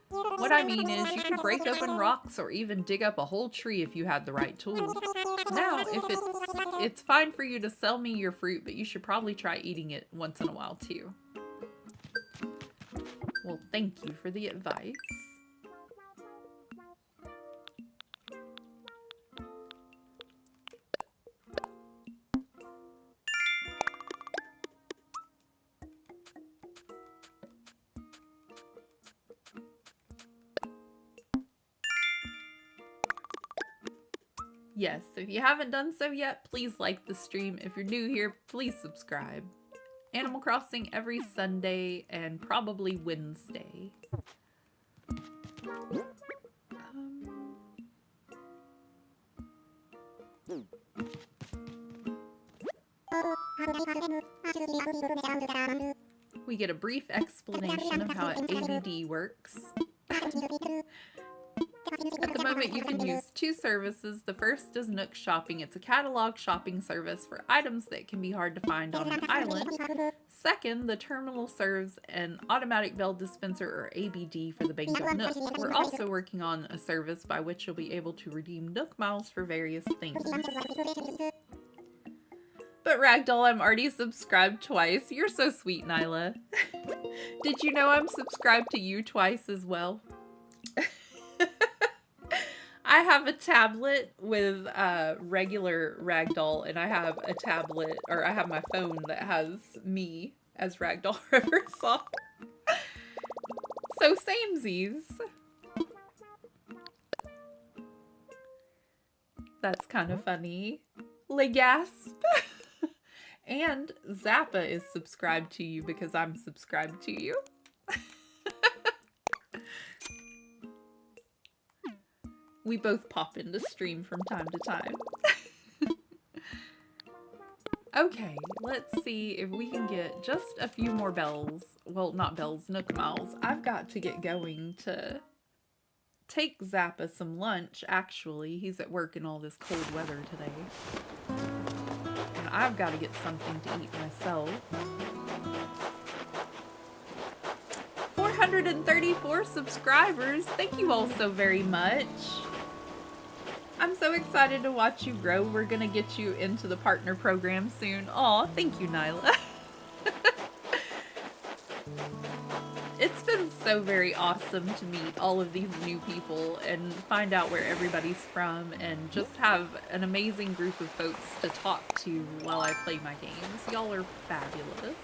What I mean is, you could break open rocks or even dig up a whole tree if you had the right tools. Now, if it's fine for you to sell me your fruit, but you should probably try eating it once in a while too. Well, thank you for the advice. Yes, if you haven't done so yet, please like the stream. If you're new here, please subscribe. Animal Crossing every Sunday and probably Wednesday. We get a brief explanation of how ABD works. At the moment, you can use two services. The first is Nook Shopping. It's a catalog shopping service for items that can be hard to find on an island. Second, the terminal serves an automatic bell dispenser, or ABD, for the Bank of Nook. We're also working on a service by which you'll be able to redeem Nook miles for various things. But Ragdoll, I'm already subscribed twice. You're so sweet, Nyla. Did you know I'm subscribed to you twice as well? I have a tablet with regular Ragdoll, and I have a tablet, or I have my phone that has me as Ragdoll Riversaw. So samesies. That's kind of funny. Legasp. And Zappa is subscribed to you because I'm subscribed to you. We both pop into stream from time to time. Okay, let's see if we can get just a few more bells. Well, not bells, Nook miles. I've got to get going to take Zappa some lunch, actually. He's at work in all this cold weather today. And I've got to get something to eat myself. 434 subscribers. Thank you all so very much. I'm so excited to watch you grow. We're gonna get you into the partner program soon. Aw, thank you, Nyla. It's been so very awesome to meet all of these new people and find out where everybody's from and just have an amazing group of folks to talk to while I play my games. Y'all are fabulous.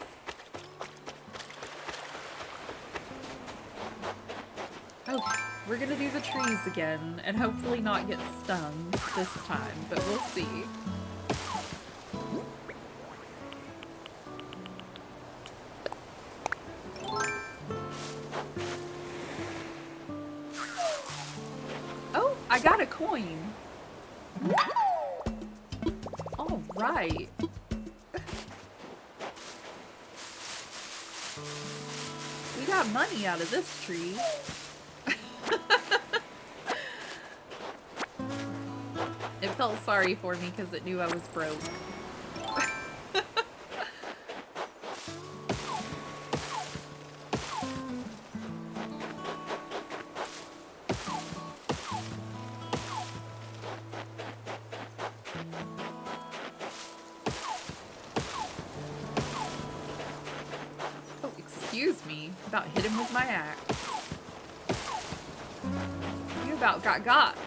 Okay, we're gonna do the trees again and hopefully not get stung this time, but we'll see. Oh, I got a coin. All right. We got money out of this tree. It felt sorry for me because it knew I was broke. Oh, excuse me. About hit him with my axe. You about got.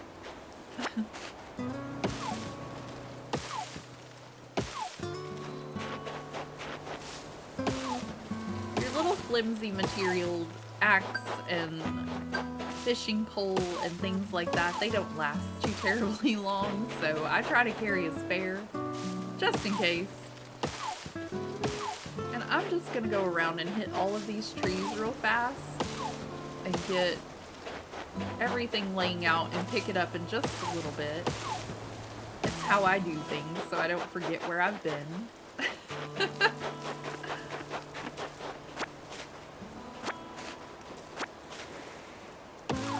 Your little flimsy material axe and fishing pole and things like that, they don't last too terribly long, so I try to carry a spare, just in case. And I'm just gonna go around and hit all of these trees real fast and get everything laying out and pick it up in just a little bit. It's how I do things, so I don't forget where I've been.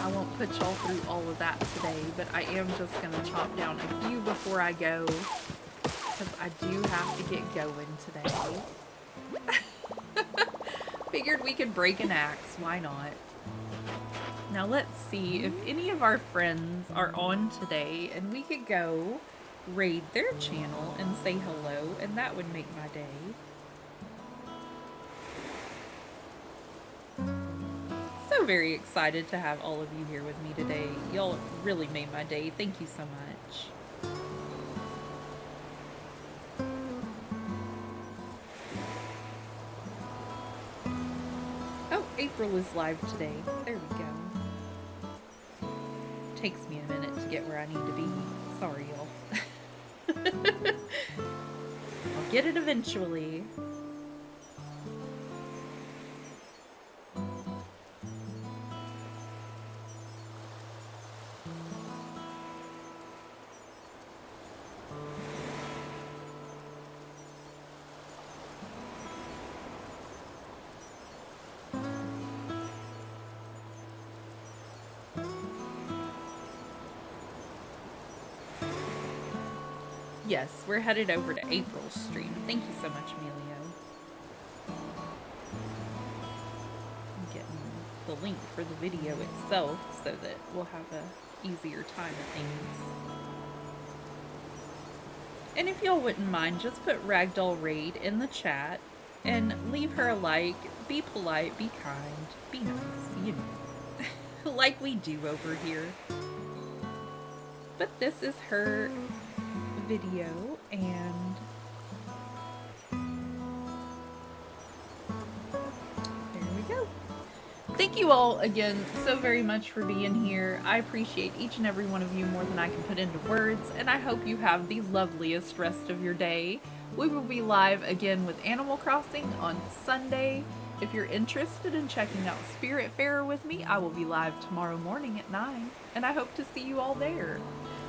I won't put y'all through all of that today, but I am just going to chop down a few before I go, because I do have to get going today. Figured we could break an axe, why not? Now let's see if any of our friends are on today, and we could go raid their channel and say hello, and that would make my day. So very excited to have all of you here with me today. Y'all really made my day. Thank you so much. Oh, April is live today. There we go. Takes me a minute to get where I need to be. Sorry, y'all. I'll get it eventually. Yes, we're headed over to April's stream. Thank you so much, Emilio. I'm getting the link for the video itself so that we'll have a easier time of things. And if y'all wouldn't mind, just put Ragdoll Raid in the chat and leave her a like. Be polite, be kind, be nice, you know. Like we do over here. But this is her video, and there we go. Thank you all again so very much for being here. I appreciate each and every one of you more than I can put into words, and I hope you have the loveliest rest of your day. We will be live again with Animal Crossing on Sunday. If you're interested in checking out Spiritfarer with me, I will be live tomorrow morning at 9, and I hope to see you all there.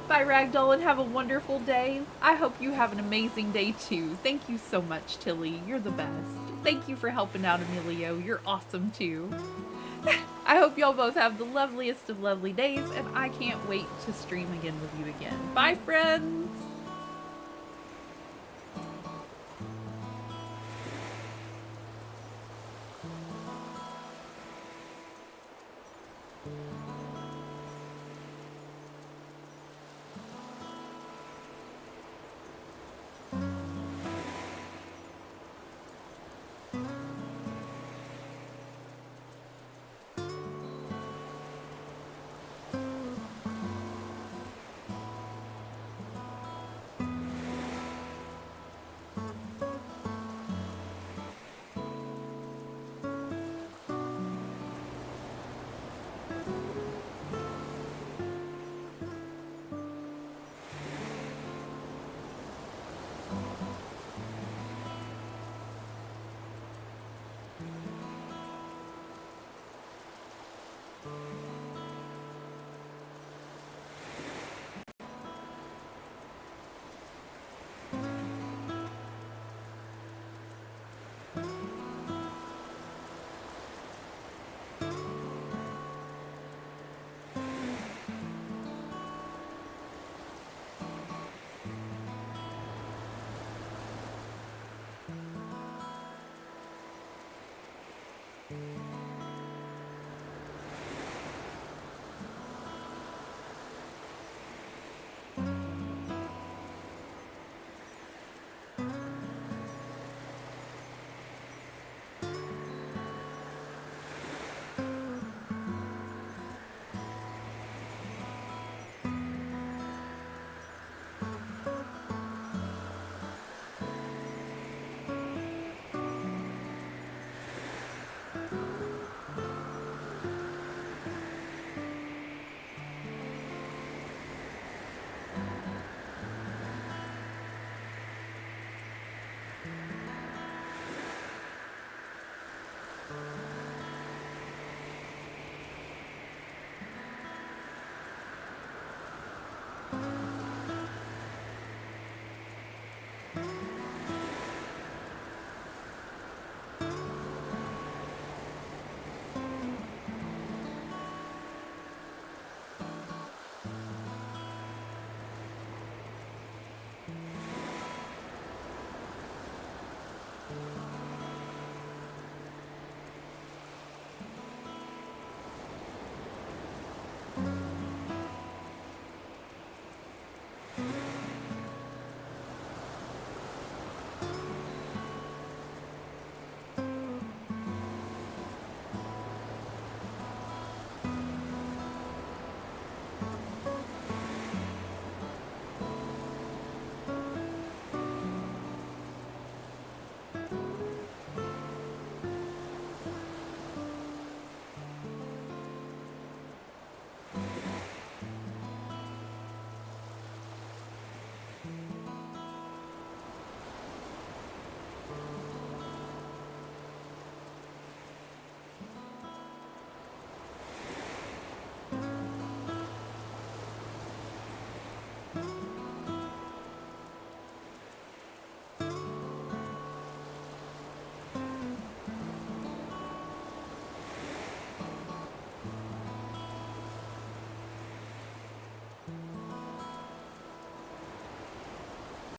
Bye, Ragdoll, and have a wonderful day. I hope you have an amazing day, too. Thank you so much, Tilly. You're the best. Thank you for helping out, Emilio. You're awesome, too. I hope y'all both have the loveliest of lovely days, and I can't wait to stream again with you again. Bye, friends!